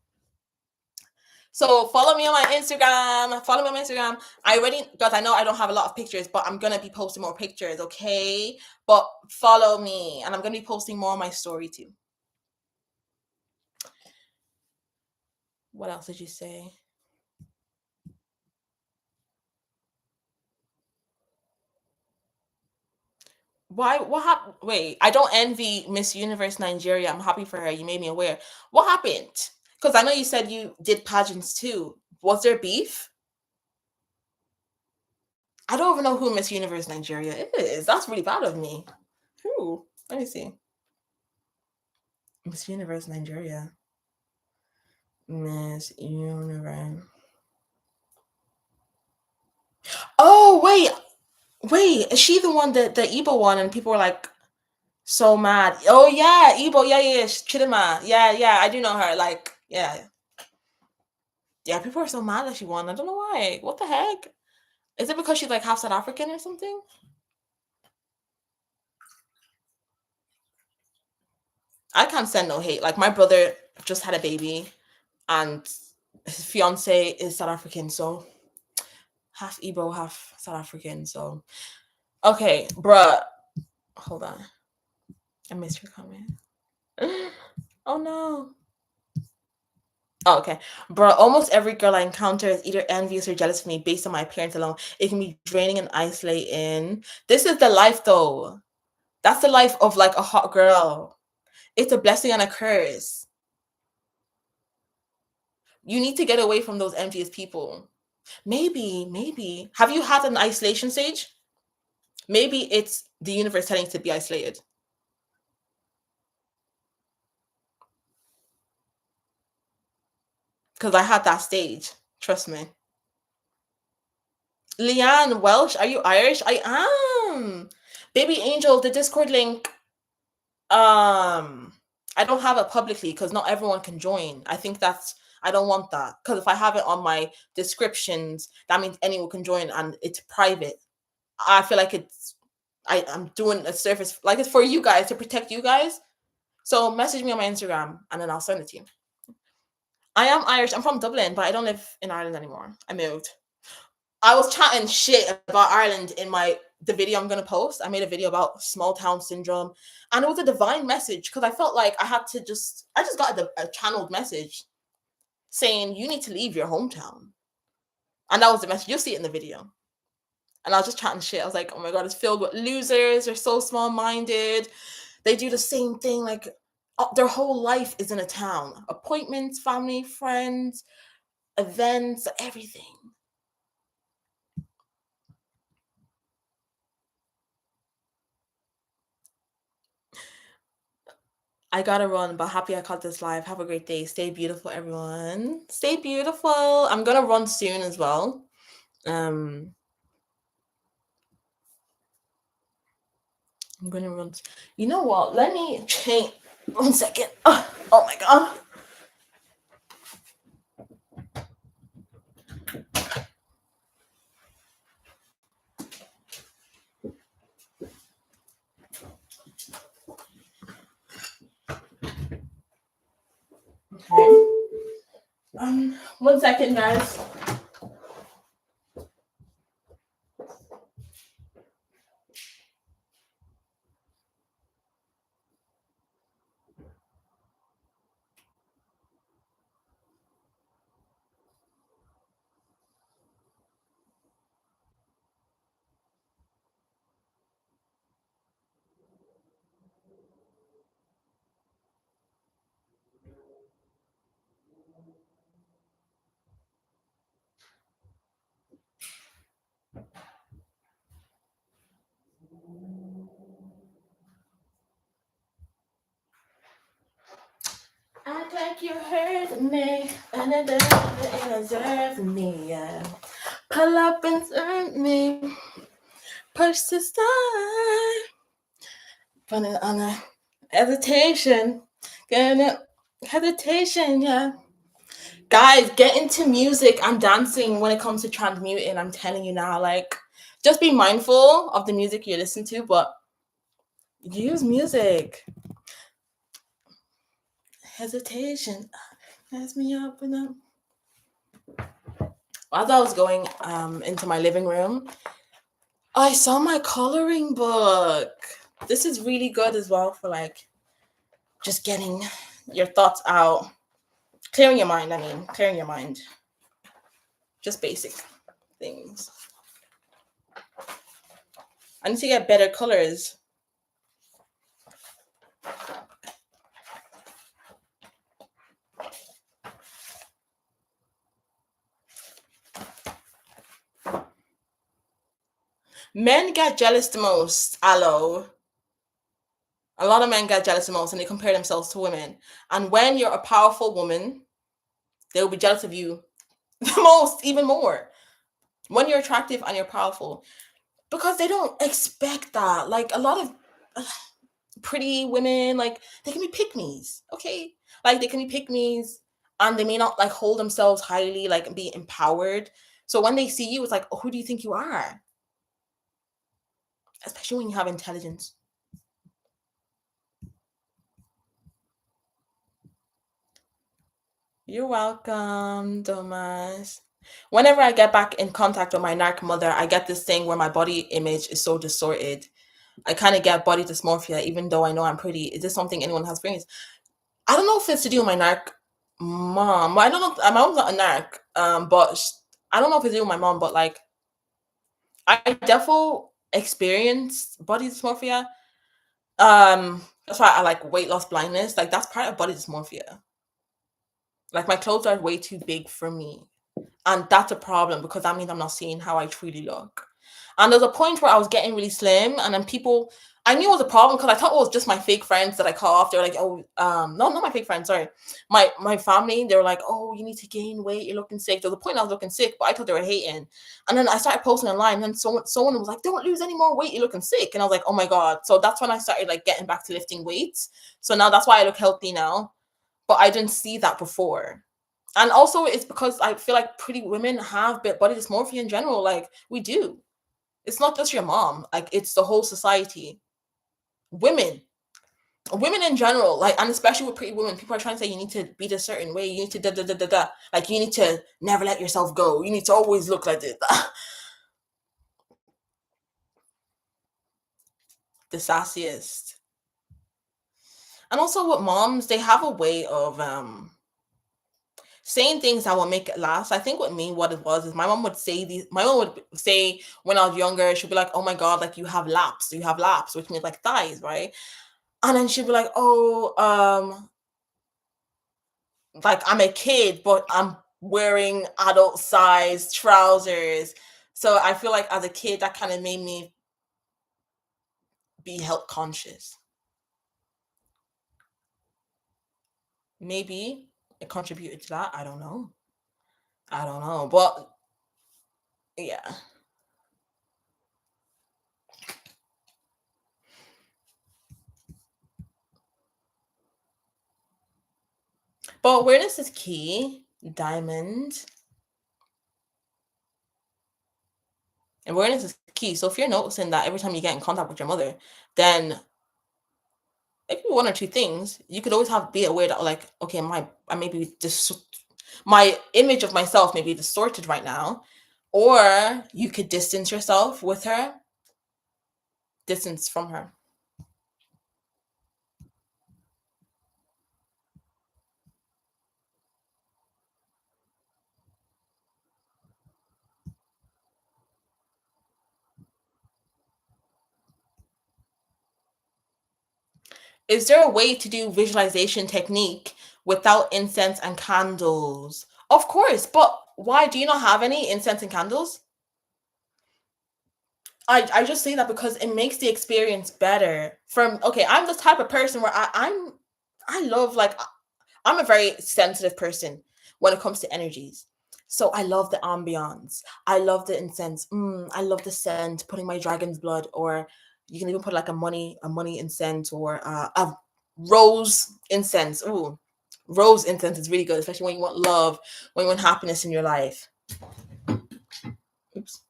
So follow me on my Instagram. Follow me on my Instagram. I already, because I know I don't have a lot of pictures, but I'm gonna be posting more pictures, okay? But follow me, and I'm gonna be posting more on my story too. What else did you say? Why? What happened? Wait, I don't envy Miss Universe Nigeria. I'm happy for her. You made me aware. What happened? Because I know you said you did pageants too. Was there beef? I don't even know who Miss Universe Nigeria is. That's really bad of me. Who? Let me see. Miss Universe Nigeria. Miss Universe. Oh wait. Is she the one that the Igbo one? And people were like so mad. Oh yeah, Igbo. Yeah. Chidima. Yeah. I do know her. Like yeah. People are so mad that she won. I don't know why. What the heck? Is it because she's like half South African or something? I can't send no hate. Like my brother just had a baby, and his fiance is South African, so half Igbo, half South African. So okay, bruh. Hold on. I missed your comment. Oh no. Oh, okay. Bro, almost every girl I encounter is either envious or jealous of me based on my appearance alone. It can be draining and isolating. This is the life though. That's the life of like a hot girl. It's a blessing and a curse. You need to get away from those envious people. Maybe. Have you had an isolation stage? Maybe it's the universe telling you to be isolated. Because I had that stage. Trust me. Leanne Welsh, are you Irish? I am. Baby Angel, the Discord link. I don't have it publicly because not everyone can join. I think that's I don't want that because if I have it on my descriptions, that means anyone can join and it's private. I feel like I'm doing a service like it's for you guys to protect you guys. So message me on my Instagram and then I'll send it to you. I am Irish. I'm from Dublin, but I don't live in Ireland anymore. I moved. I was chatting shit about Ireland in the video I'm gonna post. I made a video about small town syndrome, and it was a divine message because I felt like I just got a channeled message saying you need to leave your hometown, and that was the message. You'll see it in the video. And I was just chatting shit. I was like, oh my god, it's filled with losers. They're so small minded. They do the same thing. Like their whole life is in a town. Appointments, family, friends, events, everything. I gotta run, but happy I caught this live. Have a great day. Stay beautiful, everyone. Stay beautiful. I'm gonna run soon as well. I'm gonna run. You know what? Let me change. 1 second. Oh my god. Okay. 1 second, guys. Act like you heard me, and it deserves me. Yeah. Pull up and serve me. Push to start. Put it on a hesitation. Get it. Hesitation, yeah. Guys, get into music and dancing when it comes to transmuting. I'm telling you now, like, just be mindful of the music you listen to, but use music. Hesitation. Mess me up and up. As I was going into my living room, I saw my coloring book. This is really good as well for like just getting your thoughts out, clearing your mind. I mean, clearing your mind. Just basic things. I need to get better colors. Men get jealous the most. Aloe. A lot of men get jealous the most and they compare themselves to women. And when you're a powerful woman, they'll be jealous of you the most, even more. When you're attractive and you're powerful. Because they don't expect that. Like a lot of pretty women, like they can be pick-me's, okay? Like they can be pick-me's and they may not like hold themselves highly, like be empowered. So when they see you, it's like, oh, who do you think you are? Especially when you have intelligence. You're welcome, Thomas. Whenever I get back in contact with my narc mother, I get this thing where my body image is so distorted. I kind of get body dysmorphia, even though I know I'm pretty. Is this something anyone has experienced? I don't know if it's to do with my narc mom. I don't know. My mom's not a narc, but I don't know if it's to do with my mom. But like, I definitely experienced body dysmorphia. That's why I like weight loss blindness. Like that's part of body dysmorphia. Like my clothes are way too big for me. And that's a problem because that means I'm not seeing how I truly look. And there's a point where I was getting really slim, and then people, I knew it was a problem because I thought it was just my fake friends that I call off. They were like, "Oh, no, not my fake friends. Sorry, my family." They were like, "Oh, you need to gain weight. You're looking sick." There was a point I was looking sick, but I thought they were hating. And then I started posting online, and then someone was like, "Don't lose any more weight. You're looking sick." And I was like, "Oh my god!" So that's when I started like getting back to lifting weights. So now that's why I look healthy now. But I didn't see that before. And also it's because I feel like pretty women have body dysmorphia in general. Like we do. It's not just your mom. Like it's the whole society. Women. Women in general, like and especially with pretty women, people are trying to say you need to be a certain way, you need to da da da da da. Like you need to never let yourself go. You need to always look like this. The sassiest. And also with moms, they have a way of saying things that will make it last. I think with me, what it was is my mom would say these. My mom would say when I was younger, she'd be like, "Oh my god, like you have laps," which means like thighs, right? And then she'd be like, "Oh, like I'm a kid, but I'm wearing adult size trousers." So I feel like as a kid, that kind of made me be health conscious. Maybe it contributed to that. I don't know. I don't know, but yeah. But awareness is key. Diamond. Awareness is key. So if you're noticing that every time you get in contact with your mother, then it could be one or two things. You could always have be aware that like, okay, I maybe my image of myself may be distorted right now, or you could distance yourself with her, distance from her. Is there a way to do visualization technique without incense and candles? Of course, but why do you not have any incense and candles? I just say that because it makes the experience better. From okay, I'm the type of person where I love like I'm a very sensitive person when it comes to energies. So I love the ambiance. I love the incense. I love the scent. Putting my dragon's blood, or you can even put like a money incense or a rose incense. Ooh, Rose incense is really good, especially when you want love, when you want happiness in your life. Oops.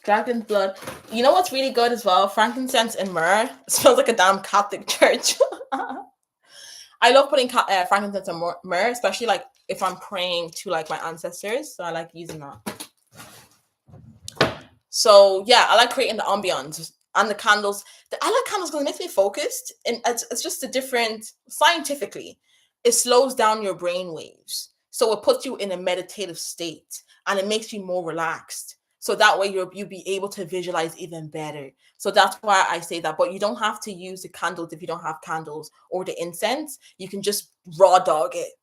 Dragon's blood. You know what's really good as well? Frankincense and myrrh. It smells like a damn Catholic church. I love putting frankincense and myrrh, especially like if I'm praying to like my ancestors. So I like using that. So yeah, I like creating the ambiance and the candles. I like candles because it makes me focused, and it's just a different scientifically. It slows down your brain waves, so it puts you in a meditative state, and it makes you more relaxed. So that way you'll be able to visualize even better. So that's why I say that. But you don't have to use the candles if you don't have candles or the incense. You can just raw dog it.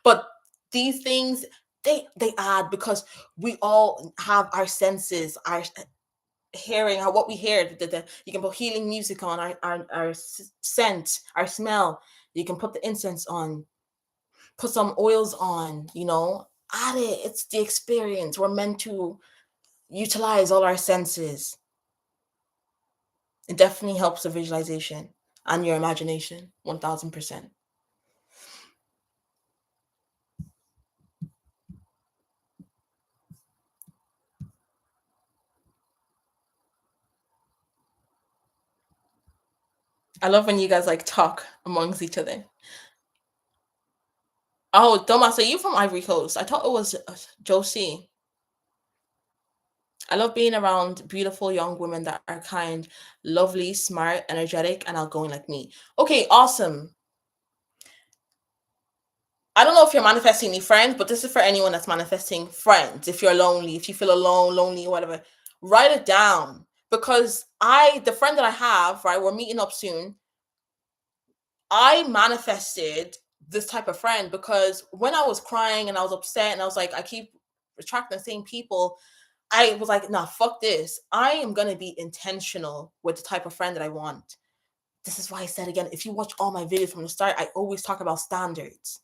But these things they add because we all have our senses, our hearing, how what we hear. You can put healing music on, our scent, our smell. You can put the incense on, put some oils on. Add it. It's the experience. We're meant to utilize all our senses. It definitely helps the visualization and your imagination. 1000%. I love when you guys like talk amongst each other. Oh, Thomas, are you from Ivory Coast? I thought it was Josie. I love being around beautiful young women that are kind, lovely, smart, energetic, and outgoing like me. Okay, awesome. I don't know if you're manifesting any friends, but this is for anyone that's manifesting friends. If you're lonely, if you feel alone, lonely, whatever, write it down. Because the friend that I have, right, we're meeting up soon. I manifested this type of friend because when I was crying and I was upset and I was like, I keep attracting the same people, I was like, nah, fuck this. I am going to be intentional with the type of friend that I want. This is why I said again, if you watch all my videos from the start, I always talk about standards.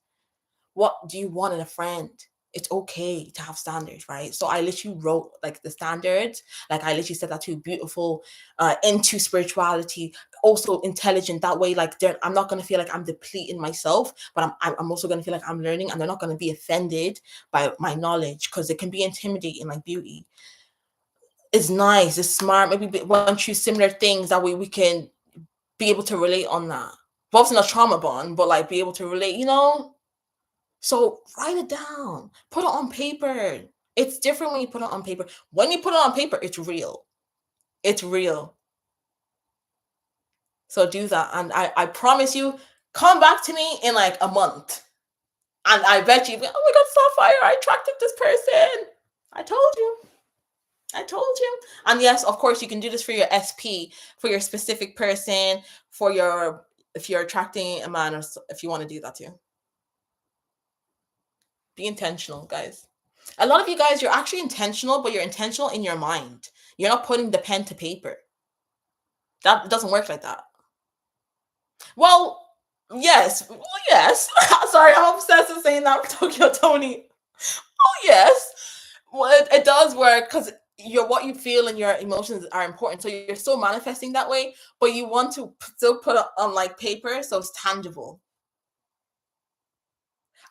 What do you want in a friend? It's okay to have standards, right? So I literally wrote like the standards. Like I literally said that too. Beautiful, into spirituality, also intelligent. That way, like I'm not gonna feel like I'm depleting myself, but I'm also gonna feel like I'm learning, and they're not gonna be offended by my knowledge because it can be intimidating. Like beauty, it's nice, it's smart. Maybe one choose similar things. That way we can be able to relate on that. But obviously not trauma bond, but like be able to relate. So write it down, put it on paper. It's different when you put it on paper. When you put it on paper, it's real. It's real. So do that. And I promise you, come back to me in like a month. And I bet you, oh my God, Sapphire, I attracted this person. I told you. I told you. And yes, of course, you can do this for your SP, for your specific person, if you're attracting a man, or if you want to do that too. Be intentional, guys. A lot of you guys, you're actually intentional, but you're intentional in your mind. You're not putting the pen to paper. That doesn't work like that. Well, yes. Well, yes. Sorry, I'm obsessed with saying that, Tokyo Tony. Oh, yes. Well, it does work because what you feel and your emotions are important. So you're still manifesting that way, but you want to still put it on like paper so it's tangible.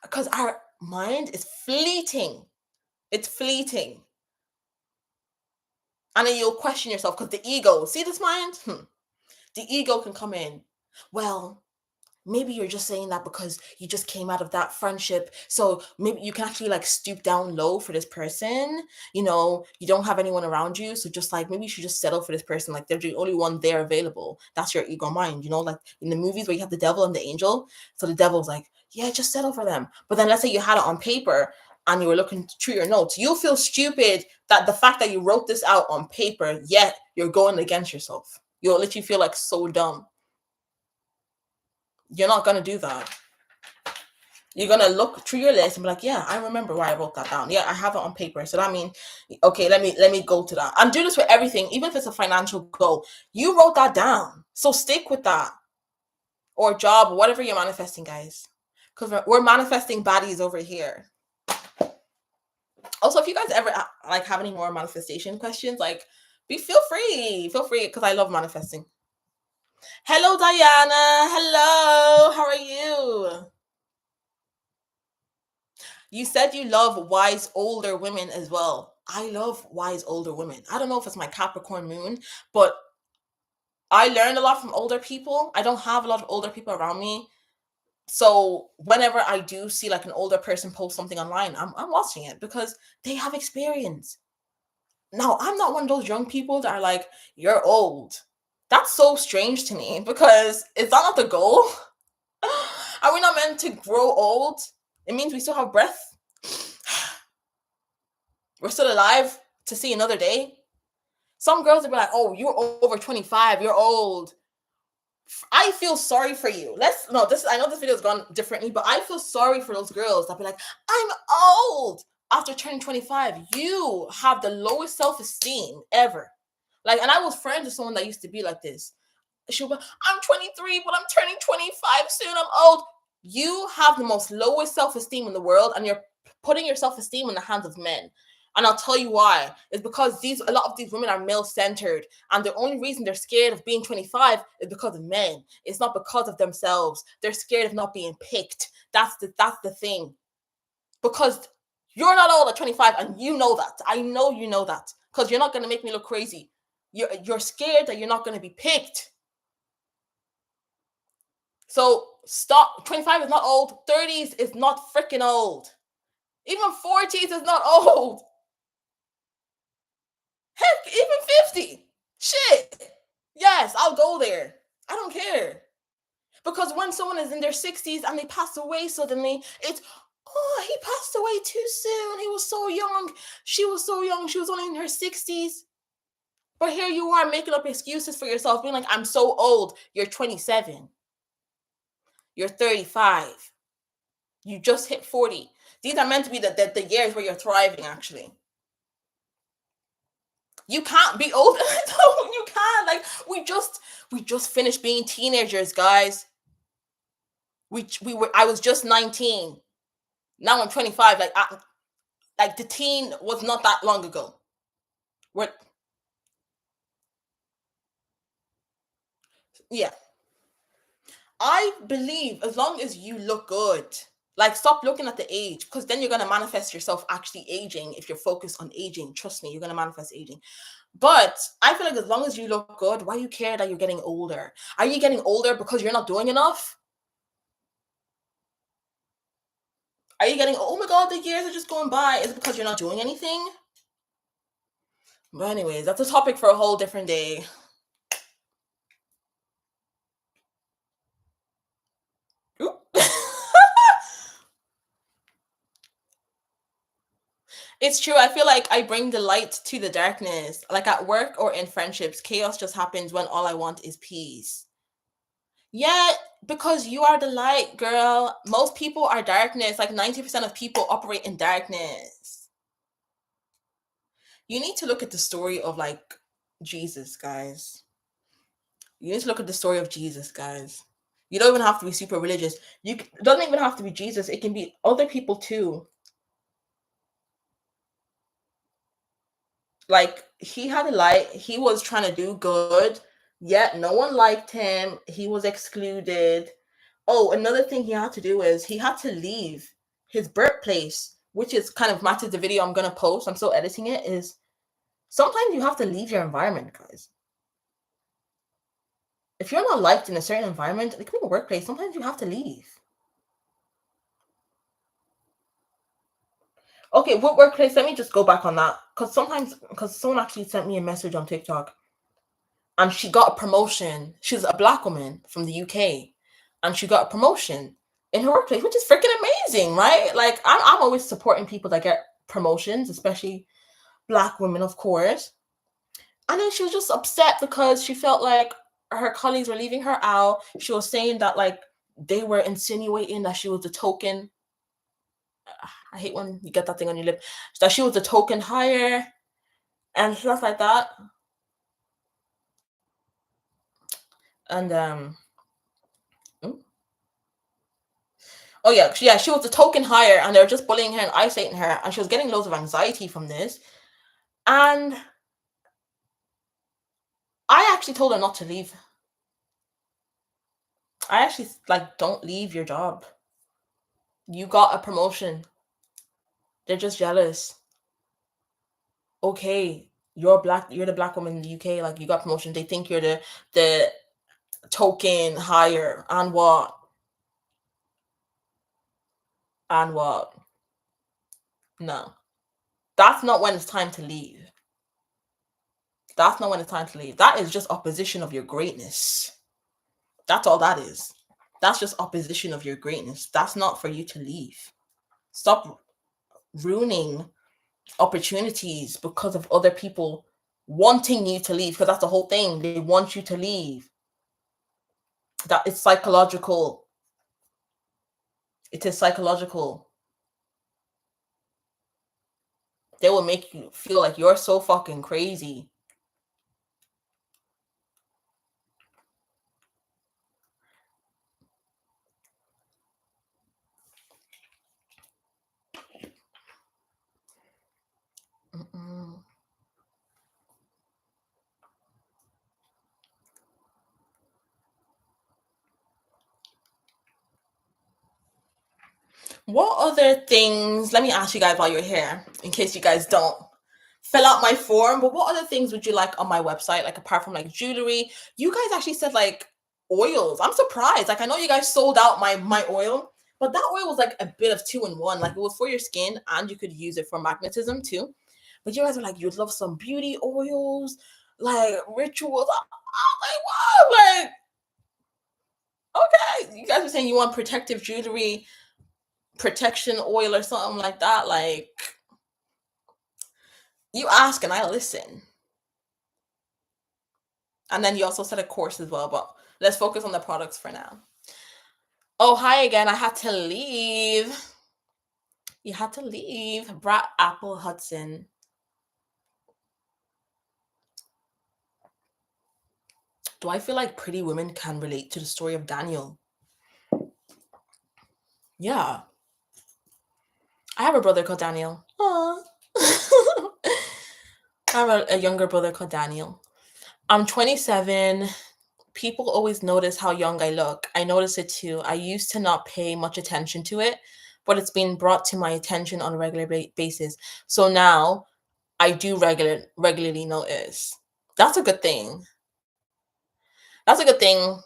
Because our mind is fleeting. It's fleeting. And then you'll question yourself because the ego, see this mind? The ego can come in. Well, maybe you're just saying that because you just came out of that friendship. So maybe you can actually like stoop down low for this person. You don't have anyone around you. So just like maybe you should just settle for this person. Like they're the only one there available. That's your ego mind. Like in the movies where you have the devil and the angel. So the devil's like, yeah, just settle for them. But then let's say you had it on paper and you were looking through your notes. You'll feel stupid that the fact that you wrote this out on paper, yet you're going against yourself. You'll literally feel like so dumb. You're not going to do that. You're going to look through your list and be like, yeah, I remember why I wrote that down. Yeah, I have it on paper. So that means, okay, let me go to that. And do this for everything, even if it's a financial goal. You wrote that down. So stick with that. Or job, whatever you're manifesting, guys. because we're manifesting bodies over here. Also, if you guys ever like have any more manifestation questions, like feel free, because I love manifesting. Hello, Diana. Hello, how are you? You said you love wise older women as well. I love wise older women. I don't know if it's my Capricorn moon, but I learned a lot from older people. I don't have a lot of older people around me. So whenever I do see like an older person post something online, I'm watching it because they have experience. Now, I'm not one of those young people that are like, you're old. That's so strange to me because is that not the goal? Are we not meant to grow old? It means we still have breath. We're still alive to see another day. Some girls will be like, oh, you're over 25, you're old. I feel sorry for you. I know this video's gone differently, but I feel sorry for those girls that be like, I'm old after turning 25. You have the lowest self-esteem ever. Like, and I was friends with someone that used to be like this. She'll be, I'm 23, but I'm turning 25 soon. I'm old. You have the most lowest self-esteem in the world, and you're putting your self-esteem in the hands of men. And I'll tell you why. It's because a lot of these women are male-centered, and the only reason they're scared of being 25 is because of men. It's not because of themselves. They're scared of not being picked. That's the thing. Because you're not old at 25, and you know that. I know you know that. Because you're not gonna make me look crazy. You're scared that you're not gonna be picked. So stop. 25 is not old. 30s is not freaking old. Even 40s is not old. Heck, even 50. Shit. Yes, I'll go there. I don't care. Because when someone is in their 60s and they pass away suddenly, it's, oh, he passed away too soon. He was so young. She was so young. She was only in her 60s. But here you are making up excuses for yourself, being like, I'm so old. You're 27. You're 35. You just hit 40. These are meant to be the years where you're thriving, actually. You can't be old. You can't. Like, we just finished being teenagers, guys. I was just 19. Now I'm 25. Like the teen was not that long ago. We're, yeah. I believe as long as you look good, like stop looking at the age, because then you're gonna manifest yourself actually aging. If you're focused on aging, trust me, you're gonna manifest aging. But I feel like as long as you look good, why do you care that you're getting older? Are you getting older because you're not doing enough? Are you getting, oh my god, the years are just going by? Is it because you're not doing anything? But anyways, that's a topic for a whole different day. It's true. I feel like I bring the light to the darkness. Like at work or in friendships, chaos just happens when all I want is peace. Yeah, because you are the light, girl. Most people are darkness. Like 90% of people operate in darkness. You need to look at the story of like Jesus, guys. You need to look at the story of Jesus, guys. You don't even have to be super religious. It doesn't even have to be Jesus. It can be other people too. Like he had a light. He was trying to do good, yet no one liked him. He was excluded. Oh, another thing he had to do is he had to leave his birthplace, which is kind of matches the video I'm gonna post. I'm still editing it. Is sometimes you have to leave your environment, guys. If you're not liked in a certain environment, it can be a workplace. Sometimes you have to leave. Okay, what workplace? Let me just go back on that because someone actually sent me a message on TikTok, and she got a promotion. She's a black woman from the UK, and she got a promotion in her workplace, which is freaking amazing, right? Like I'm always supporting people that get promotions, especially black women, of course. And then she was just upset because she felt like her colleagues were leaving her out. She was saying that like they were insinuating that she was the token. I hate when you get that thing on your lip. That she was the token hire and stuff like that. And Oh yeah, she was the token hire, and they were just bullying her and isolating her, and she was getting loads of anxiety from this. And I actually told her not to leave. I actually like, don't leave your job. You got a promotion. They're just jealous. Okay, you're black. You're the black woman in the UK. Like, you got promotion. They think you're the token hire, and what? And what? No, that's not when it's time to leave. That's not when it's time to leave. That is just opposition of your greatness. That's all that is. That's just opposition of your greatness. That's not for you to leave. Stop ruining opportunities because of other people wanting you to leave, because that's the whole thing. They want you to leave. That it's psychological. It is psychological. They will make you feel like you're so fucking crazy. Mm-mm. What other things? Let me ask you guys while you're here, in case you guys don't fill out my form. But what other things would you like on my website? Like, apart from like jewelry, you guys actually said like oils. I'm surprised. Like, I know you guys sold out my oil, but that oil was like a bit of 2-in-1. Like, it was for your skin, and you could use it for magnetism too. But you guys were like, you'd love some beauty oils, like rituals. I'm like, wow, like, okay. You guys were saying you want protective jewelry, protection oil, or something like that. Like, you ask and I listen. And then you also said a course as well, but let's focus on the products for now. Oh, hi again. I had to leave. You had to leave. Brat Apple Hudson. Do I feel like pretty women can relate to the story of Daniel? Yeah. I have a brother called Daniel. Aww. I have a younger brother called Daniel. I'm 27. People always notice how young I look. I notice it too. I used to not pay much attention to it, but it's been brought to my attention on a regular basis. So now I do regularly notice. That's a good thing. That's a good thing.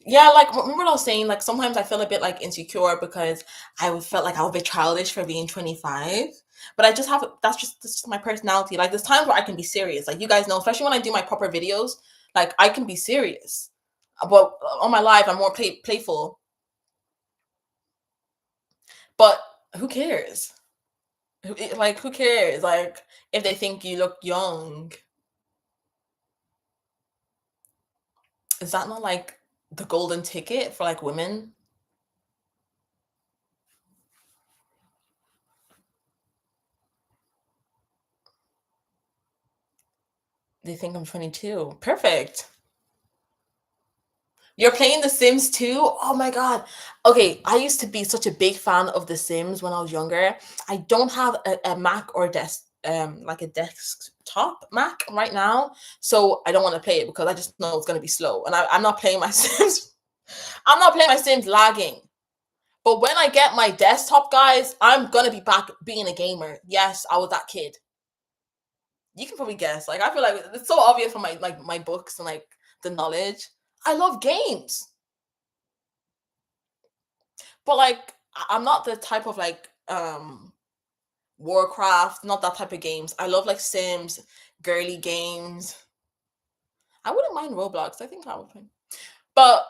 Yeah, like, remember what I was saying? Like, sometimes I feel a bit like insecure because felt like I was a bit childish for being 25. But I just have that's just my personality. Like, there's times where I can be serious. Like, you guys know, especially when I do my proper videos, like, I can be serious. But on my live, I'm more playful. But who cares? Like, who cares? Like, if they think you look young, is that not like the golden ticket for like women? They think I'm 22. Perfect. You're playing The Sims too? Oh my god. Okay, I used to be such a big fan of The Sims when I was younger. I don't have a Mac or like a desktop Mac right now, so I don't want to play it because I just know it's going to be slow. And I'm not playing my Sims. I'm not playing my Sims lagging. But when I get my desktop, guys, I'm gonna be back being a gamer. Yes, I was that kid. You can probably guess. Like, I feel like it's so obvious from my books and like the knowledge. I love games. But like, I'm not the type of like Warcraft, not that type of games. I love like Sims, girly games. I wouldn't mind Roblox. I think I would play. But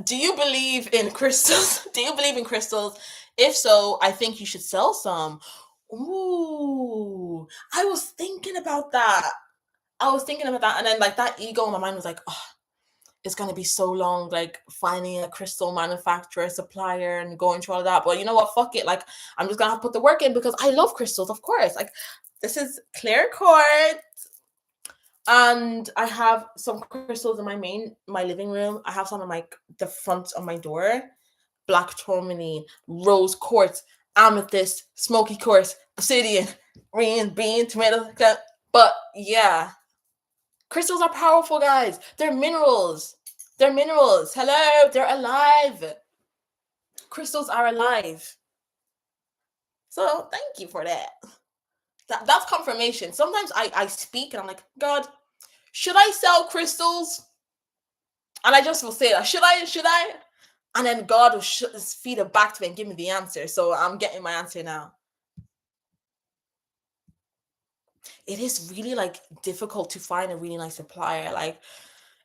do you believe in crystals? Do you believe in crystals? If so, I think you should sell some. Ooh, I was thinking about that. And then like that ego in my mind was like, oh, it's gonna be so long, like finding a crystal manufacturer, supplier, and going through all of that. But you know what? Fuck it. Like, I'm just gonna have to put the work in because I love crystals, of course. Like, this is clear quartz, and I have some crystals in my living room. I have some in the front of my door. black tourmaline, rose quartz, amethyst, smoky quartz, obsidian, green, bean, tomato. But yeah, crystals are powerful, guys. They're minerals. They're minerals. Hello, they're alive. Crystals are alive. So thank you for that. That's confirmation. Sometimes I speak and I'm like, God, should I sell crystals? And I just will say that, should I? Should I? And then God will feed it back to me and give me the answer. So I'm getting my answer now. It is really like difficult to find a really nice supplier. Like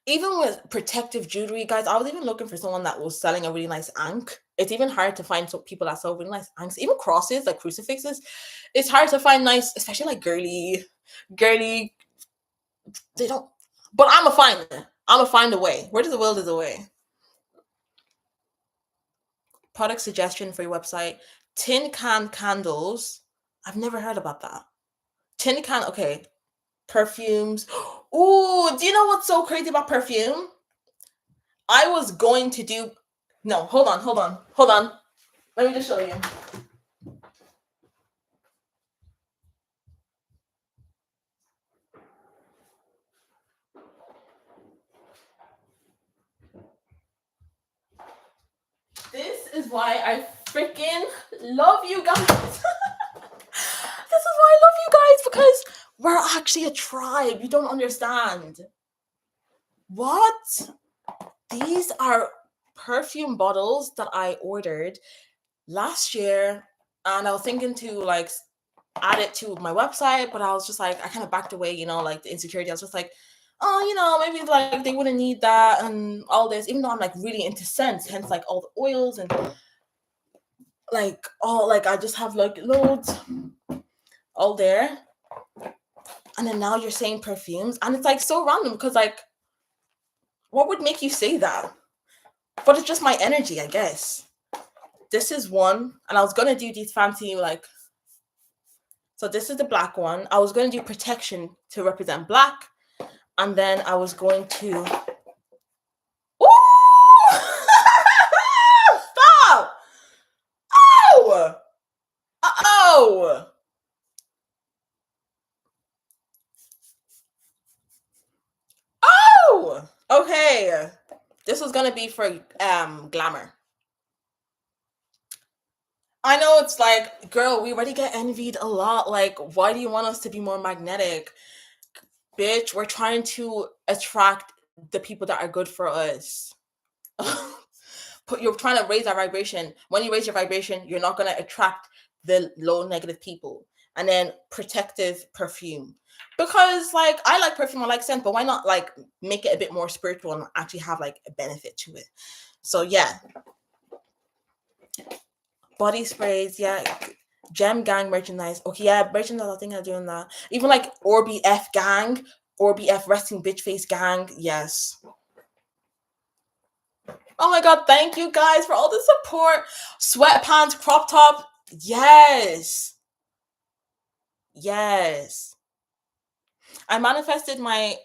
even with protective jewelry, guys, I was even looking for someone that was selling a really nice ankh. It's even hard to find people that sell really nice ankhs, even crosses, like crucifixes. It's hard to find nice, especially like girly. They don't. But I'm a find it. I'm a find a way. Where does the will is a way. Product suggestion for your website: tin can candles. I've never heard about that. Tin can. Okay. Perfumes. Ooh, do you know what's so crazy about perfume? I was going to do. No, hold on. Let me just show you. This is why I freaking love you guys. This is why I love you guys, because we're actually a tribe. You don't understand. What? These are perfume bottles that I ordered last year, and I was thinking to like add it to my website, but I was just like, I kind of backed away, like the insecurity. I was just like, oh, maybe like they wouldn't need that and all this, even though I'm like really into scents, hence like all the oils and like all like I just have like loads all there. And then now you're saying perfumes, and it's like so random because like what would make you say that? But it's just my energy, I guess. This is one, and I was gonna do these fancy like. So this is the black one. I was gonna do protection to represent black, and then I was going to. Ooh! Stop! Oh! Oh! Oh! Okay. This was gonna be for glamour. I know it's like, girl, we already get envied a lot. Like, why do you want us to be more magnetic? Bitch, we're trying to attract the people that are good for us. But you're trying to raise our vibration. When you raise your vibration, you're not going to attract the low negative people. And then protective perfume. Because like I like perfume, I like scent, but why not like make it a bit more spiritual and actually have like a benefit to it? So yeah. Body sprays, yeah. Gem gang merchandise. Okay, yeah, merchandise, I think I'm doing that. Even like Orby F gang, Orby F resting bitch face gang, yes. Oh my god, thank you guys for all the support. Sweatpants, crop top, yes. Yes. I manifested my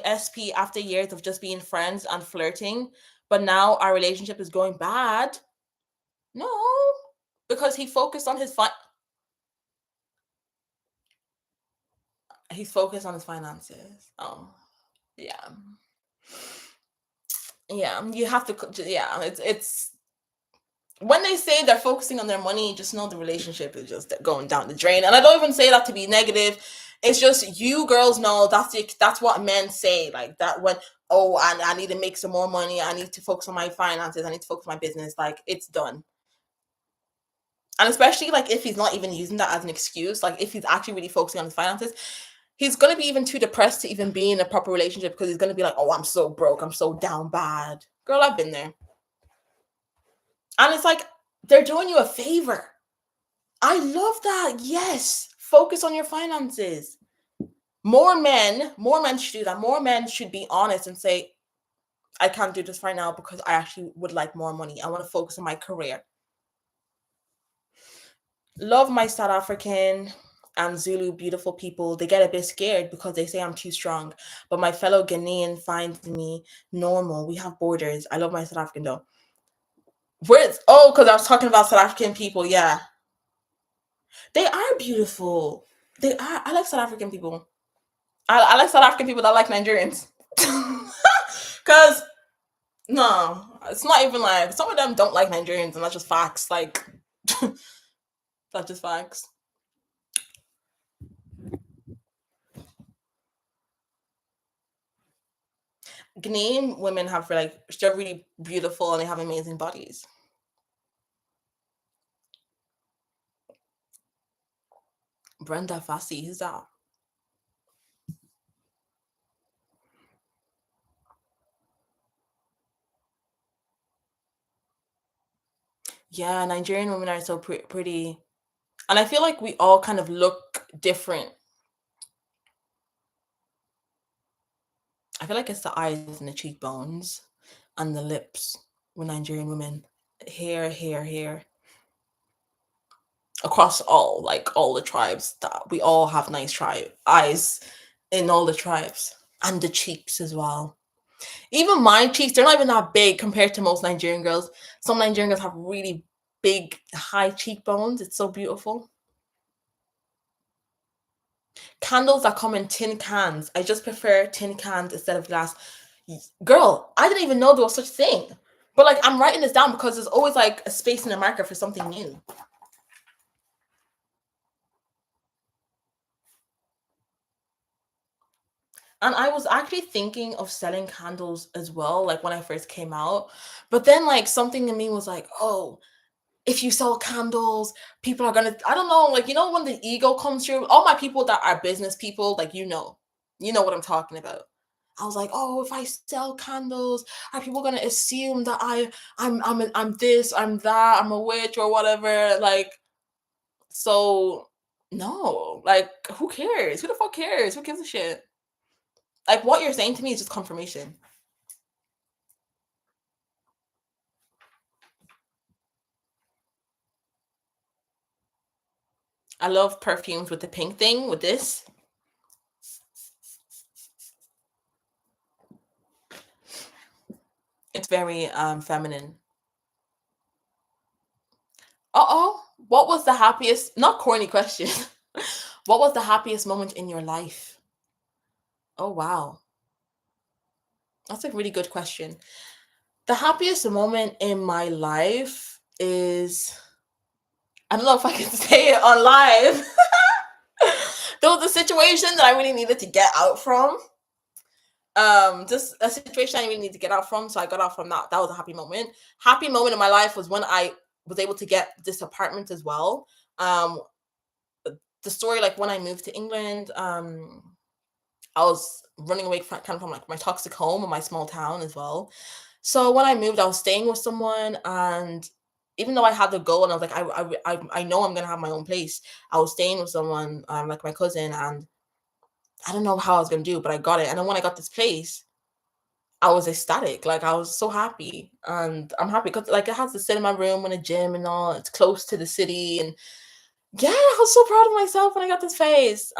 SP after years of just being friends and flirting, but now our relationship is going bad. No, because he focused on his he's focused on his finances. Oh, yeah. Yeah, you have to yeah, it's when they say they're focusing on their money, just know the relationship is just going down the drain. And I don't even say that to be negative. It's just you girls know that's what men say. Like that when I need to make some more money, I need to focus on my finances, I need to focus on my business, like it's done. And especially like if he's not even using that as an excuse, like if he's actually really focusing on his finances, he's gonna be even too depressed to even be in a proper relationship because he's gonna be like, oh, I'm so broke, I'm so down bad. Girl, I've been there. And it's like they're doing you a favor. I love that. Yes. Focus on your finances. More men should do that. More men should be honest and say, I can't do this right now because I actually would like more money. I want to focus on my career. Love my South African and Zulu beautiful people. They get a bit scared because they say I'm too strong. But my fellow Ghanaian finds me normal. We have borders. I love my South African though. Where's oh, because I was talking about South African people. Yeah, they are beautiful. They are. I like South African people. I like South African people that like Nigerians. Because no, it's not even like some of them don't like Nigerians, and that's just facts. Like that's just facts. Ghanaian women have like they're really beautiful and they have amazing bodies. Brenda Fassi, who's that? Yeah, Nigerian women are so pretty, and I feel like we all kind of look different. I feel like it's the eyes and the cheekbones and the lips with Nigerian women. Hair. Across all, like all the tribes, that we all have nice tribe eyes in all the tribes. And the cheeks as well. Even my cheeks, they're not even that big compared to most Nigerian girls. Some Nigerian girls have really big, high cheekbones. It's so beautiful. Candles that come in tin cans. I just prefer tin cans instead of glass. Girl, I didn't even know there was such thing. But like I'm writing this down because there's always like a space in the market for something new. And I was actually thinking of selling candles as well, like when I first came out. But then like something in me was like, oh, if you sell candles, people are gonna, I don't know, like when the ego comes through, all my people that are business people, like you know what I'm talking about. I was like, oh, if I sell candles, are people gonna assume that I'm this, I'm that, I'm a witch or whatever? Like, so no, like who cares? Who the fuck cares? Who gives a shit? Like what you're saying to me is just confirmation. I love perfumes with the pink thing with this. It's very feminine. Uh-oh. What was the happiest, not corny question. What was the happiest moment in your life? Oh wow. That's a really good question. The happiest moment in my life is I don't know if I can say it on live. There was a situation that I really needed to get out from. Just a situation I really need to get out from. So I got out from that. That was a happy moment. Happy moment in my life was when I was able to get this apartment as well. Um, the story, like when I moved to England, I was running away from like my toxic home in my small town as well. So when I moved, I was staying with someone, and even though I had the goal and I was like, I know I'm gonna have my own place. I was staying with someone, like my cousin, and I don't know how I was gonna do, but I got it. And then when I got this place, I was ecstatic. Like I was so happy, and I'm happy because like it has the cinema room and a gym and all. It's close to the city, and yeah, I was so proud of myself when I got this face.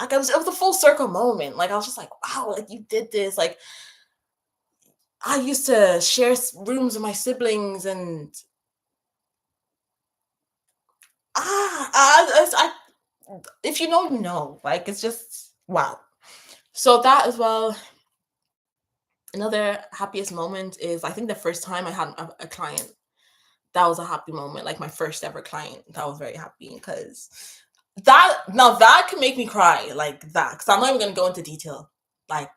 Like it was a full circle moment. Like I was just like, wow, like you did this. Like I used to share rooms with my siblings, and if you know, you know. Like it's just wow. So that as well. Another happiest moment is I think the first time I had a client. That was a happy moment, like my first ever client. That was very happy because that can make me cry like that. Because I'm not even gonna go into detail, like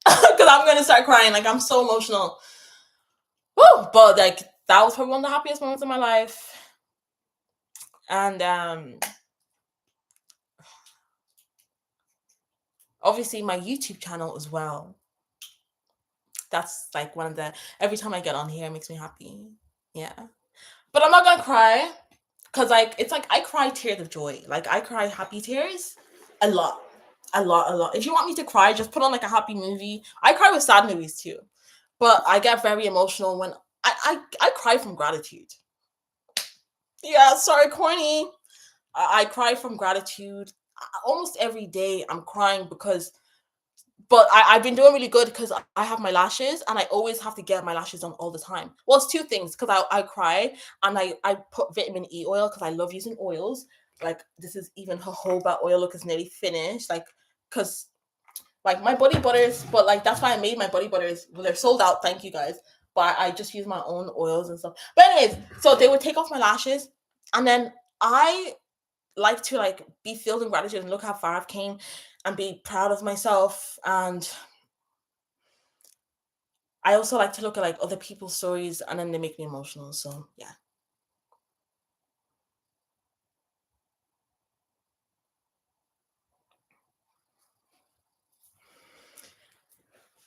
because I'm gonna start crying. Like I'm so emotional. Woo! But like that was probably one of the happiest moments of my life. And obviously my YouTube channel as well. That's like one of the every time I get on here it makes me happy. Yeah. But I'm not gonna cry because like it's like I cry tears of joy. Like I cry happy tears a lot. A lot. If you want me to cry, just put on like a happy movie. I cry with sad movies too. But I get very emotional when I cry from gratitude. Yeah, sorry, corny. I cry from gratitude. Almost every day I'm crying because But I've been doing really good because I have my lashes and I always have to get my lashes done all the time. Well, it's two things because I cry and I put vitamin E oil because I love using oils. Like this is even jojoba oil. Look, it's nearly finished. Like because like my body butters, but like that's why I made my body butters. Well, they're sold out. Thank you guys. But I just use my own oils and stuff. But anyways, so they would take off my lashes, and then I like to like be filled in gratitude and look how far I've came, and be proud of myself. And I also like to look at like other people's stories, and then they make me emotional. So yeah,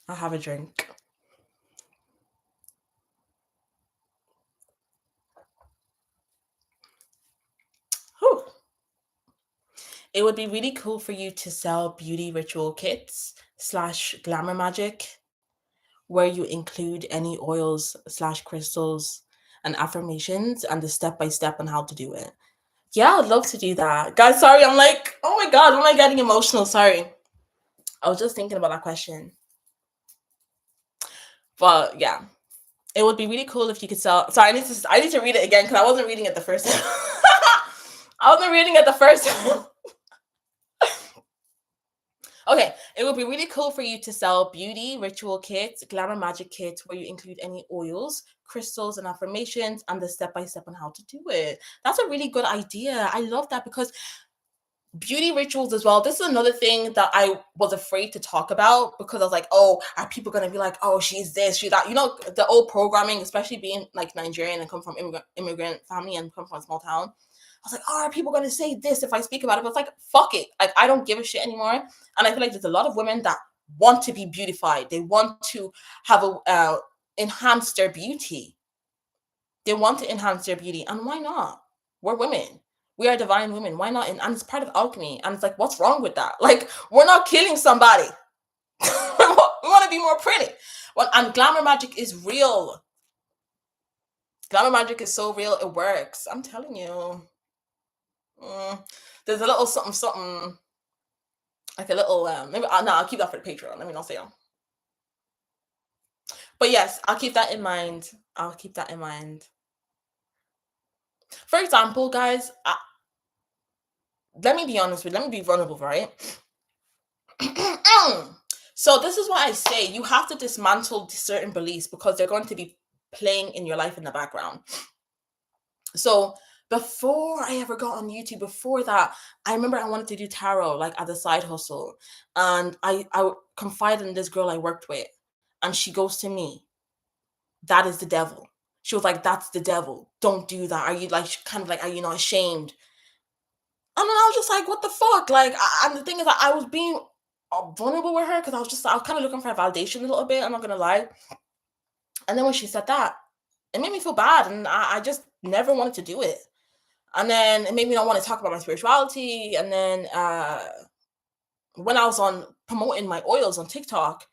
I'll have a drink. Whew. It would be really cool for you to sell beauty ritual kits slash glamour magic where you include any oils slash crystals and affirmations and the step by step on how to do it. Yeah, I'd love to do that. Guys, sorry, I'm like, oh my God, why am I getting emotional? Sorry. I was just thinking about that question. But yeah, it would be really cool if you could sell. Sorry, I need to read it again because I wasn't reading it the first time. I wasn't reading it the first time. Okay, it would be really cool for you to sell beauty ritual kits, glamour magic kits, where you include any oils, crystals, and affirmations, and the step by step on how to do it. That's a really good idea. I love that because beauty rituals as well. This is another thing that I was afraid to talk about because I was like, oh, are people going to be like, oh, she's this, she's that? You know, the old programming, especially being like Nigerian and come from immigrant family and come from a small town. I was like, oh, are people going to say this if I speak about it? But it's like, fuck it. Like, I don't give a shit anymore. And I feel like there's a lot of women that want to be beautified. They want to have a enhance their beauty. They want to enhance their beauty. And why not? We're women. We are divine women. Why not? And it's part of alchemy. And it's like, what's wrong with that? Like, we're not killing somebody. We want to be more pretty. Well, and glamour magic is real. Glamour magic is so real. It works. I'm telling you. There's a little something, something, like a little, maybe, no, I'll keep that for the Patreon. Let me not say that. But yes, I'll keep that in mind. I'll keep that in mind. For example, guys, let me be honest with you. Let me be vulnerable, right? So this is why I say you have to dismantle certain beliefs because they're going to be playing in your life in the background. So before I ever got on YouTube, before that, I remember I wanted to do tarot like as a side hustle. And I confided in this girl I worked with, and she goes to me, that is the devil. She was like, that's the devil. Don't do that. Are you like kind of like, are you not ashamed? And then I was just like, what the fuck? Like, and the thing is that I was being vulnerable with her because I was kind of looking for a validation a little bit. I'm not gonna lie. And then when she said that, it made me feel bad, and I just never wanted to do it. And then it made me not want to talk about my spirituality. And then when I was on promoting my oils on TikTok,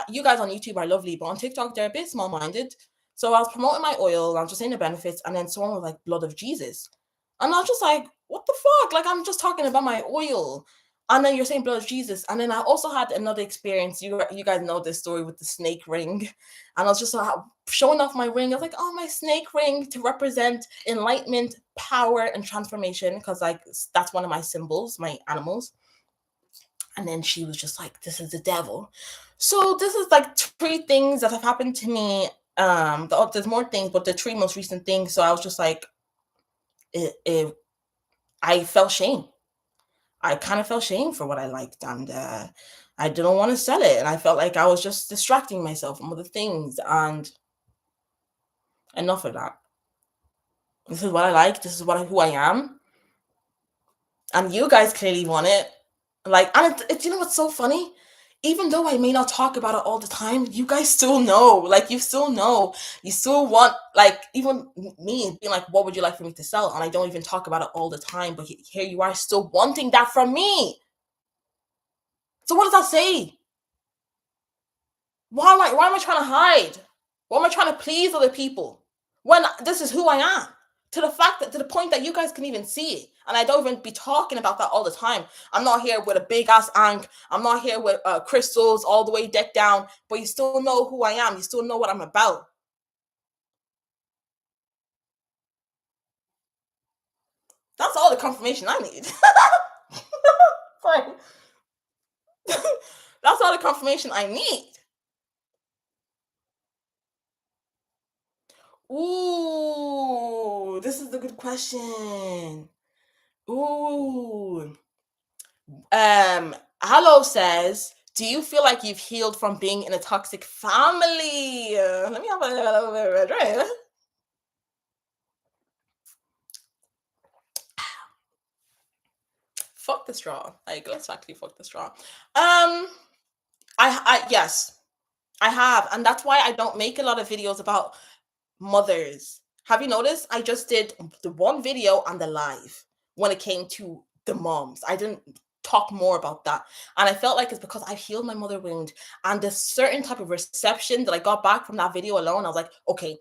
you guys on YouTube are lovely, but on TikTok they're a bit small-minded. So I was promoting my oil, and I was just saying the benefits, and then someone was like, "Blood of Jesus," and I was just like, "What the fuck?" Like I'm just talking about my oil, and then you're saying blood of Jesus. And then I also had another experience. You guys know this story with the snake ring, and I was just showing off my ring. I was like, "Oh, my snake ring to represent enlightenment, power, and transformation," because like that's one of my symbols, my animals. And then she was just like, this is the devil. So this is like three things that have happened to me. There's more things, but the three most recent things. So I was just like, I felt shame. I kind of felt shame for what I liked, and I didn't want to sell it. And I felt like I was just distracting myself from other things. And enough of that. This is what I like. This is who I am. And you guys clearly want it. Like, and you know what's so funny? Even though I may not talk about it all the time, you guys still know. Like, you still know. You still want, like, even me being like, what would you like for me to sell? And I don't even talk about it all the time, but here you are still wanting that from me. So what does that say? Why am I trying to hide? Why am I trying to please other people when this is who I am? to the fact that to the point that you guys can even see it. And I don't even be talking about that all the time. I'm not here with a big ass ankh. I'm not here with crystals all the way decked down, but you still know who I am. You still know what I'm about. That's all the confirmation I need. Sorry. That's all the confirmation I need. Ooh, this is a good question. Ooh. Hello says, do you feel like you've healed from being in a toxic family? Let me have a little bit of a drink. Fuck the straw. Like, let's actually fuck the straw. Yes, I have, and that's why I don't make a lot of videos about mothers. Have you noticed? I just did the one video on the live when it came to the moms. I didn't talk more about that. And I felt like it's because I healed my mother wound and the certain type of reception that I got back from that video alone. I was like, okay,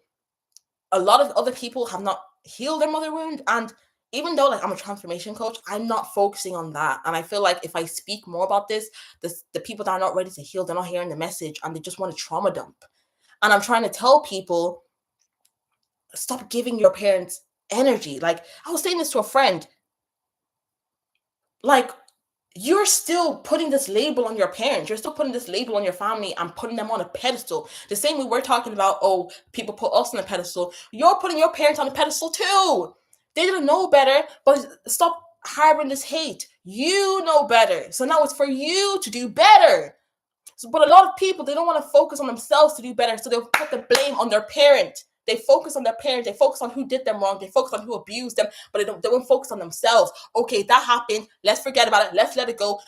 a lot of other people have not healed their mother wound. And even though like I'm a transformation coach, I'm not focusing on that. And I feel like if I speak more about the people that are not ready to heal, they're not hearing the message and they just want to trauma dump. And I'm trying to tell people, stop giving your parents energy. Like I was saying this to a friend, like you're still putting this label on your parents. You're still putting this label on your family and putting them on a pedestal. The same way we're talking about, oh, people put us on a pedestal. You're putting your parents on a pedestal too. They didn't know better, but stop harboring this hate. You know better. So now it's for you to do better. So, but a lot of people, they don't want to focus on themselves to do better. So they'll put the blame on their parent. They focus on their parent. They focus on who did them wrong. They focus on who abused them, but they won't focus on themselves. Okay, that happened. Let's forget about it. Let's let it go.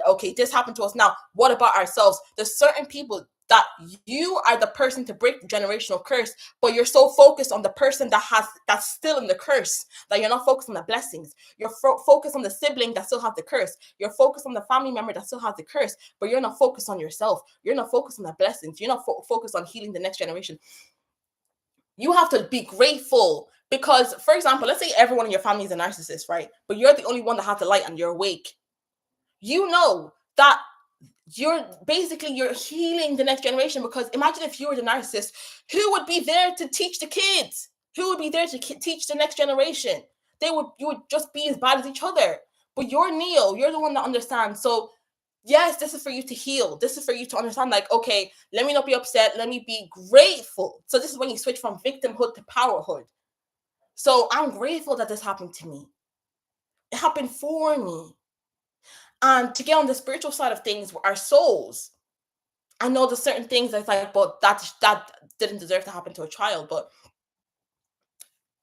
Okay, this happened to us. Now, what about ourselves? There's certain people that you are the person to break the generational curse, but you're so focused on the person that's still in the curse that you're not focused on the blessings. You're focused on the sibling that still has the curse. You're focused on the family member that still has the curse, but you're not focused on yourself. You're not focused on the blessings. You're not focused on healing the next generation. You have to be grateful because, for example, let's say everyone in your family is a narcissist, right? But you're the only one that has the light and you're awake. You know that you're healing the next generation, because imagine if you were the narcissist, who would be there to teach the kids? Who would be there to teach the next generation? You would just be as bad as each other. But you're Neo, you're the one that understands. So yes, this is for you to heal. This is for you to understand, like, okay, let me not be upset. Let me be grateful. So this is when you switch from victimhood to powerhood. So I'm grateful that this happened to me. It happened for me. And to get on the spiritual side of things, our souls, I know there's certain things that's like, but that didn't deserve to happen to a child. But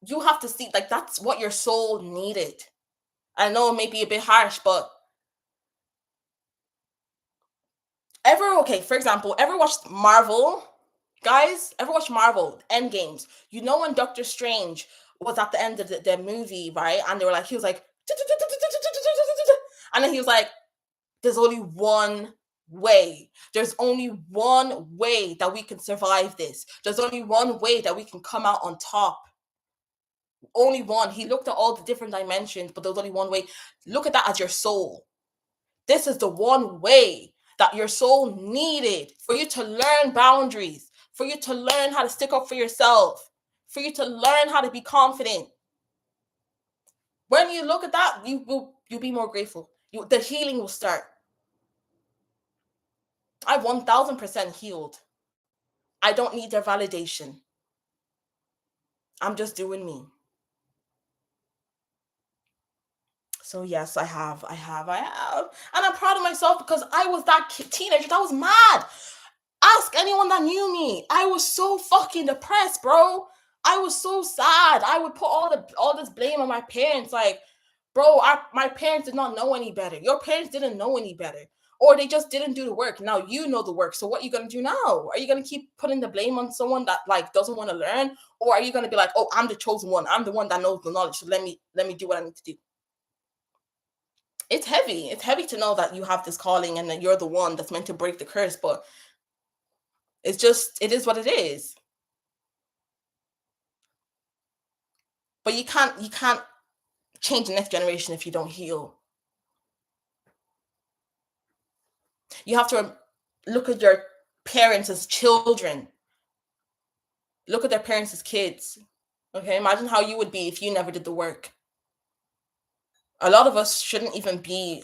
you have to see, like, that's what your soul needed. I know it may be a bit harsh, but for example, ever watched Marvel? Guys, ever watch Marvel Endgames? You know when Doctor Strange was at the end of the movie, right? And they were like, he was like, and then he was like, there's only one way. There's only one way that we can survive this. There's only one way that we can come out on top. Only one. He looked at all the different dimensions, but there's only one way. Look at that as your soul. This is the one way that your soul needed for you to learn boundaries, for you to learn how to stick up for yourself, for you to learn how to be confident. When you look at that, you'll be more grateful. The healing will start. I'm 1000% healed. I don't need their validation. I'm just doing me. So yes, I have. And I'm proud of myself because I was that teenager that was mad. Ask anyone that knew me. I was so fucking depressed, bro. I was so sad. I would put all this blame on my parents. Like, bro, my parents did not know any better. Your parents didn't know any better. Or they just didn't do the work. Now you know the work. So what are you gonna do now? Are you gonna keep putting the blame on someone that like doesn't want to learn? Or are you gonna be like, oh, I'm the chosen one. I'm the one that knows the knowledge. So let me do what I need to do. It's heavy. It's heavy to know that you have this calling and that you're the one that's meant to break the curse, but it is what it is. But you can't change the next generation if you don't heal. You have to look at your parents as children. Look at their parents as kids. Okay, imagine how you would be if you never did the work. A lot of us shouldn't even be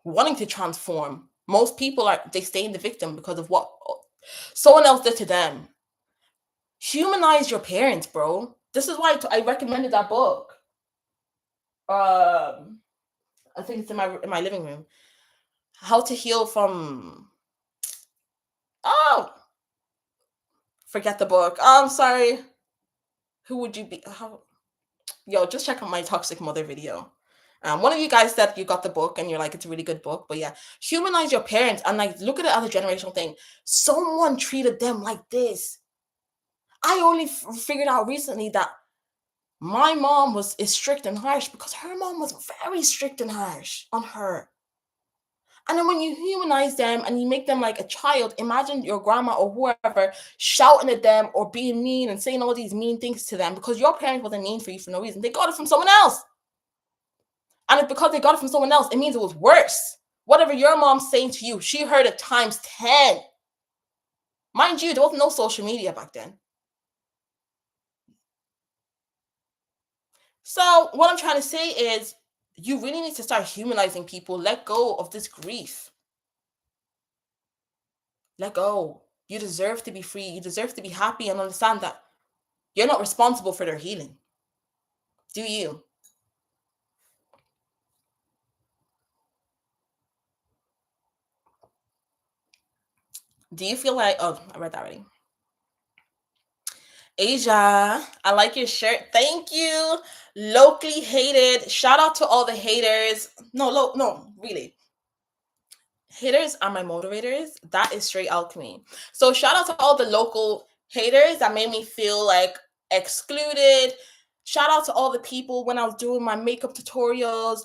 wanting to transform. Most people they stay in the victim because of what someone else did to them. Humanize your parents, bro. This is why I recommended that book. I think it's in my living room. How to heal from forget the book. I'm sorry. Who would you be? Yo, just check out my toxic mother video. One of you guys said you got the book and you're like, it's a really good book. But yeah, humanize your parents and like look at it as a generational thing. Someone treated them like this. I only figured out recently that my mom is strict and harsh because her mom was very strict and harsh on her. And then when you humanize them and you make them like a child, imagine your grandma or whoever shouting at them or being mean and saying all these mean things to them because your parents wasn't mean for you for no reason. They got it from someone else. And it's because they got it from someone else, it means it was worse. Whatever your mom's saying to you, she heard it times 10. Mind you, there wasn't no social media back then. So what I'm trying to say is you really need to start humanizing people. Let go of this grief. Let go. You deserve to be free. You deserve to be happy and understand that you're not responsible for their healing. Do you? Do you feel like, oh, I read that already. Asia, I like your shirt. Thank you. Locally hated. Shout out to all the haters. No, really. Haters are my motivators. That is straight alchemy. So shout out to all the local haters that made me feel like excluded. Shout out to all the people when I was doing my makeup tutorials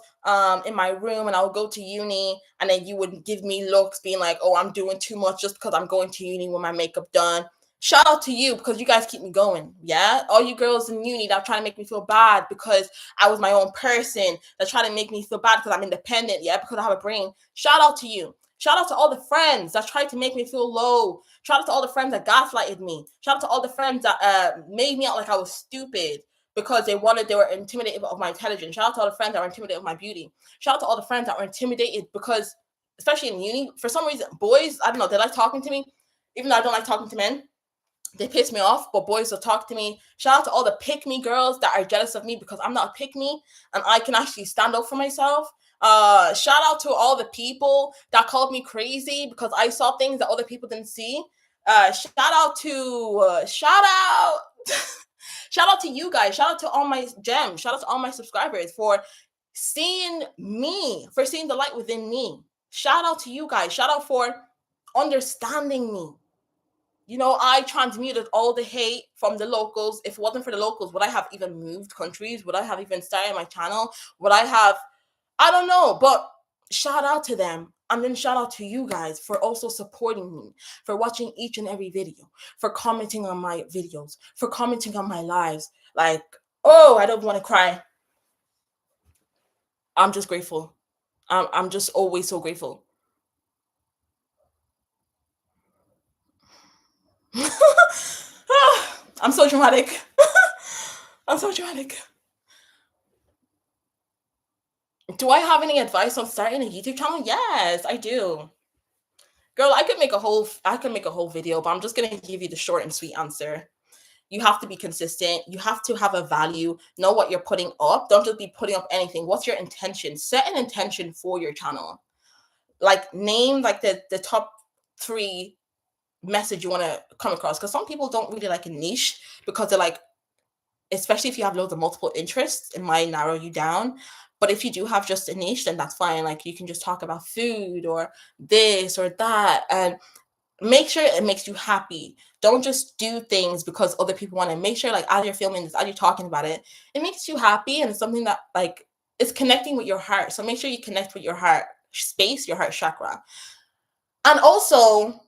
in my room and I would go to uni and then you would give me looks being like, oh, I'm doing too much just because I'm going to uni with my makeup done. Shout out to you because you guys keep me going. Yeah. All you girls in uni that are trying to make me feel bad because I was my own person, that try to make me feel bad because I'm independent. Yeah. Because I have a brain. Shout out to you. Shout out to all the friends that tried to make me feel low. Shout out to all the friends that gaslighted me. Shout out to all the friends that made me out like I was stupid because they were intimidated of my intelligence. Shout out to all the friends that were intimidated of my beauty. Shout out to all the friends that were intimidated because, especially in uni, for some reason, boys, I don't know, they like talking to me, even though I don't like talking to men. They piss me off, but boys will talk to me. Shout out to all the pick-me girls that are jealous of me because I'm not a pick-me and I can actually stand up for myself. Shout out to all the people that called me crazy because I saw things that other people didn't see. Shout out shout out to you guys. Shout out to all my gems. Shout out to all my subscribers for seeing me, for seeing the light within me. Shout out to you guys. Shout out for understanding me. You know, I transmuted all the hate from the locals. If it wasn't for the locals, would I have even moved countries? Would I have even started my channel? Would I have, I don't know, but shout out to them. And then shout out to you guys for also supporting me, for watching each and every video, for commenting on my videos, for commenting on my lives. Like, oh, I don't want to cry. I'm just grateful. I'm just always so grateful. I'm so dramatic. I'm so dramatic. Do I have any advice on starting a YouTube channel? Yes, I do. Girl, I could make a whole video, but I'm just going to give you the short and sweet answer. You have to be consistent. You have to have a value. Know what you're putting up. Don't just be putting up anything. What's your intention? Set an intention for your channel. Like name like the top 3 message you want to come across, because some people don't really like a niche because they're like, especially if you have loads of multiple interests, it might narrow you down. But if you do have just a niche, then that's fine. Like you can just talk about food or this or that and make sure it makes you happy. Don't just do things because other people want to. Make sure like as you're filming this, as you're talking about it, it makes you happy and it's something that like is connecting with your heart. So make sure you connect with your heart space, your heart chakra. And also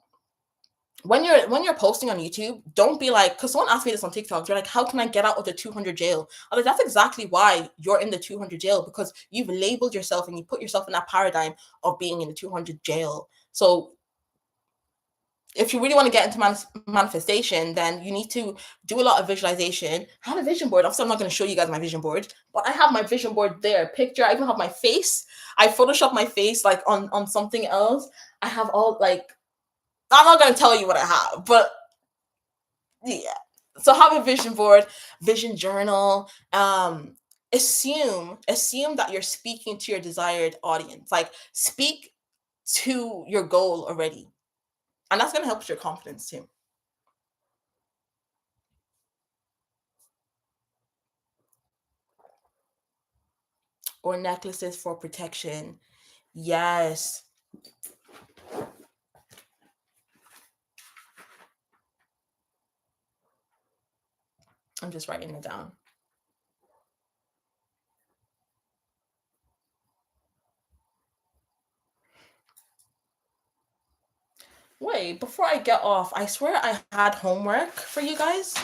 when you're posting on YouTube, don't be like, because someone asked me this on TikTok, they're like, how can I get out of the 200 jail? I'm like, that's exactly why you're in the 200 jail, because you've labeled yourself and you put yourself in that paradigm of being in the 200 jail. So if you really want to get into manifestation, then you need to do a lot of visualization. I have a vision board. Obviously, I'm not going to show you guys my vision board, but I have my vision board there. Picture. I even have my face. I Photoshop my face like on something else. I have all like. I'm not going to tell you what I have, but yeah. So have a vision board, vision journal. Assume that you're speaking to your desired audience. Like speak to your goal already, and that's going to help with your confidence too. Or necklaces for protection. Yes. I'm just writing it down. Wait, before I get off, I swear I had homework for you guys.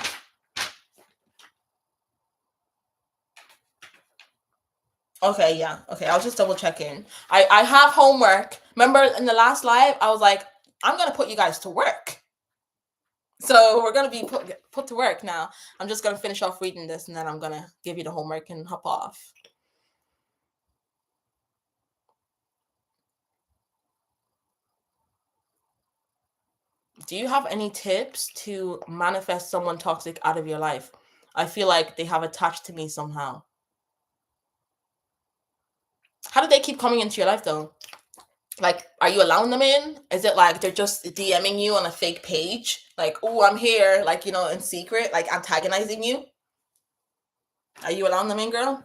Okay, yeah. Okay, I'll just double check in. I have homework. Remember in the last live, I was like, I'm gonna put you guys to work. So we're gonna be put to work now. I'm just gonna finish off reading this, and then I'm gonna give you the homework and hop off. Do you have any tips to manifest someone toxic out of your life? I feel like they have attached to me somehow. How do they keep coming into your life though? Like, are you allowing them in? Is it like they're just DMing you on a fake page? Like, oh, I'm here, like, in secret, like antagonizing you? Are you allowing them in, girl?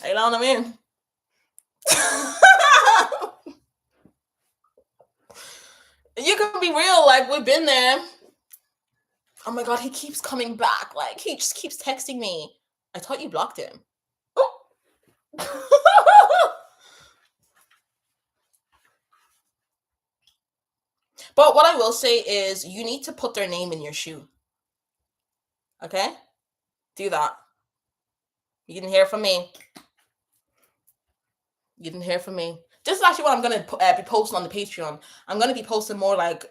Are you allowing them in? You can be real, like, we've been there. Oh my God, he keeps coming back. Like, he just keeps texting me. I thought you blocked him. But what I will say is you need to put their name in your shoe. Okay? Do that. You didn't hear from me. You didn't hear from me. This is actually what I'm gonna be posting on the Patreon. I'm gonna be posting more like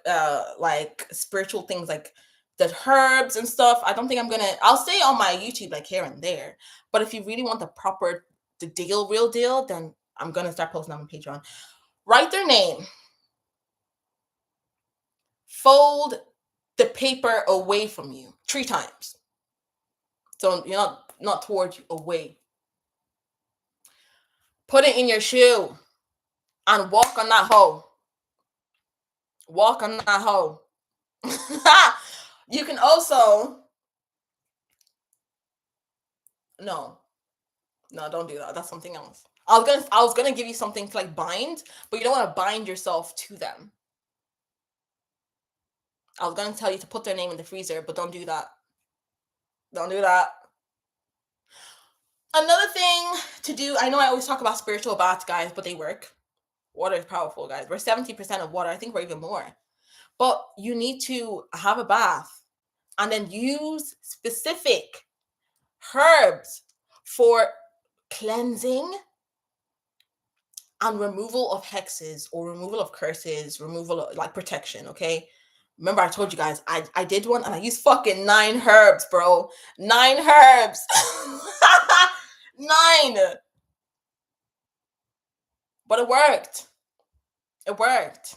spiritual things, like the herbs and stuff. I don't think I'm gonna. I'll stay on my YouTube like here and there. But if you really want the real deal, then I'm gonna start posting on my Patreon. Write their name. Fold the paper away from you 3 times. So you're not towards you, away. Put it in your shoe and walk on that hoe. Walk on that hoe. You can also no, don't do that. That's something else. I was gonna give you something to like bind, but you don't want to bind yourself to them. I was gonna tell you to put their name in the freezer, but don't do that. Don't do that. Another thing to do, I know I always talk about spiritual baths, guys, but they work. Water is powerful, guys. We're 70% of water. I think we're even more. But you need to have a bath and then use specific herbs for cleansing and removal of hexes or removal of curses, removal of like protection. Okay. Remember, I told you guys I did one and I used fucking 9 herbs, bro. 9 herbs. 9. But it worked. It worked.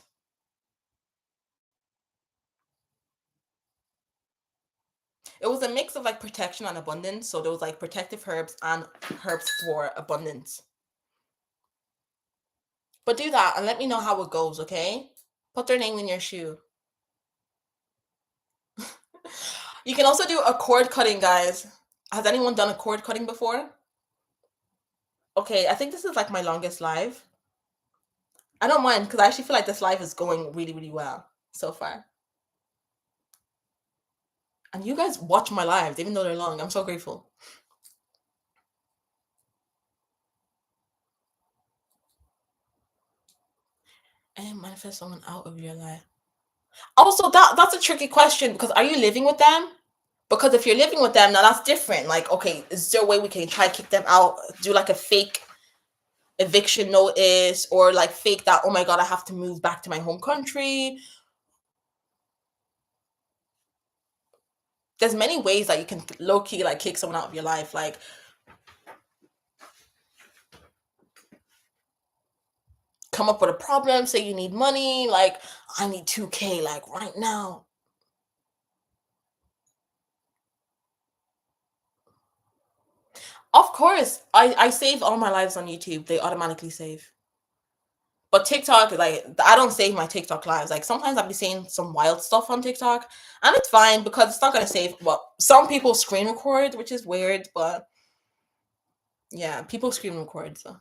It was a mix of like protection and abundance. So there was like protective herbs and herbs for abundance. But do that and let me know how it goes, okay? Put their name in your shoe. You can also do a cord cutting, guys. Has anyone done a cord cutting before? Okay, I think this is like my longest live. I don't mind because I actually feel like this live is going really, really well so far. And you guys watch my lives, even though they're long. I'm so grateful. And manifest someone out of your life. Also, that's a tricky question because are you living with them? Because if you're living with them, now that's different. Like, okay, is there a way we can try to kick them out? Do like a fake eviction notice, or like fake that, oh my God, I have to move back to my home country. There's many ways that you can low-key like kick someone out of your life. Like, come up with a problem, say you need money, like, I need 2K, like right now. Of course, I save all my lives on YouTube. They automatically save. But TikTok, like, I don't save my TikTok lives. Like, sometimes I'll be seeing some wild stuff on TikTok, and it's fine because it's not gonna save. Well, some people screen record, which is weird, but yeah, people screen record. So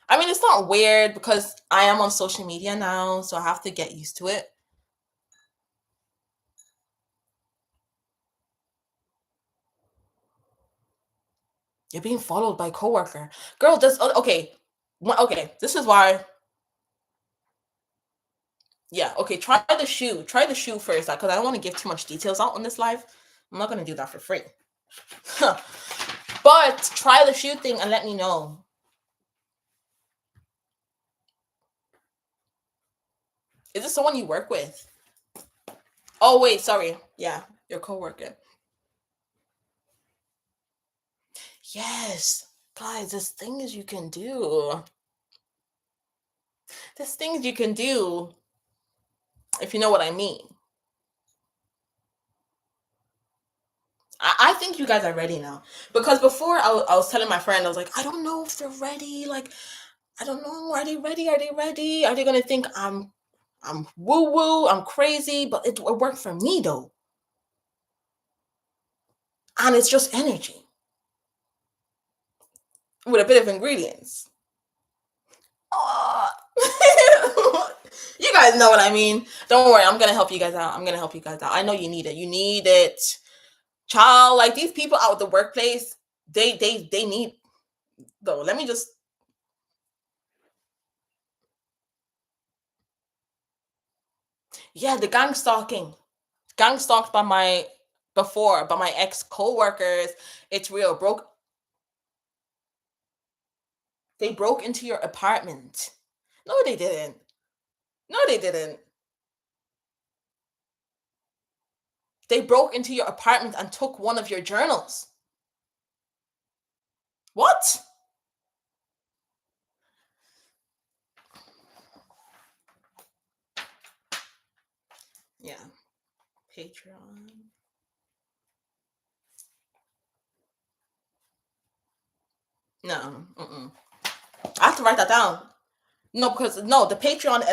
I mean, it's not weird because I am on social media now, so I have to get used to it. You're being followed by a coworker. Girl, this okay. Okay, this is why. Yeah, okay, try the shoe. Try the shoe first, because I don't want to give too much details out on this live. I'm not gonna do that for free. But try the shoe thing and let me know. Is this someone you work with? Oh wait, sorry. Yeah, your coworker. Yes. Guys, there's things you can do. There's things you can do, if you know what I mean. I think you guys are ready now. Because before I was telling my friend, I was like, I don't know if they're ready. Like, I don't know. Are they ready? Are they ready? Are they gonna think I'm woo woo? I'm crazy? But it worked for me though, and it's just energy with a bit of ingredients. You guys know what I mean. Don't worry, I'm gonna help you guys out. I'm gonna help you guys out. I know you need it. You need it, child. Like these people out at the workplace, they need though. Let me just. Yeah, the gang stalked by my ex co-workers. It's real. They broke into your apartment. No, they didn't. No, they didn't. They broke into your apartment and took one of your journals. What? Yeah. Patreon. No. Mm-mm. I have to write that down. No, because no, the Patreon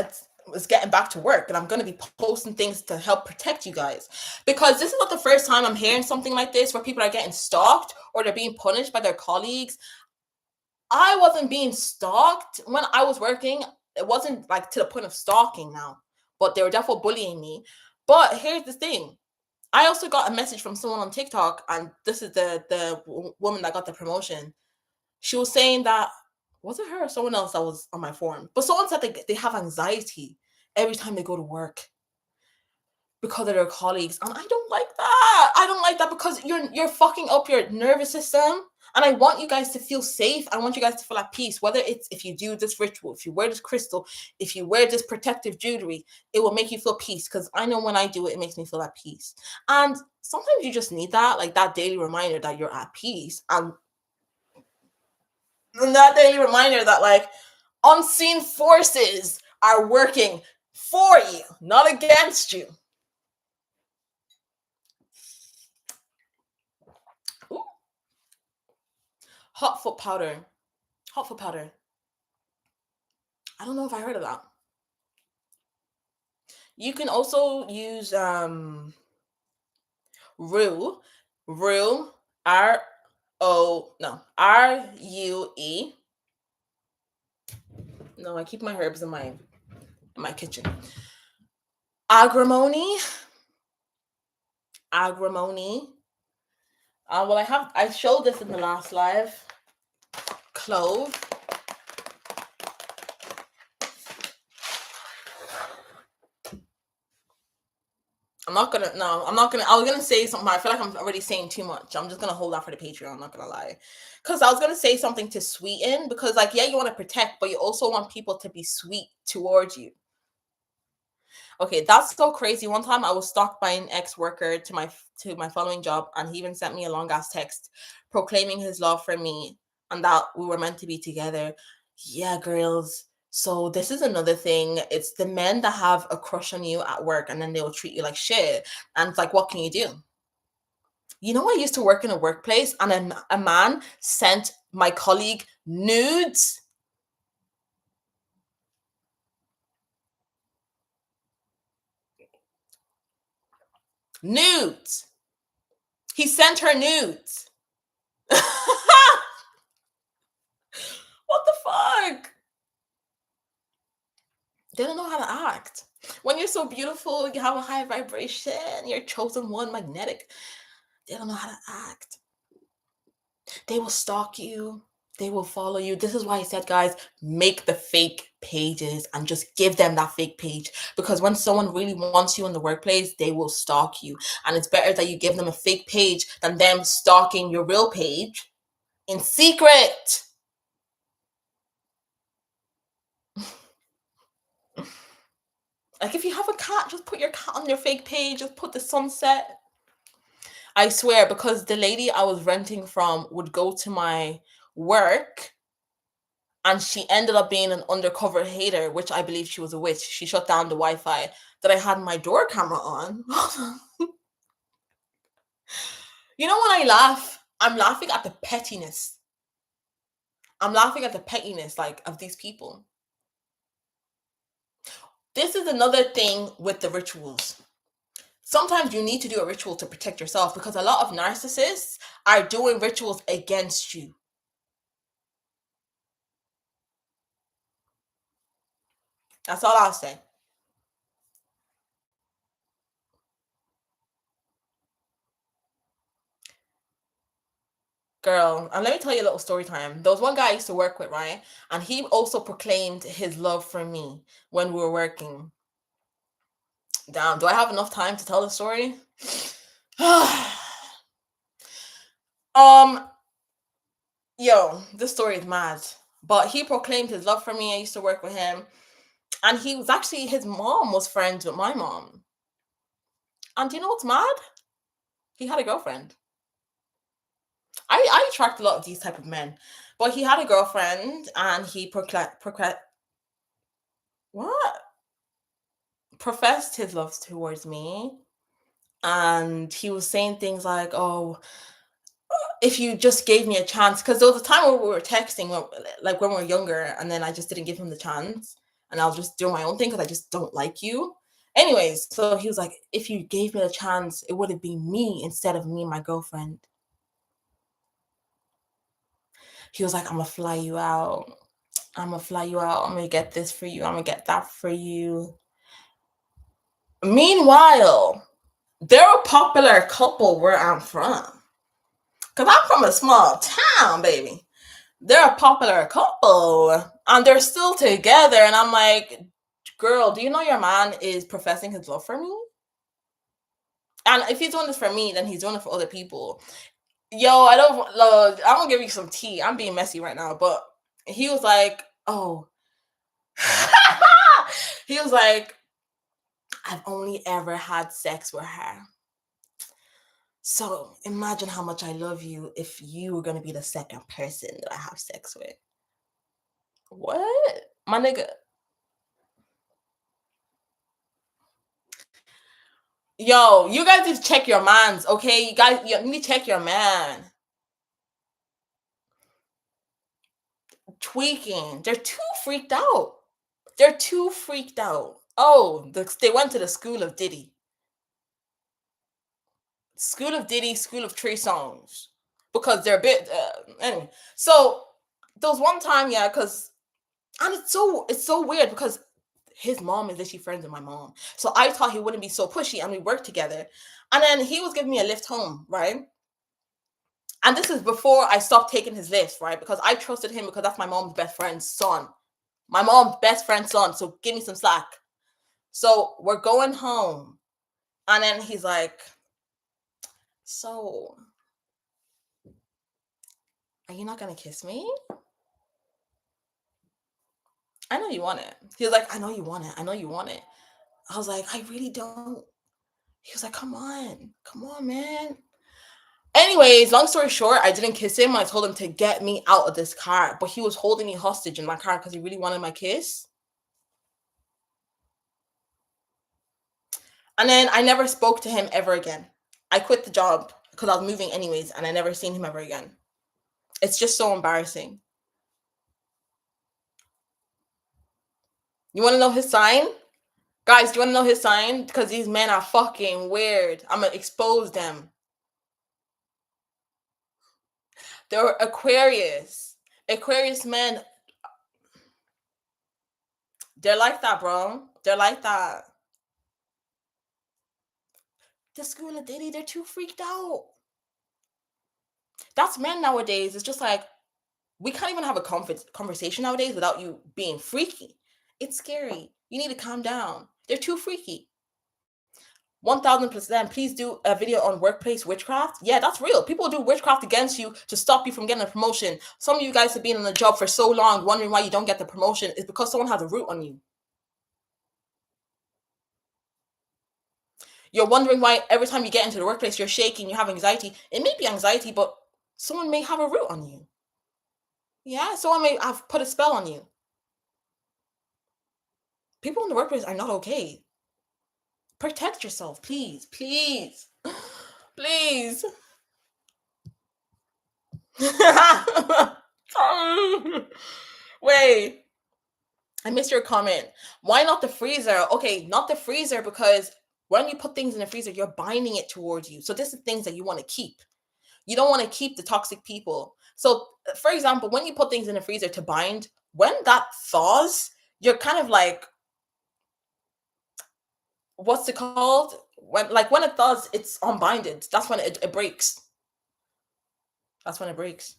is getting back to work, and I'm going to be posting things to help protect you guys. Because this is not the first time I'm hearing something like this where people are getting stalked or they're being punished by their colleagues. I wasn't being stalked when I was working. It wasn't like to the point of stalking now, but they were definitely bullying me. But here's the thing. I also got a message from someone on TikTok, and this is the woman that got the promotion. She was saying that, was it her or someone else that was on my forum? But someone said they have anxiety every time they go to work because of their colleagues, and I don't like that. I don't like that because you're fucking up your nervous system. And I want you guys to feel safe. I want you guys to feel at peace. Whether it's if you do this ritual, if you wear this crystal, if you wear this protective jewelry, it will make you feel peace. Because I know when I do it, it makes me feel at peace. And sometimes you just need that, like that daily reminder that you're at peace. And that daily reminder that like unseen forces are working for you, not against you. Ooh. Hot foot powder. Hot foot powder. I don't know if I heard of that. You can also use rue, rue, RUE. No, I keep my herbs in my kitchen. Agrimony. Agrimony. Well, I showed this in the last live. Clove. I'm not gonna. No, I'm not gonna. I was gonna say something. I feel like I'm already saying too much. I'm just gonna hold that for the Patreon. I'm not gonna lie, because I was gonna say something to sweeten. Because like, yeah, you want to protect, but you also want people to be sweet towards you. Okay, that's so crazy. One time I was stalked by an ex-worker to my following job, and he even sent me a long ass text proclaiming his love for me and that we were meant to be together. Yeah, girls. So this is another thing. It's the men that have a crush on you at work and then they'll treat you like shit. And it's like, what can you do? You know, I used to work in a workplace and a man sent my colleague nudes. Nudes. He sent her nudes. What the fuck? They don't know how to act. When you're so beautiful, you have a high vibration, you're chosen one, magnetic. They don't know how to act. They will stalk you. They will follow you. This is why I said, guys, make the fake pages and just give them that fake page. Because when someone really wants you in the workplace, they will stalk you. And it's better that you give them a fake page than them stalking your real page in secret. Like, if you have a cat, just put your cat on your fake page. Just put the sunset. I swear, because the lady I was renting from would go to my work and she ended up being an undercover hater, which I believe she was a witch. She shut down the Wi-Fi that I had my door camera on. You know, when I laugh, I'm laughing at the pettiness. I'm laughing at the pettiness, like, of these people. This is another thing with the rituals. Sometimes you need to do a ritual to protect yourself because a lot of narcissists are doing rituals against you. That's all I'll say. Girl, and let me tell you a little story time. There was one guy I used to work with, right? And he also proclaimed his love for me when we were working. Damn, do I have enough time to tell the story? um, this story is mad. But he proclaimed his love for me. I used to work with him. And he was actually, his mom was friends with my mom. And do you know what's mad? He had a girlfriend. I attract a lot of these type of men. But he had a girlfriend and he what? Professed his love towards me. And he was saying things like, oh, if you just gave me a chance, because there was a time where we were texting, like when we were younger, and then I just didn't give him the chance, and I'll just do my own thing because I just don't like you. Anyways, so he was like, if you gave me a chance, it would have been me instead of me and my girlfriend. He was like, I'm gonna fly you out. I'm gonna fly you out. I'm gonna get this for you. I'm gonna get that for you. Meanwhile, they're a popular couple where I'm from. Because I'm from a small town, baby. They're a popular couple and they're still together. And I'm like, girl, do you know your man is professing his love for me? And if he's doing this for me, then he's doing it for other people. Yo, I don't give you some tea. I'm being messy right now. But he was like, oh. He was like, I've only ever had sex with her. So imagine how much I love you if you were going to be the second person that I have sex with. What? My nigga. Yo, you guys need to check your mans, okay? You need to check your man. Tweaking. They're too freaked out. They're too freaked out. Oh, they went to the school of Diddy. School of Diddy, school of Trey Songs. Because they're a bit, anyway. So, there was one time, yeah, because, and it's so weird because his mom is literally friends with my mom. So I thought he wouldn't be so pushy and we worked together. And then he was giving me a lift home, right? And this is before I stopped taking his lifts, right? Because I trusted him because that's my mom's best friend's son. My mom's best friend's son. So give me some slack. So we're going home. And then he's like, so, are you not gonna kiss me? I know you want it. He was like, I know you want it. I know you want it. I was like, I really don't. He was like, come on, man. Anyways, long story short, I didn't kiss him. I told him to get me out of this car, but he was holding me hostage in my car because he really wanted my kiss. And then I never spoke to him ever again. I quit the job because I was moving anyways, and I never seen him ever again. It's just so embarrassing. You want to know his sign? Guys, do you want to know his sign? Because these men are fucking weird. I'm going to expose them. They're Aquarius. Aquarius men, they're like that, bro. They're like that. The school of Diddy, they're too freaked out. That's men nowadays. It's just like, we can't even have a conversation nowadays without you being freaky. It's scary. You need to calm down. They're too freaky. 1000%. Please do a video on workplace witchcraft. Yeah, that's real. People do witchcraft against you to stop you from getting a promotion. Some of you guys have been in a job for so long, wondering why you don't get the promotion. It's because someone has a root on you. You're wondering why every time you get into the workplace, you're shaking, you have anxiety. It may be anxiety, but someone may have a root on you. Yeah, someone may have put a spell on you. People in the workplace are not okay. Protect yourself, please, please, please. Wait, I missed your comment. Why not the freezer? Okay, not the freezer because when you put things in the freezer, you're binding it towards you. So this is things that you want to keep. You don't want to keep the toxic people. So, for example, when you put things in the freezer to bind, when that thaws, you're kind of like, what's it called? When it thaws, it's unbinded. That's when it breaks. That's when it breaks.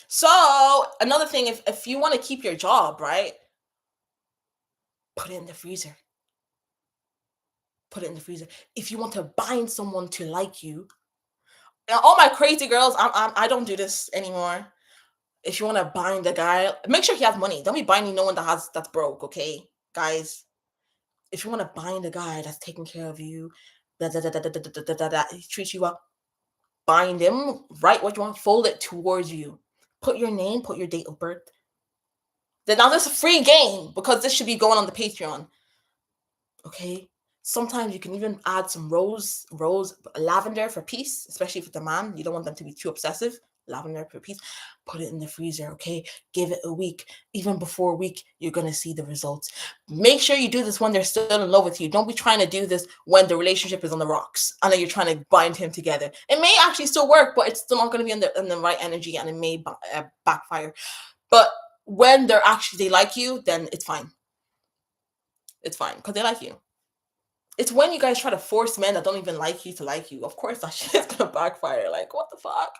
So another thing, if you want to keep your job, right? Put it in the freezer. Put it in the freezer. If you want to bind someone to like you, now, all my crazy girls, I don't do this anymore. If you want to bind a guy, make sure he has money. Don't be binding no one that's broke, okay, guys. If you want to bind a guy that's taking care of you, he treats you well, bind him. Write what you want, fold it towards you. Put your name, put your date of birth. Then now this is a free game because this should be going on the Patreon. Okay. Sometimes you can even add some rose, lavender for peace, especially if it's a man. You don't want them to be too obsessive. Lavender for peace. Put it in the freezer, okay? Give it a week. Even before a week, you're going to see the results. Make sure you do this when they're still in love with you. Don't be trying to do this when the relationship is on the rocks and then you're trying to bind him together. It may actually still work, but it's still not going to be in the right energy and it may backfire. But when they like you, then it's fine. It's fine because they like you. It's when you guys try to force men that don't even like you to like you. Of course, that shit's gonna backfire. Like, what the fuck?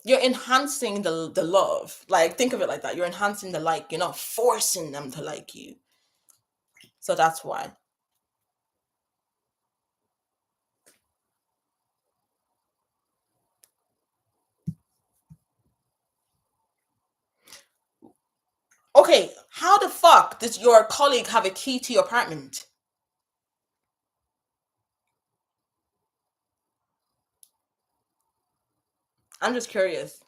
You're enhancing the love. Like, think of it like that. You're enhancing the like. You're not forcing them to like you. So that's why. Okay, how the fuck does your colleague have a key to your apartment? I'm just curious.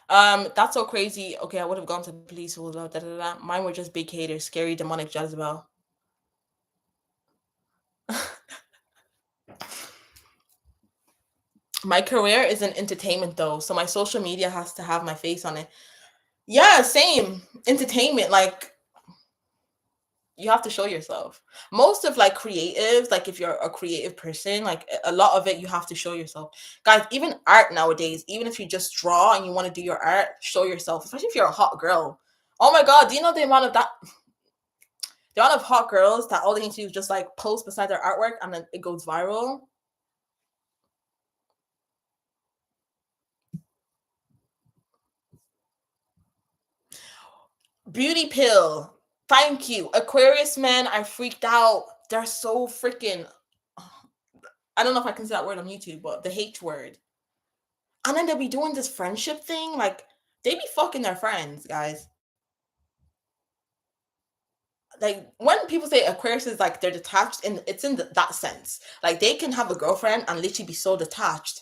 That's so crazy. Okay, I would have gone to the police. Mine were just big haters, scary, demonic Jezebel. My career is in entertainment though, so my social media has to have my face on it. Yeah, same. Entertainment, like you have to show yourself. Most of like creatives, like if you're a creative person, like a lot of it you have to show yourself. Guys, even art nowadays, even if you just draw and you want to do your art, show yourself, especially if you're a hot girl. Oh my god, do you know the amount of hot girls that all they need to do is just like post beside their artwork and then it goes viral? Beauty pill. Thank you. Aquarius men are freaked out. They're so freaking. I don't know if I can say that word on YouTube, but the H word. And then they'll be doing this friendship thing. Like, they be fucking their friends, guys. Like, when people say Aquarius is like they're detached, and it's in that sense. Like, they can have a girlfriend and literally be so detached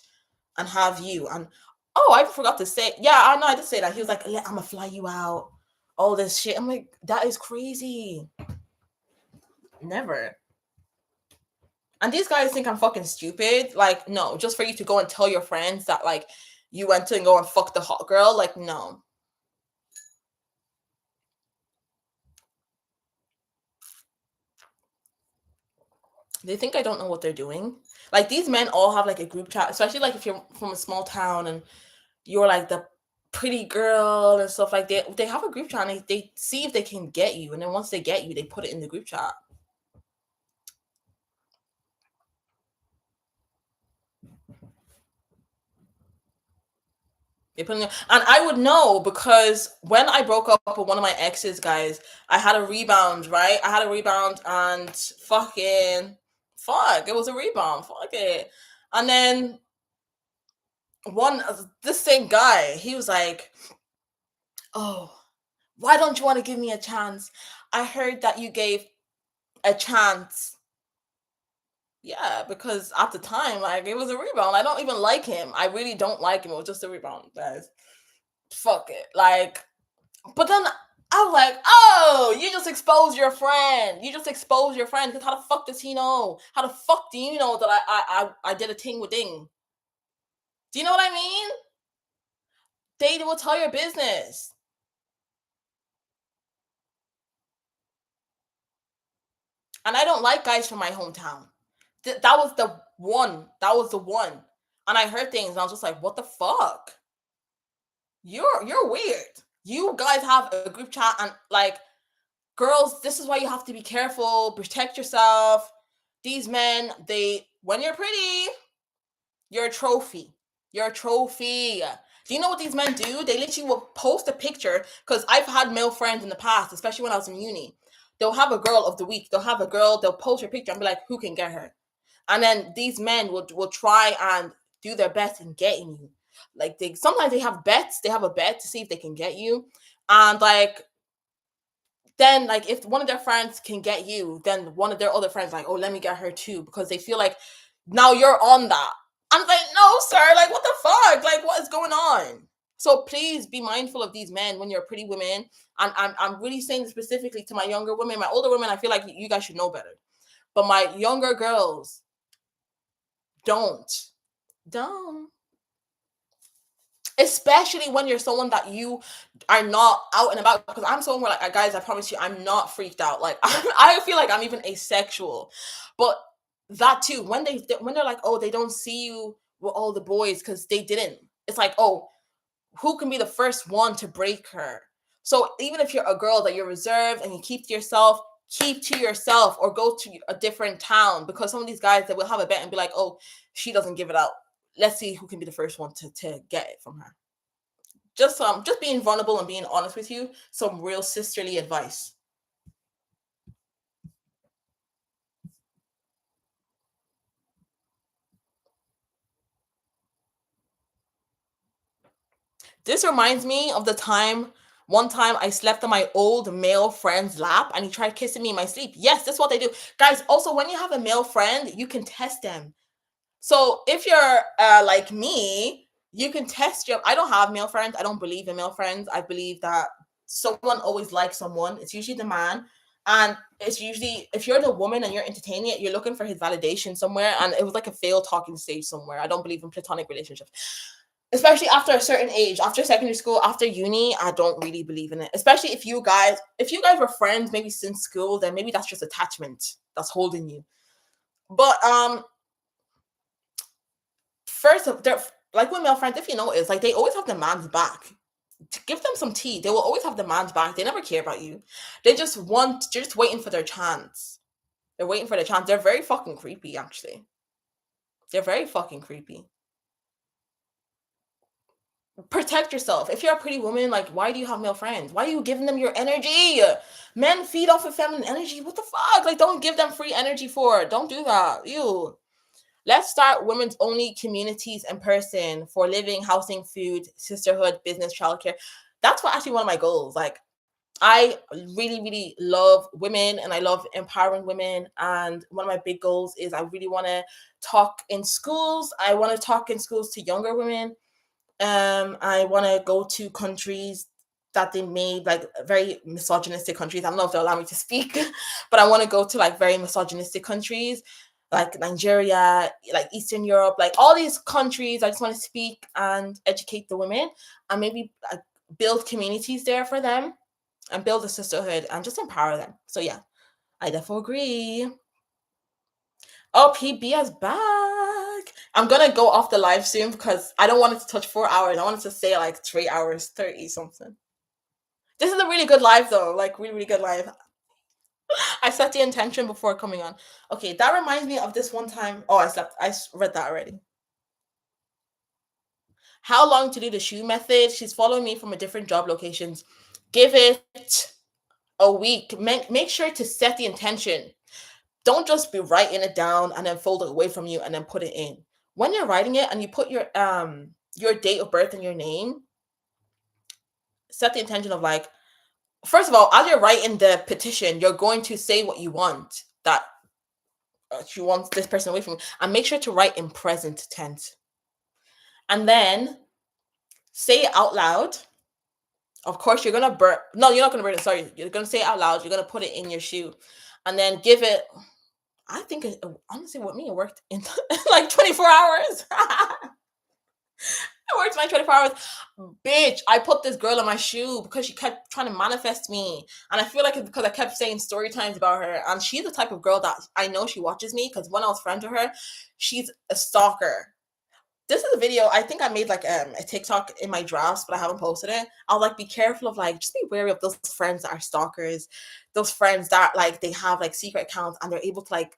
and have you. And oh, I forgot to say, yeah, I know I did say that. He was like, I'm gonna fly you out, all this shit. I'm like, that is crazy. Never. And these guys think I'm fucking stupid. Like, no, just for you to go and tell your friends that like you went to and go and fuck the hot girl. Like, no. They think I don't know what they're doing. Like, these men all have like a group chat, especially like if you're from a small town and you're like the pretty girl and stuff. Like, they have a group chat and they see if they can get you, and then once they get you, they put it in the group chat. They put in there. And I would know because when I broke up with one of my exes, guys, I had a rebound, right? I had a rebound and fucking fuck, it was a rebound. Fuck it. And then one this same guy, he was like, "Oh, why don't you want to give me a chance? I heard that you gave a chance." Yeah, because at the time, like, it was a rebound. I don't even like him. I really don't like him. It was just a rebound, guys. Fuck it. Like, but then I was like, oh, you just exposed your friend. You just exposed your friend. Because how the fuck does he know? How the fuck do you know that I did a thing with Ding? Do you know what I mean? They will tell your business. And I don't like guys from my hometown. That was the one. That was the one. And I heard things and I was just like, what the fuck? You're weird. You guys have a group chat and like, girls, this is why you have to be careful, protect yourself. These men, they when you're pretty, you're a trophy. You're a trophy. Do you know what these men do? They literally will post a picture because I've had male friends in the past, especially when I was in uni. They'll have a girl of the week. They'll have a girl. They'll post her picture and be like, "Who can get her?" And then these men will try and do their best in getting you. Like, they sometimes they have bets. They have a bet to see if they can get you, and like then like if one of their friends can get you, then one of their other friends like, oh, let me get her too, because they feel like now you're on that. I'm like, no, sir, like what the fuck? Like, what is going on? So please be mindful of these men when you're pretty women. And I'm really saying this specifically to my younger women. My older women, I feel like you guys should know better. But my younger girls, don't. Don't. Especially when you're someone that you are not out and about, because I'm someone where like, guys, I promise you I'm not freaked out. Like, I feel like I'm even asexual. But that too, when they're like, oh, they don't see you with all the boys because they didn't, it's like, oh, who can be the first one to break her? So even if you're a girl that you're reserved and you keep to yourself or go to a different town, because some of these guys that will have a bet and be like, oh, she doesn't give it out, let's see who can be the first one to get it from her. Just being vulnerable and being honest with you, some real sisterly advice. This reminds me of the time one time I slept on my old male friend's lap and he tried kissing me in my sleep. Yes, that's what they do. Guys, also when you have a male friend, you can test them. So if you're like me, you can test your. I don't have male friends. I don't believe in male friends. I believe that someone always likes someone. It's usually the man, and it's usually if you're the woman and you're entertaining it, you're looking for his validation somewhere. And it was like a failed talking stage somewhere. I don't believe in platonic relationships, especially after a certain age, after secondary school, after uni. I don't really believe in it. Especially if you guys were friends maybe since school, then maybe that's just attachment that's holding you. But first of they're like with male friends, if you notice, like they always have the man's back. To give them some tea, they will always have the man's back. They never care about you. They're just waiting for their chance. They're waiting for their chance. They're very fucking creepy, actually. They're very fucking creepy. Protect yourself. If you're a pretty woman, like, why do you have male friends? Why are you giving them your energy? Men feed off of feminine energy. What the fuck? Like, don't give them free energy for it. Don't do that. Ew. Let's start women's only communities in person for living, housing, food, sisterhood, business, childcare. That's what actually one of my goals. Like, I really, really love women and I love empowering women. And one of my big goals is I really want to talk in schools. I want to talk in schools to younger women. I want to go to countries that they made like very misogynistic countries. I don't know if they'll allow me to speak, but I want to go to like very misogynistic countries like Nigeria, like Eastern Europe, like all these countries. I just want to speak and educate the women and maybe build communities there for them and build a sisterhood and just empower them. So yeah, I definitely agree. Oh, PB is back. I'm gonna go off the live soon because I don't want it to touch 4 hours. I want it to stay like 3 hours, 30 something. This is a really good live though, like really, really good live. I set the intention before coming on. Okay, that reminds me of this one time. Oh, I slept. Read that already. How long to do the shoe method? She's following me from a different job locations. Give it a week. Make sure to set the intention. Don't just be writing it down and then fold it away from you and then put it in. When you're writing it and you put your date of birth and your name, set the intention of like, first of all, as you're writing the petition, you're going to say what you want, that you want this person away from you, and make sure to write in present tense. And then say it out loud. Of course, you're gonna burn. No, you're not gonna burn it. Sorry, you're gonna say it out loud. You're gonna put it in your shoe, and then give it. I think honestly, with me, it worked in like 24 hours. It worked my 24 hours. Bitch, I put this girl in my shoe because she kept trying to manifest me. And I feel like it's because I kept saying story times about her. And she's the type of girl that I know she watches me because when I was friends with her, she's a stalker. This is a video I think I made like a TikTok in my drafts, but I haven't posted it. I'll like be careful of like just be wary of those friends that are stalkers, those friends that like they have like secret accounts and they're able to like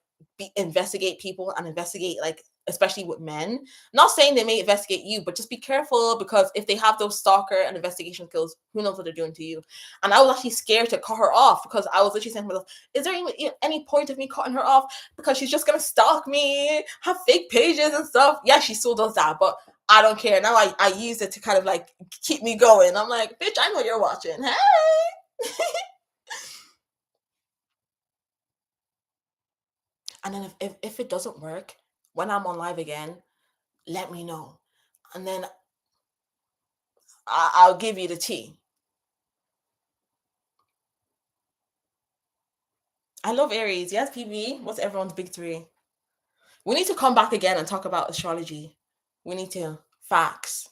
investigate people and investigate like especially with men. Not saying they may investigate you, but just be careful because if they have those stalker and investigation skills, who knows what they're doing to you. And I was actually scared to cut her off because I was literally saying to myself, is there even any point of me cutting her off? Because she's just gonna stalk me, have fake pages and stuff. Yeah, she still does that, but I don't care. Now I use it to kind of like keep me going. I'm like, bitch, I know you're watching. Hey. And then if it doesn't work, when I'm on live again, let me know. And then I'll give you the tea. I love Aries. Yes, PB. What's everyone's big three? We need to come back again and talk about astrology. We need to. Facts.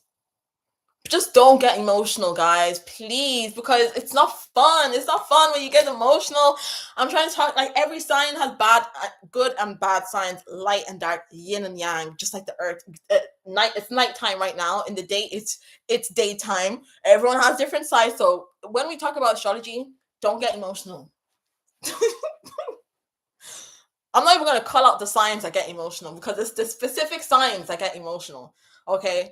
Just don't get emotional, guys, please, because it's not fun. It's not fun when you get emotional. I'm trying to talk like every sign has bad, good and bad signs, light and dark, yin and yang, just like the earth. Night, it's nighttime right now. In the day, it's daytime. Everyone has different sides. So when we talk about astrology, don't get emotional. I'm not even gonna call out the signs that get emotional because it's the specific signs that get emotional. Okay,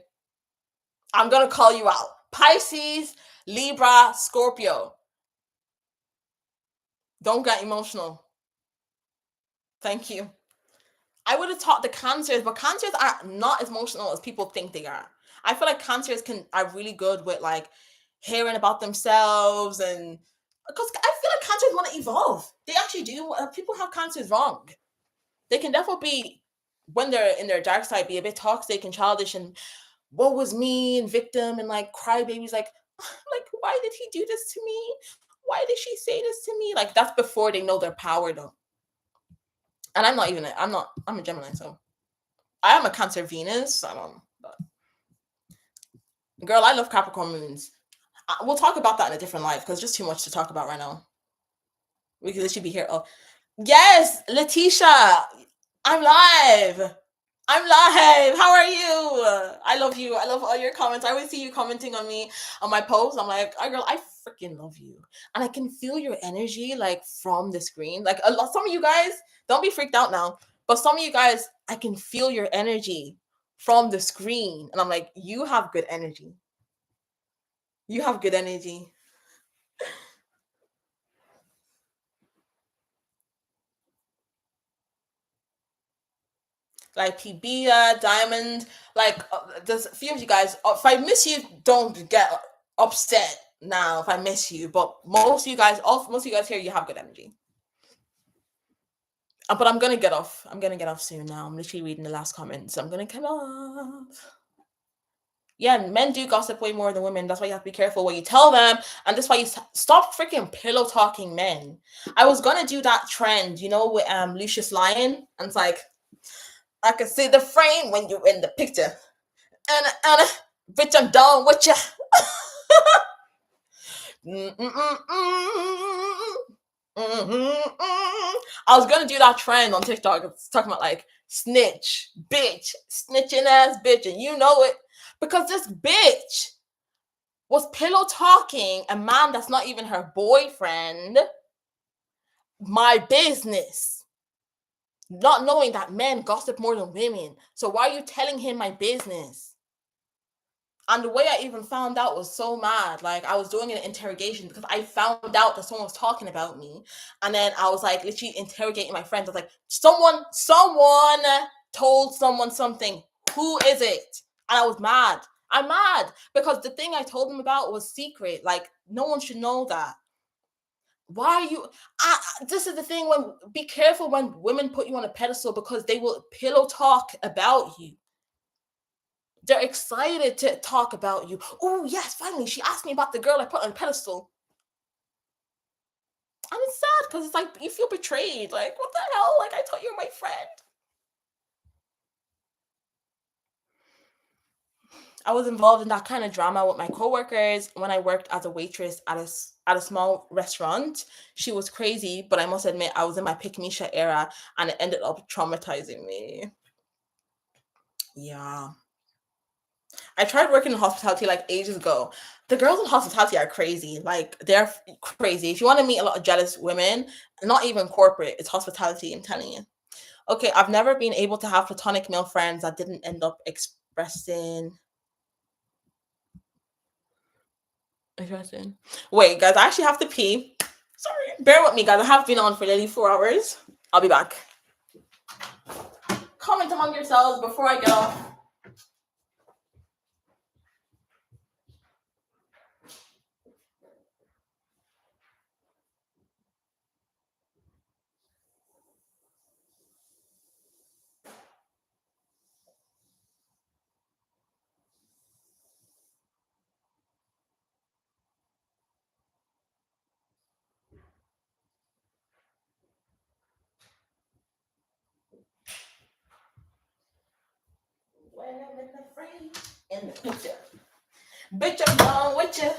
I'm gonna call you out. Pisces, Libra, Scorpio. Don't get emotional. Thank you. I would have taught the cancers, but cancers are not as emotional as people think they are. I feel like cancers are really good with like hearing about themselves and because I feel like cancers want to evolve. They actually do. People have cancers wrong. They can definitely be when they're in their dark side, be a bit toxic and childish and what was me and victim and like crybabies like why did he do this to me? Why did she say this to me? Like that's before they know their power though. And I'm a Gemini, so I am a Cancer Venus. I don't know. But girl, I love Capricorn moons. We'll talk about that in a different life because just too much to talk about right now. We could literally be here. Oh, yes, Letitia, I'm live. I'm live. How are you? I love you. I love all your comments. I always see you commenting on me on my posts. I'm like, oh, girl, I freaking love you, and I can feel your energy like from the screen. Like a lot. Some of you guys don't be freaked out now, but some of you guys, I can feel your energy from the screen, and I'm like, you have good energy. You have good energy. Like Pibia, Diamond, like there's a few of you guys. If I miss you, don't get upset now if I miss you. But most of you guys, most of you guys here, you have good energy. But I'm gonna get off. I'm gonna get off soon now. I'm literally reading the last comments. So I'm gonna come off. Yeah, men do gossip way more than women. That's why you have to be careful what you tell them, and that's why you stop freaking pillow talking men. I was gonna do that trend, with Lucius Lyon, and it's like I can see the frame when you're in the picture, and bitch, I'm done with you. I was gonna do that trend on TikTok. It's talking about like snitch, bitch, snitching ass bitch, and you know it because this bitch was pillow talking a man that's not even her boyfriend. My business, not knowing that men gossip more than women. So why are you telling him my business? And the way I even found out was so mad. Like I was doing an interrogation because I found out that someone was talking about me. And then I was like literally interrogating my friends. I was like, someone told someone something. Who is it? And I was mad. I'm mad because the thing I told them about was secret. Like no one should know that. Why are you this is the thing, when be careful when women put you on a pedestal because they will pillow talk about you. They're excited to talk about you. Oh, yes, finally, she asked me about the girl I put on a pedestal. And it's sad because it's like you feel betrayed. Like, what the hell? Like, I thought you were my friend. I was involved in that kind of drama with my coworkers when I worked as a waitress at a small restaurant. She was crazy, but I must admit I was in my pick Misha era and it ended up traumatizing me. Yeah. I tried working in hospitality like ages ago. The girls in hospitality are crazy. Like they're crazy. If you want to meet a lot of jealous women, not even corporate, it's hospitality, I'm telling you. Okay, I've never been able to have platonic male friends that didn't end up expressing. Interesting. Wait, guys, I actually have to pee. Sorry. Bear with me, guys. I have been on for nearly 4 hours. I'll be back. Comment among yourselves before I get off. When I'm in the frame, in the picture. Bitch, I'm done with you.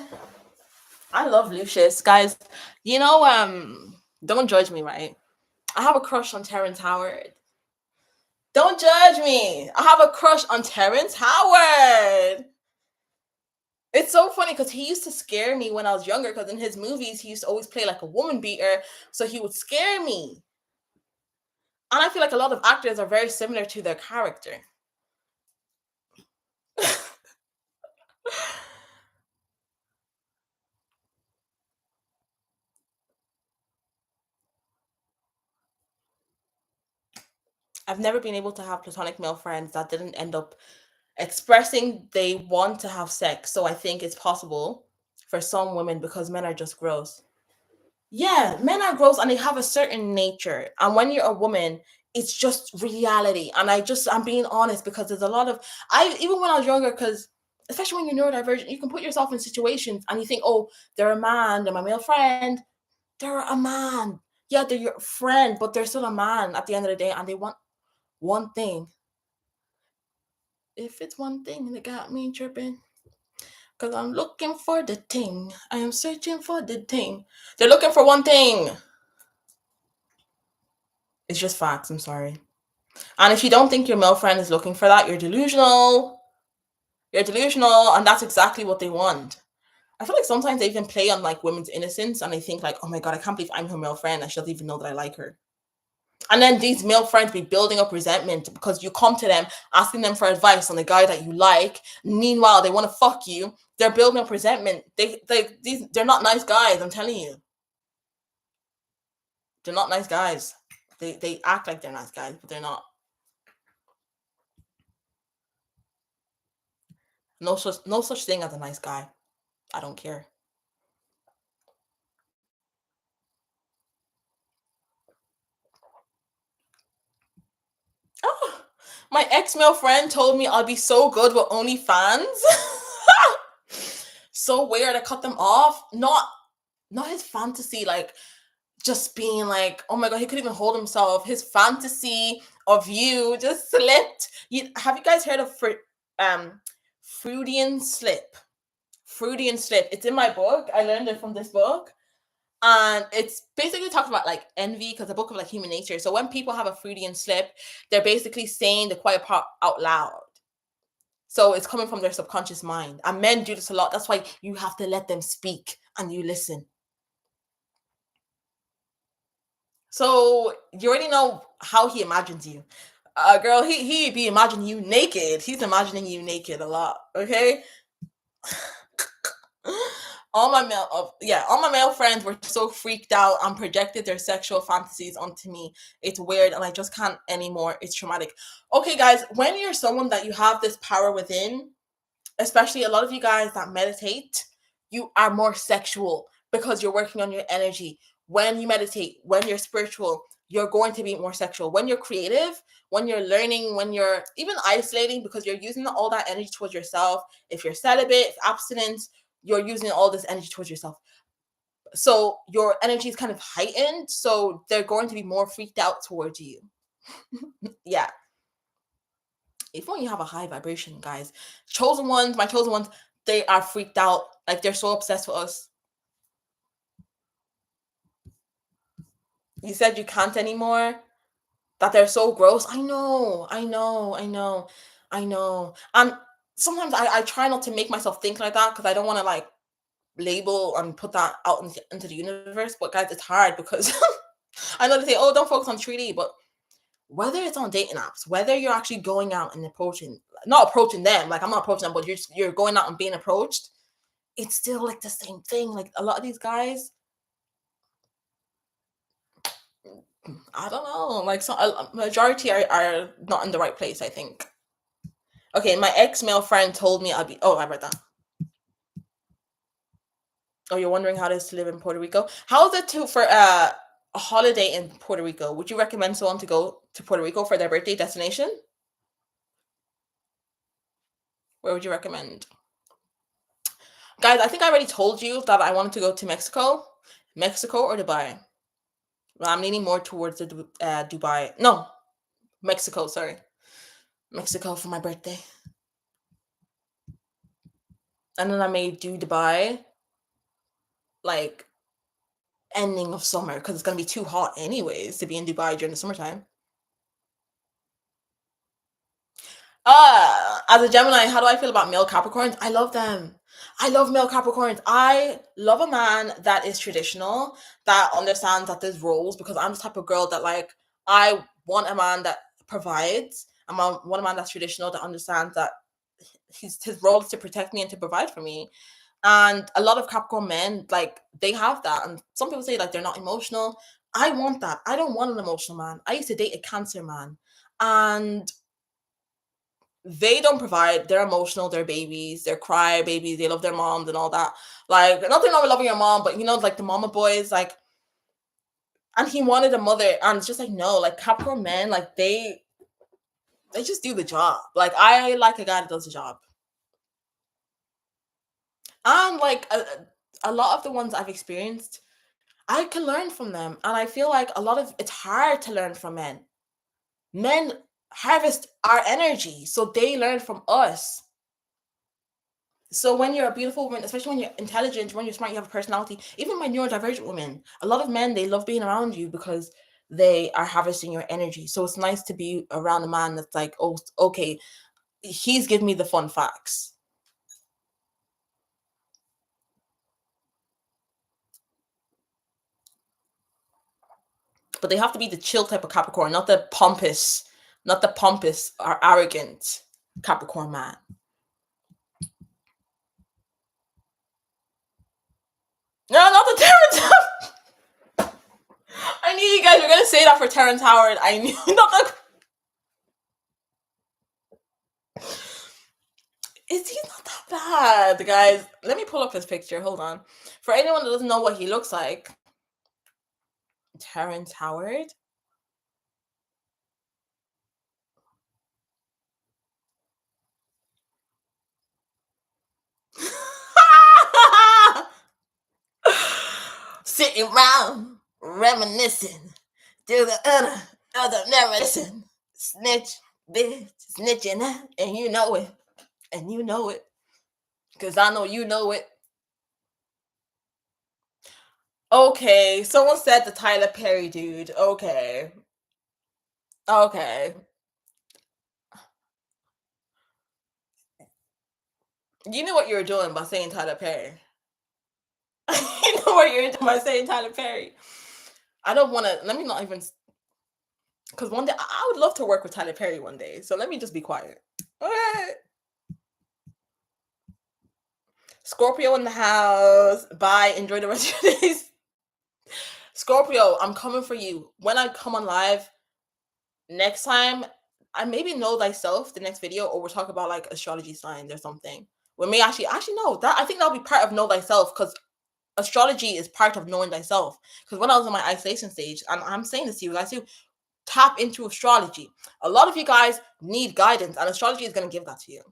I love Lucius, guys. Don't judge me, right? I have a crush on Terrence Howard. Don't judge me. I have a crush on Terrence Howard. It's so funny because he used to scare me when I was younger because in his movies, he used to always play like a woman beater. So he would scare me. And I feel like a lot of actors are very similar to their character. I've never been able to have platonic male friends that didn't end up expressing they want to have sex. So I think it's possible for some women because men are just gross. Yeah, men are gross and they have a certain nature. And when you're a woman, it's just reality. And I'm being honest because there's a lot of, even when I was younger, because especially when you're neurodivergent, you can put yourself in situations and you think, oh, they're a man, they're my male friend, they're a man. Yeah, they're your friend, but they're still a man at the end of the day and they want one thing. If it's one thing that got me tripping, because I'm looking for the thing. I am searching for the thing. They're looking for one thing. It's just facts. I'm sorry. And if you don't think your male friend is looking for that, you're delusional. You're delusional, and that's exactly what they want. I feel like sometimes they even play on like women's innocence, and they think like, "Oh my god, I can't believe I'm her male friend, and she doesn't even know that I like her." And then these male friends be building up resentment because you come to them asking them for advice on the guy that you like. Meanwhile, they want to fuck you. They're building up resentment. They're not nice guys. I'm telling you, they're not nice guys. They act like they're nice guys, but they're not. No such thing as a nice guy. I don't care. Oh, my ex male friend told me I'll be so good with OnlyFans. So weird. I cut them off. Not his fantasy, like just being like, oh my god, he couldn't even hold himself. His fantasy of you just slipped. Have you guys heard of um Freudian slip? Freudian slip. It's in my book. I learned it from this book. And it's basically talks about like envy because the book of like human nature. So when people have a Freudian slip, they're basically saying the quiet part out loud. So it's coming from their subconscious mind. And men do this a lot. That's why you have to let them speak and you listen. So you already know how he imagines you. Girl, he be imagining you naked. He's imagining you naked a lot. Okay. All my male friends were so freaked out and projected their sexual fantasies onto me. It's weird and I just can't anymore. It's traumatic. Okay, guys, when you're someone that you have this power within, especially a lot of you guys that meditate, you are more sexual because you're working on your energy. When you meditate, when you're spiritual, you're going to be more sexual. When you're creative, when you're learning, when you're even isolating, because you're using all that energy towards yourself. If you're celibate, if abstinence, you're using all this energy towards yourself. So your energy is kind of heightened. So they're going to be more freaked out towards you. Yeah. Even when you have a high vibration, guys, my chosen ones, they are freaked out. Like they're so obsessed with us. You said you can't anymore. That they're so gross. I know. And sometimes I try not to make myself think like that because I don't want to like label and put that out into the universe. But guys, it's hard because I know they say, oh, don't focus on 3D, but whether it's on dating apps, whether you're actually going out and not approaching them, like I'm not approaching them, but you're going out and being approached, it's still like the same thing. Like a lot of these guys, I don't know, like so a majority are not in the right place, I think. Okay, my ex male friend told me I'll be. Oh, I read that. Oh, you're wondering how it is to live in Puerto Rico? How is it to for a holiday in Puerto Rico? Would you recommend someone to go to Puerto Rico for their birthday destination? Where would you recommend? Guys, I think I already told you that I wanted to go to Mexico or Dubai. Well, I'm leaning more towards the Dubai. No, Mexico. Sorry, Mexico for my birthday, and then I may do Dubai like ending of summer because it's gonna be too hot anyways to be in Dubai during the summertime. As a Gemini, how do I feel about male Capricorns? I love them. I love male Capricorns. I love a man that is traditional, that understands that there's roles because I'm the type of girl that like I want a man that provides. Want a man that's traditional that understands that his role is to protect me and to provide for me. And a lot of Capricorn men, like they have that. And some people say like they're not emotional. I want that. I don't want an emotional man. I used to date a Cancer man, and they don't provide. They're emotional. They're babies. They're cry babies. They love their moms and all that. Like nothing wrong with loving your mom, but like the mama boys, like. And he wanted a mother, and it's just like no, like Capricorn men, like they just do the job. Like I like a guy that does the job. And like a lot of the ones I've experienced, I can learn from them, and I feel like a lot of it's hard to learn from men. Men harvest our energy, so they learn from us. So when you're a beautiful woman, especially when you're intelligent, when you're smart, you have a personality. Even my neurodivergent women, a lot of men they love being around you because they are harvesting your energy. So it's nice to be around a man that's like, oh, okay, he's giving me the fun facts. but they have to be the chill type of Capricorn, not the pompous or arrogant Capricorn man. No, not the Terrence. I knew you guys were gonna say that for Terrence Howard. I knew not the. He's not that bad, guys. Let me pull up his picture. Hold on. For anyone that doesn't know what he looks like, Terrence Howard. Sitting around reminiscing, do the other never listen. Snitch, bitch, snitching, and you know it, and you know it, cause I know you know it. Okay, someone said the Tyler Perry dude. Okay, okay. You knew what you were doing by saying Tyler Perry. You know what you're doing by saying Tyler Perry. I don't want to. Let me not even. Because one day I would love to work with Tyler Perry one day. So let me just be quiet. Okay. Scorpio in the house. Bye. Enjoy the rest of your days. Scorpio, I'm coming for you. When I come on live next time, I maybe know thyself the next video, or we'll talk about like astrology signs or something. We may actually no, that I think that'll be part of know thyself, because astrology is part of knowing thyself. Because when I was in my isolation stage, and I'm saying this to you guys too, tap into astrology. A lot of you guys need guidance, and astrology is going to give that to you.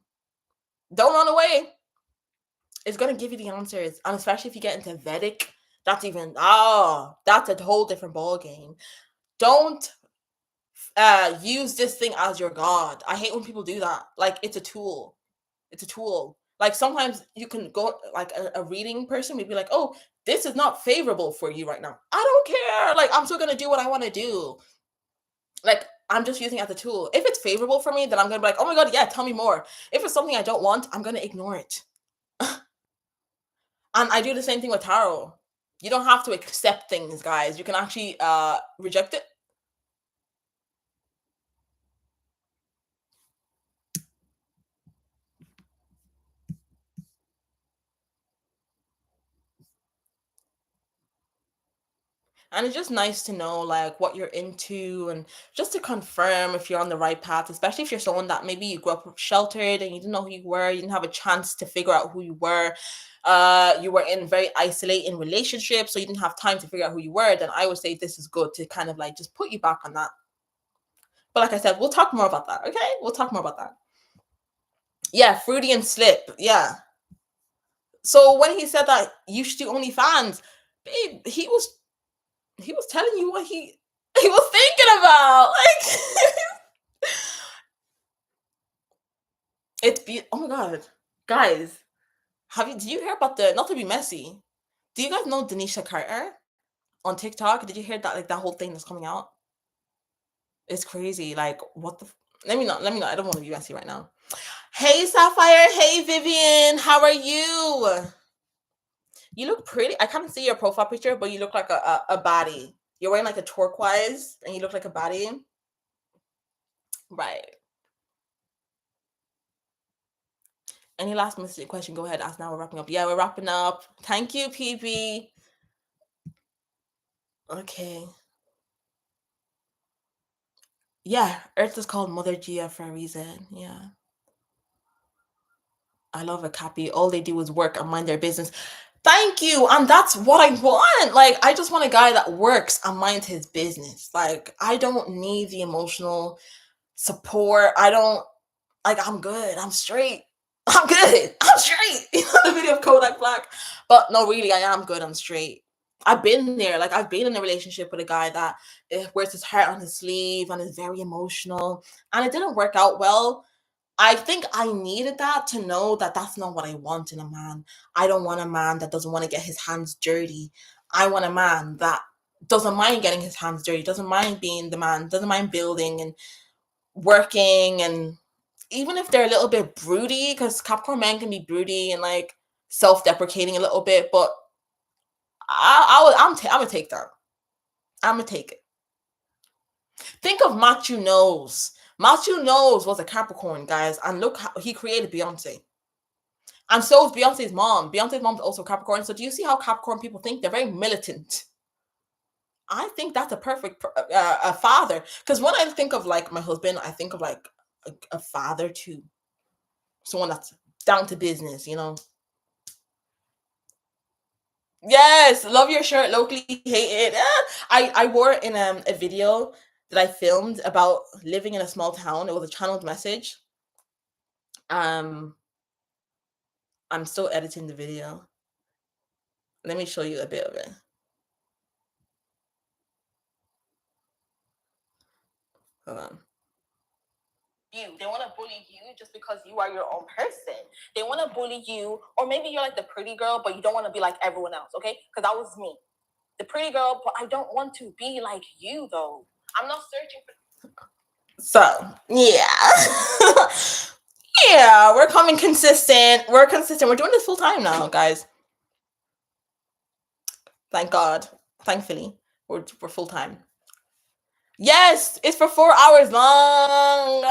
Don't run away. It's going to give you the answers, and especially if you get into Vedic, that's even that's a whole different ball game. Don't use this thing as your god. I hate when people do that. Like, it's a tool. It's a tool. Like, sometimes you can go, like, a reading person may be like, oh, this is not favorable for you right now. I don't care. Like, I'm still gonna do what I want to do. Like, I'm just using it as a tool. If it's favorable for me, then I'm gonna be like, oh my god, yeah, tell me more. If it's something I don't want, I'm gonna ignore it. And I do the same thing with tarot. You don't have to accept things, guys. You can actually reject it. And it's just nice to know like what you're into, and just to confirm if you're on the right path, especially if you're someone that maybe you grew up sheltered and you didn't know who you were, you didn't have a chance to figure out who you were. You were in very isolating relationships, so you didn't have time to figure out who you were. Then I would say this is good to kind of like just put you back on that. But like I said, we'll talk more about that. Okay, we'll talk more about that. Yeah, Freudian slip. Yeah. So when he said that you should do OnlyFans, babe, he was telling you what he was thinking about. Like, oh my god, guys, did you hear about the, not to be messy? Do you guys know Denisha Carter on TikTok? Did you hear that, like, that whole thing that's coming out? It's crazy. Like, what the? Let me not. I don't want to be messy right now. Hey, Sapphire. Hey, Vivian. How are you? You look pretty. I can't see your profile picture, but you look like a baddie. You're wearing like a turquoise, and you look like a baddie. Right. Any last minute question? Go ahead. Ask now. We're wrapping up. Yeah, we're wrapping up. Thank you, PB. Okay. Yeah, Earth is called Mother Gia for a reason. Yeah. I love a Cappy. All they do is work and mind their business. Thank you. And that's what I want. Like, I just want a guy that works and minds his business. Like, I don't need the emotional support. I don't, like, I'm good. I'm straight. I'm good. I'm straight. You know the video of Kodak Black? But no, really, I am good. I'm straight. I've been there. Like, I've been in a relationship with a guy that wears his heart on his sleeve and is very emotional. And it didn't work out well. I think I needed that to know that that's not what I want in a man. I don't want a man that doesn't want to get his hands dirty. I want a man that doesn't mind getting his hands dirty, doesn't mind being the man, doesn't mind building and working. And even if they're a little bit broody, because Capricorn men can be broody and like self-deprecating a little bit, but I'm gonna take that. I'm gonna take it. Think of Matthew Knowles. Matthew Knowles was a Capricorn, guys, and look how he created Beyonce. And so is Beyonce's mom. Beyonce's mom's also Capricorn. So do you see how Capricorn people think? They're very militant. I think that's a perfect a father. Because when I think of like my husband, I think of like a father to someone that's down to business, you know? Yes, love your shirt, locally hate it. I wore it in a video that I filmed about living in a small town. It was a channeled message. Um, I'm still editing the video. Let me show you a bit of it. Hold on. They want to bully you just because you are your own person. They want to bully you, or maybe you're like the pretty girl, but you don't want to be like everyone else, okay? Because that was me, the pretty girl, but I don't want to be like you, though. I'm not searching for. So, yeah. Yeah, we're coming consistent. We're consistent. We're doing this full time now, guys. Thank God. Thankfully, we're full time. Yes, it's for 4 hours long.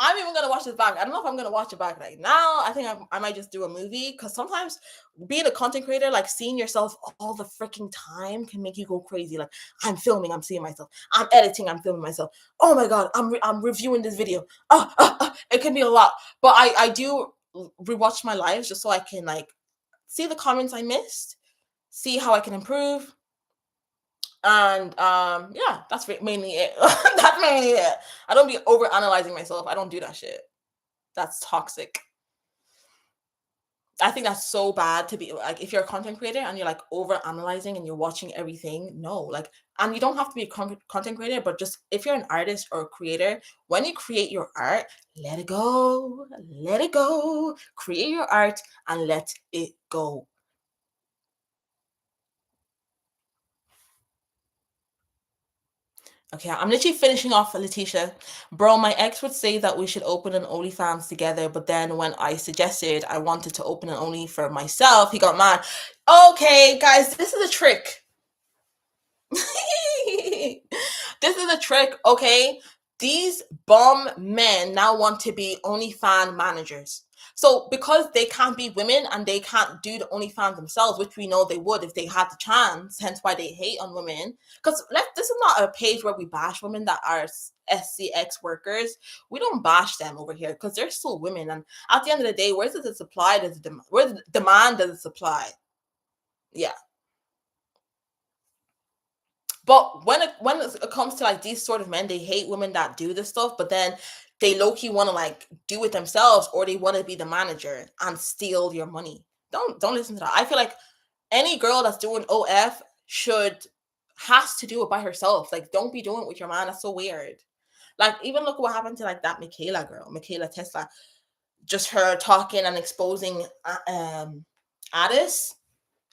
I'm even gonna watch this back. I don't know if I'm gonna watch it back right now. I think I might just do a movie because sometimes being a content creator, like seeing yourself all the freaking time, can make you go crazy. Like I'm filming, I'm seeing myself. I'm editing, I'm filming myself. Oh my god, I'm reviewing this video. It can be a lot, but I do rewatch my lives just so I can like see the comments I missed, see how I can improve. And yeah, that's mainly it. That's mainly it. I don't be over analyzing myself. I don't do that shit. That's toxic. I think that's so bad to be like, if you're a content creator and you're like over analyzing and you're watching everything. No, like, and you don't have to be a content creator, but just if you're an artist or a creator, when you create your art, let it go, let it go. Create your art and let it go. Okay, I'm literally finishing off Letitia. Bro, my ex would say that we should open an OnlyFans together, but then when I suggested I wanted to open an Only for myself, he got mad. Okay, guys, this is a trick. This is a trick, okay? These bum men now want to be OnlyFans managers. So because they can't be women and they can't do the OnlyFans themselves, which we know they would if they had the chance, hence why they hate on women. Because this is not a page where we bash women that are SCX workers. We don't bash them over here because they're still women. And at the end of the day, where's the supply? Where's the demand? Does it supply? Yeah. But when it comes to like these sort of men, they hate women that do this stuff, but then they low key want to like do it themselves, or they want to be the manager and steal your money. Don't listen to that. I feel like any girl that's doing OF has to do it by herself. Like, don't be doing it with your man. That's so weird. Like, even look what happened to like that Michaela girl, Michaela Tesla. Just her talking and exposing Addis,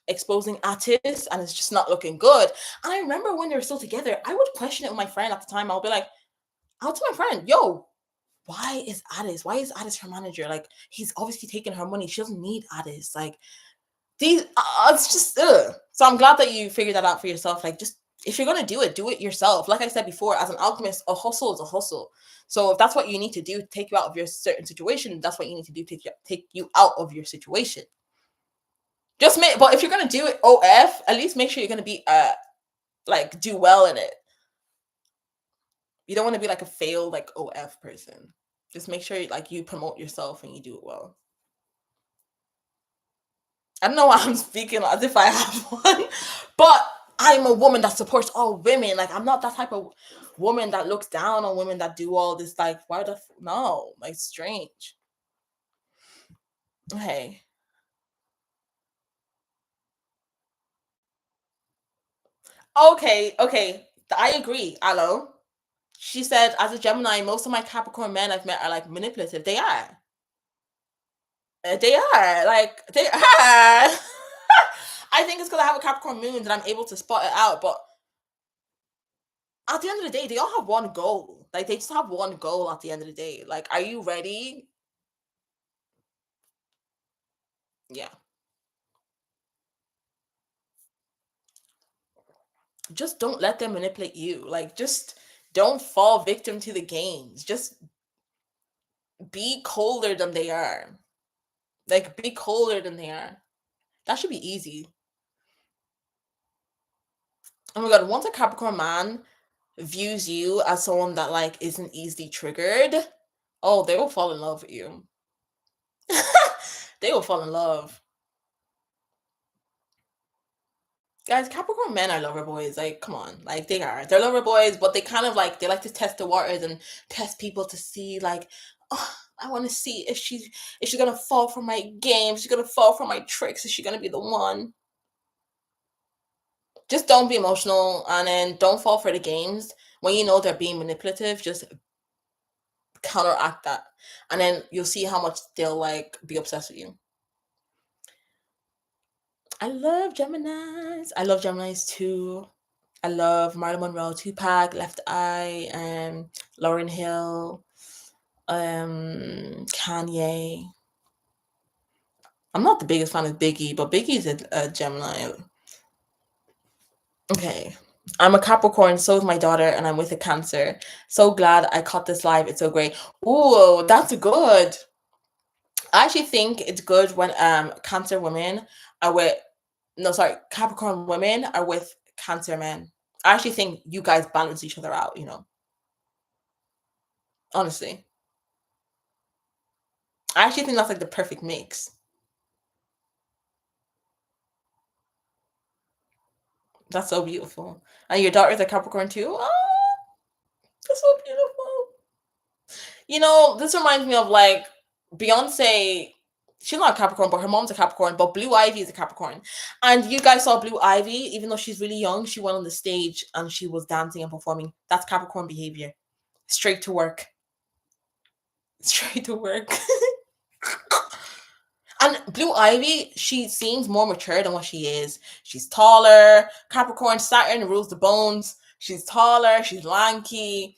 exposing artists, and it's just not looking good. And I remember when they were still together, I would question it with my friend at the time. I'll be like, I'll tell my friend, yo, why is Addis her manager? Like, he's obviously taking her money. She doesn't need Addis. Like, these it's just so I'm glad that you figured that out for yourself. Like, just if you're gonna do it yourself. Like I said before, as an alchemist, a hustle is a hustle. So if that's what you need to do to take you out of your certain situation, that's what you need to do to take you out of your situation. Just make, but if you're gonna do it OF, at least make sure you're gonna be like do well in it. You don't want to be like a failed like OF person. Just make sure like you promote yourself and you do it well. I don't know why I'm speaking as if I have one, but I'm a woman that supports all women. Like, I'm not that type of woman that looks down on women that do all this. Like, no, like, strange. Hey, okay, I agree. Alo. She said, as a Gemini, most of my Capricorn men I've met are like manipulative. They are. They are. Like, they are. I think it's because I have a Capricorn moon that I'm able to spot it out. But at the end of the day, they all have one goal. Like, they just have one goal at the end of the day. Like, are you ready? Yeah. just don't let them manipulate you. Like, just don't fall victim to the games. Just be colder than they are. Like, be colder than they are. That should be easy. Oh my god, once a Capricorn man views you as someone that like isn't easily triggered, oh, they will fall in love with you. They will fall in love. Guys, Capricorn men are lover boys. Like, come on. Like, they are. They're lover boys, but they kind of like, they like to test the waters and test people to see, like, oh, I want to see if she's gonna fall for my game, she's gonna fall for my tricks, is she gonna be the one? Just don't be emotional and then don't fall for the games. When you know they're being manipulative, just counteract that. And then you'll see how much they'll like be obsessed with you. I love Geminis. I love Geminis too. I love Marilyn Monroe, Tupac, Left Eye, Lauryn Hill, Kanye. I'm not the biggest fan of Biggie, but Biggie's a Gemini. Okay. I'm a Capricorn, so is my daughter, and I'm with a Cancer. So glad I caught this live. It's so great. Ooh, that's good. I actually think it's good when Cancer women are with no, sorry, Capricorn women are with Cancer men. I actually think you guys balance each other out, honestly. I actually think that's like the perfect mix. That's so beautiful. And your daughter's a Capricorn too? Oh, that's so beautiful. This reminds me of like Beyonce. She's not a Capricorn, but her mom's a Capricorn. But Blue Ivy is a Capricorn. And you guys saw Blue Ivy, even though she's really young, she went on the stage and she was dancing and performing. That's Capricorn behavior. Straight to work. Straight to work. And Blue Ivy, she seems more mature than what she is. She's taller. Capricorn, Saturn rules the bones. She's taller. She's lanky.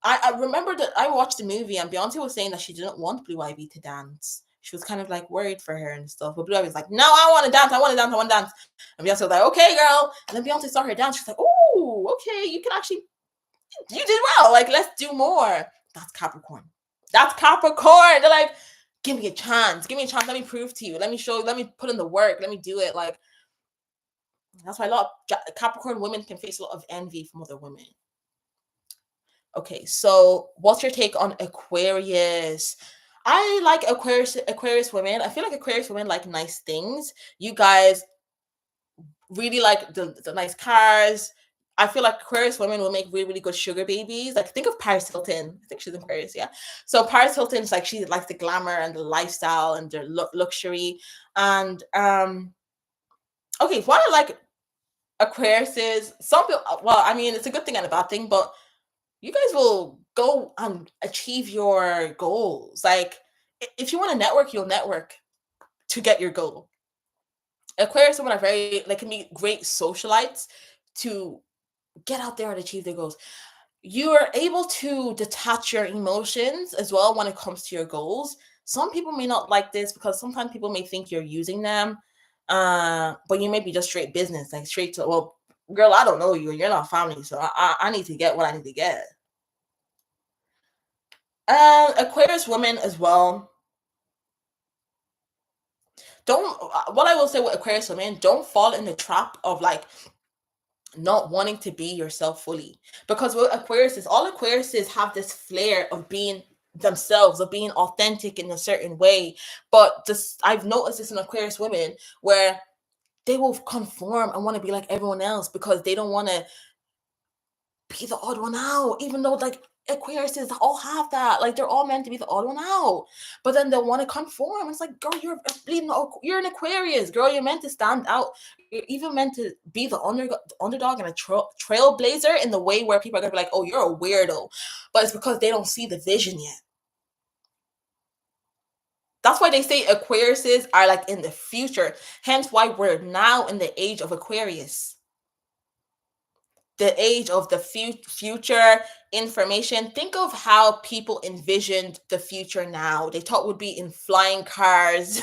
I remember that I watched the movie and Beyonce was saying that she didn't want Blue Ivy to dance. She was kind of like worried for her and stuff. But Blue Ivy's like, no, I want to dance. I want to dance. I want to dance. And Beyonce was like, okay, girl. And then Beyonce saw her dance. She's like, oh, okay, you did well. Like, let's do more. That's Capricorn. That's Capricorn. They're like, give me a chance. Give me a chance. Let me prove to you. Let me show you. Let me put in the work. Let me do it. Like, that's why a lot of Capricorn women can face a lot of envy from other women. Okay, so what's your take on Aquarius? I like Aquarius women. I feel like Aquarius women like nice things. You guys really like the nice cars. I feel like Aquarius women will make really, really good sugar babies. Like, think of Paris Hilton. I think she's Aquarius, yeah. So Paris Hilton's like, she likes the glamour and the lifestyle and the luxury. And okay, what I like Aquarius is some people. Well, I mean, it's a good thing and a bad thing, but you guys will go and achieve your goals. Like, if you want to network, you'll network to get your goal. Aquarius women are very like can be great socialites to get out there and achieve their goals. You are able to detach your emotions as well when it comes to your goals. Some people may not like this because sometimes people may think you're using them, but you may be just straight business, like straight to, well, girl, I don't know you, and you're not family, so I need to get what I need to get. Aquarius women as well. Don't. What I will say with Aquarius women, don't fall in the trap of like not wanting to be yourself fully, because with Aquariuses, all Aquariuses have this flair of being themselves, of being authentic in a certain way. But just I've noticed this in Aquarius women where they will conform and want to be like everyone else because they don't want to be the odd one out, even though like Aquariuses all have that. Like, they're all meant to be the odd one out, but then they want to conform. It's like, girl, you're an Aquarius, girl. You're meant to stand out. You're even meant to be the underdog and a trailblazer in the way where people are gonna be like, oh, you're a weirdo, but it's because they don't see the vision yet. That's why they say Aquariuses are like in the future. Hence why we're now in the age of Aquarius, the age of the future information. Think of how people envisioned the future now. They thought would be in flying cars.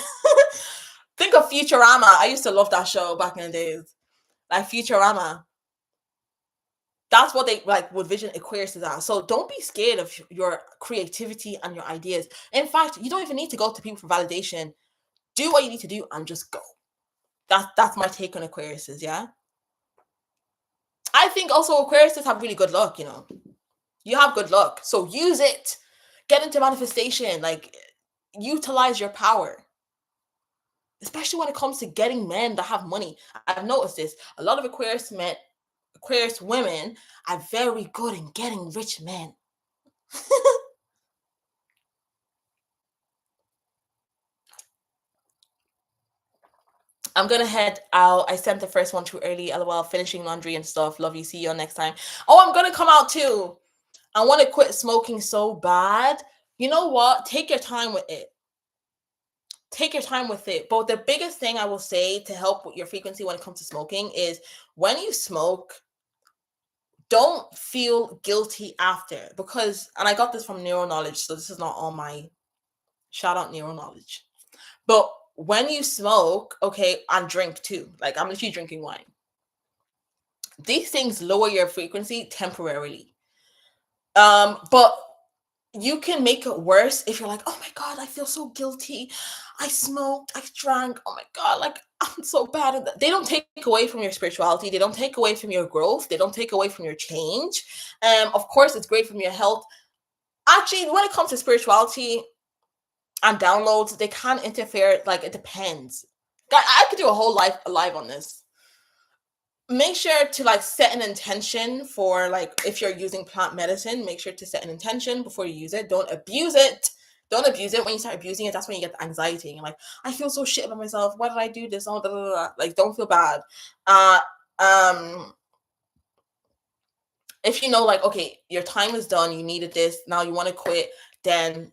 Think of Futurama. I used to love that show back in the days. like Futurama. That's what they like would vision Aquarius as. So don't be scared of your creativity and your ideas. In fact, you don't even need to go to people for validation. Do what you need to do and just go. That's my take on Aquariuses, yeah. I think also Aquariuses have really good luck, you know. You have good luck. So use it. Get into manifestation. Like utilize your power. Especially when it comes to getting men that have money. I've noticed this. A lot of Aquarius women are very good in getting rich men. I'm gonna head out. I sent the first one too early. LOL. Finishing laundry and stuff. Love you. See you next time. Oh, I'm gonna come out too. I want to quit smoking so bad. You know what? Take your time with it. Take your time with it. But the biggest thing I will say to help with your frequency when it comes to smoking is when you smoke, don't feel guilty after. Because, and I got this from Neuro Knowledge, so this is not all my shout out Neuro Knowledge. But when you smoke, okay, and drink too, like I'm literally drinking wine, these things lower your frequency temporarily. But you can make it worse if you're like, oh my God, I feel so guilty. I smoked, I drank. Oh my God, like I'm so bad at that. They don't take away from your spirituality. They don't take away from your growth. They don't take away from your change. Of course, it's great from your health. Actually, when it comes to spirituality and downloads, they can interfere. Like it depends. I could do a whole live on this. Make sure to like set an intention for like if you're using plant medicine, make sure to set an intention before you use it. Don't abuse it. Don't abuse it. When you start abusing it, that's when you get the anxiety. And you're like, I feel so shit about myself. Why did I do this? Oh, blah, blah, blah. Like, don't feel bad. Uh, um, if you know, like, okay, your time is done, you needed this, now you want to quit, then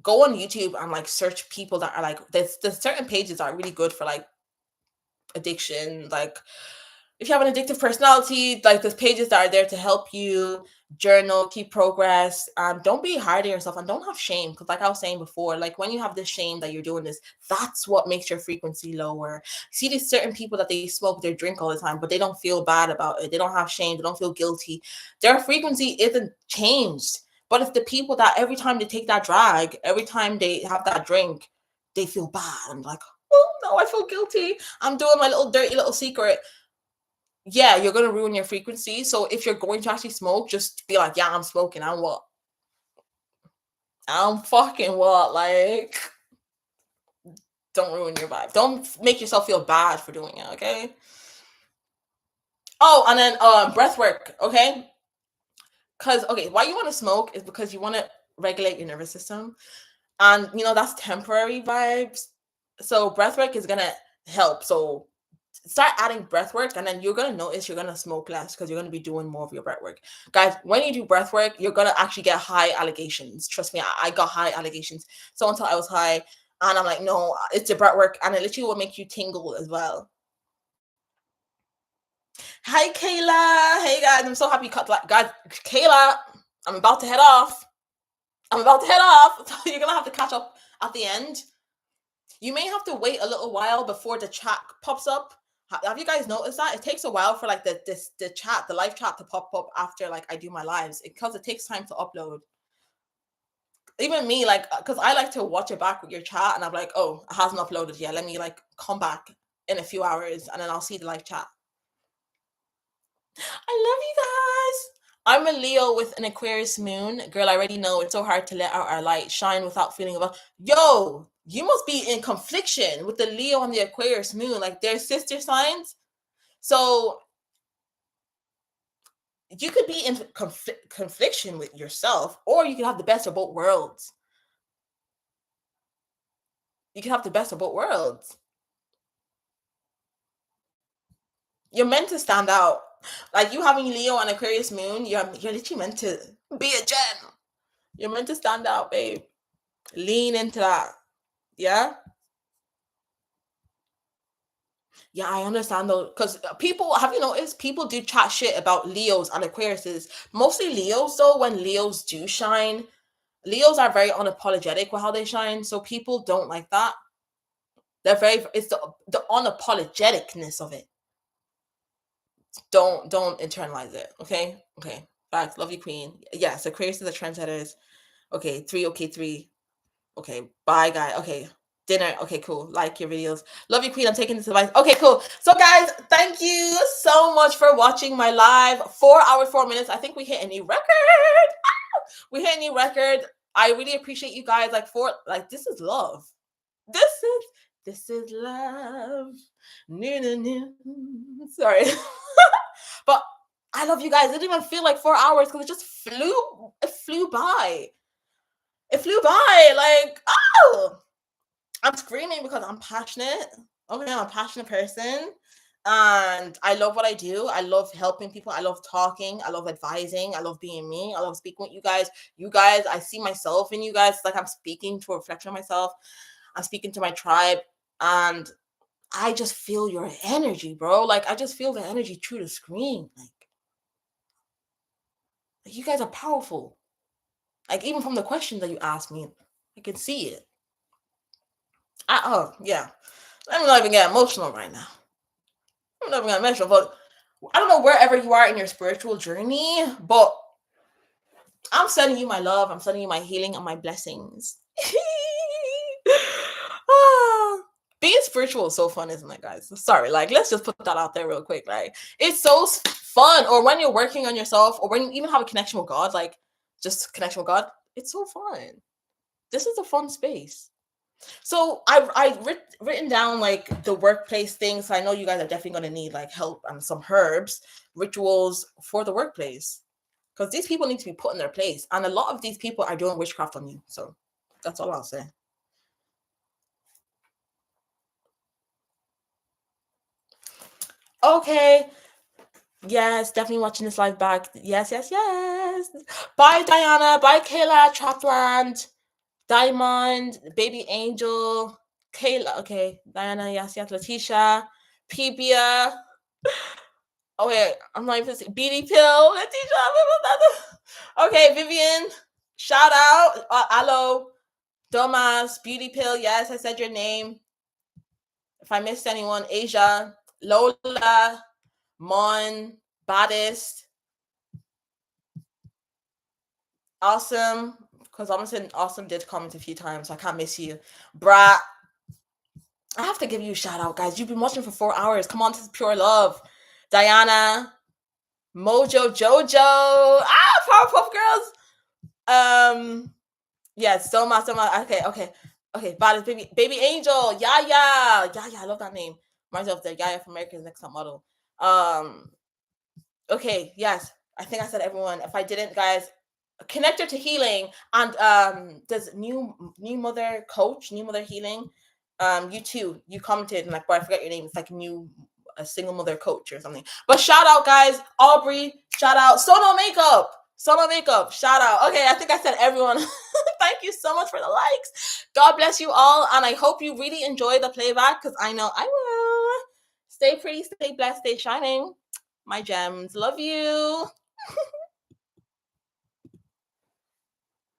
go on YouTube and like search people that are like, there's certain pages that are really good for like addiction, like if you have an addictive personality, like there's pages that are there to help you journal, keep progress. Don't be hard on yourself and don't have shame. Because like I was saying before, like when you have this shame that you're doing this, that's what makes your frequency lower. See these certain people that they smoke, they drink all the time, but they don't feel bad about it. They don't have shame. They don't feel guilty. Their frequency isn't changed. But it's the people that every time they take that drag, every time they have that drink, they feel bad. I'm like, oh no, I feel guilty. I'm doing my little dirty little secret. Yeah, you're gonna ruin your frequency. So if you're going to actually smoke, just be like, yeah, I'm smoking. I'm what? I'm fucking what? Like, don't ruin your vibe. Don't make yourself feel bad for doing it, okay? Oh, and then breath work, okay? Because okay, why you want to smoke is because you want to regulate your nervous system. And you know, that's temporary vibes. So breath work is gonna help. So start adding breath work, and then you're gonna notice you're gonna smoke less because you're gonna be doing more of your breath work. Guys, when you do breath work, you're gonna actually get high allegations. Trust me, I got high allegations. So until I was high, and I'm like, no, it's the breath work, and it literally will make you tingle as well. Hi Kayla. Hey guys, I'm so happy you cut like guys. Kayla, I'm about to head off. I'm about to head off. So you're gonna have to catch up at the end. You may have to wait a little while before the chat pops up. Have you guys noticed that it takes a while for like the live chat to pop up after like I do my lives because it takes time to upload. Even me, like, because I like to watch it back with your chat, and I'm like, oh, it hasn't uploaded yet. Let me like come back in a few hours, and then I'll see the live chat. I love you guys. I'm a Leo with an Aquarius moon. Girl, I already know it's so hard to let out our light shine without feeling about. Yo, you must be in confliction with the Leo and the Aquarius moon. Like they're sister signs. So you could be in confliction with yourself, or you could have the best of both worlds. You can have the best of both worlds. You're meant to stand out. Like you having Leo and Aquarius moon, you're literally meant to be a gem. You're meant to stand out, babe. Lean into that. Yeah. Yeah, I understand though, because people have you noticed people do chat shit about Leos and Aquariuses. Mostly Leos though, when Leos do shine, Leos are very unapologetic with how they shine, so people don't like that. It's the unapologeticness of it. don't internalize it. Okay. Facts. Love you, queen. Yes, Aquarius is the trendsetters. Okay, three. Okay, three. Okay, bye, guy. Okay, dinner. Okay, cool. Like your videos. Love you, queen. I'm taking this advice. Okay, cool. So, guys, thank you so much for watching my live. 4 hours, 4 minutes. I think we hit a new record. We hit a new record. I really appreciate you guys. This is love. This is love. No. Sorry. But I love you guys. It didn't even feel like 4 hours because it flew by. It flew by. Like, oh, I'm screaming because I'm passionate. Okay, I'm a passionate person. And I love what I do. I love helping people. I love talking. I love advising. I love being me. I love speaking with you guys. You guys, I see myself in you guys. It's like I'm speaking to a reflection of myself. I'm speaking to my tribe. And I just feel your energy, bro. Like, I just feel the energy through the screen. Like you guys are powerful. Like, even from the questions that you asked me, I can see it. Yeah. I'm not even getting emotional right now. I'm not even getting emotional, but I don't know wherever you are in your spiritual journey, but I'm sending you my love. I'm sending you my healing and my blessings. Being spiritual is so fun, isn't it, guys? Sorry, like, let's just put that out there real quick. Like, it's so fun. Or when you're working on yourself, or when you even have a connection with God, like, just connection with God, it's so fun. This is a fun space. So I've written down like the workplace things. So I know you guys are definitely going to need like help and some herbs, rituals for the workplace. Because these people need to be put in their place. And a lot of these people are doing witchcraft on you. So that's all I'll say. Okay. Yes, definitely watching this live back. Yes. Bye, Diana. Bye, Kayla, Trapland, Diamond, Baby Angel, Kayla. Okay, Diana. Yes. Letitia, Pibia. Oh wait, I'm not even saying BD Pill, Letitia. Okay, Vivian. Shout out. Hello, Domas, Beauty Pill. Yes, I said your name. If I missed anyone, Asia, Lola, Mon, Baddest, Awesome, because I'm saying Awesome did comment a few times, so I can't miss you. Brat, I have to give you a shout out, guys. You've been watching for 4 hours. Come on, this is pure love. Diana, Mojo Jojo, Powerpuff Girls. Yes, Soma. Okay. Baddest baby Angel, Yaya. I love that name. Reminds me of the Yaya from America's Next Top Model. Okay, yes. I think I said everyone. If I didn't, guys, connector to healing and there's new mother coach, new mother healing. You too. You commented and like, boy, I forgot your name. It's like a single mother coach or something. But shout out, guys. Aubrey, shout out. Sono makeup, shout out. Okay, I think I said everyone. Thank you so much for the likes. God bless you all, and I hope you really enjoy the playback because I know I will. Stay pretty, stay blessed, stay shining. My gems. Love you.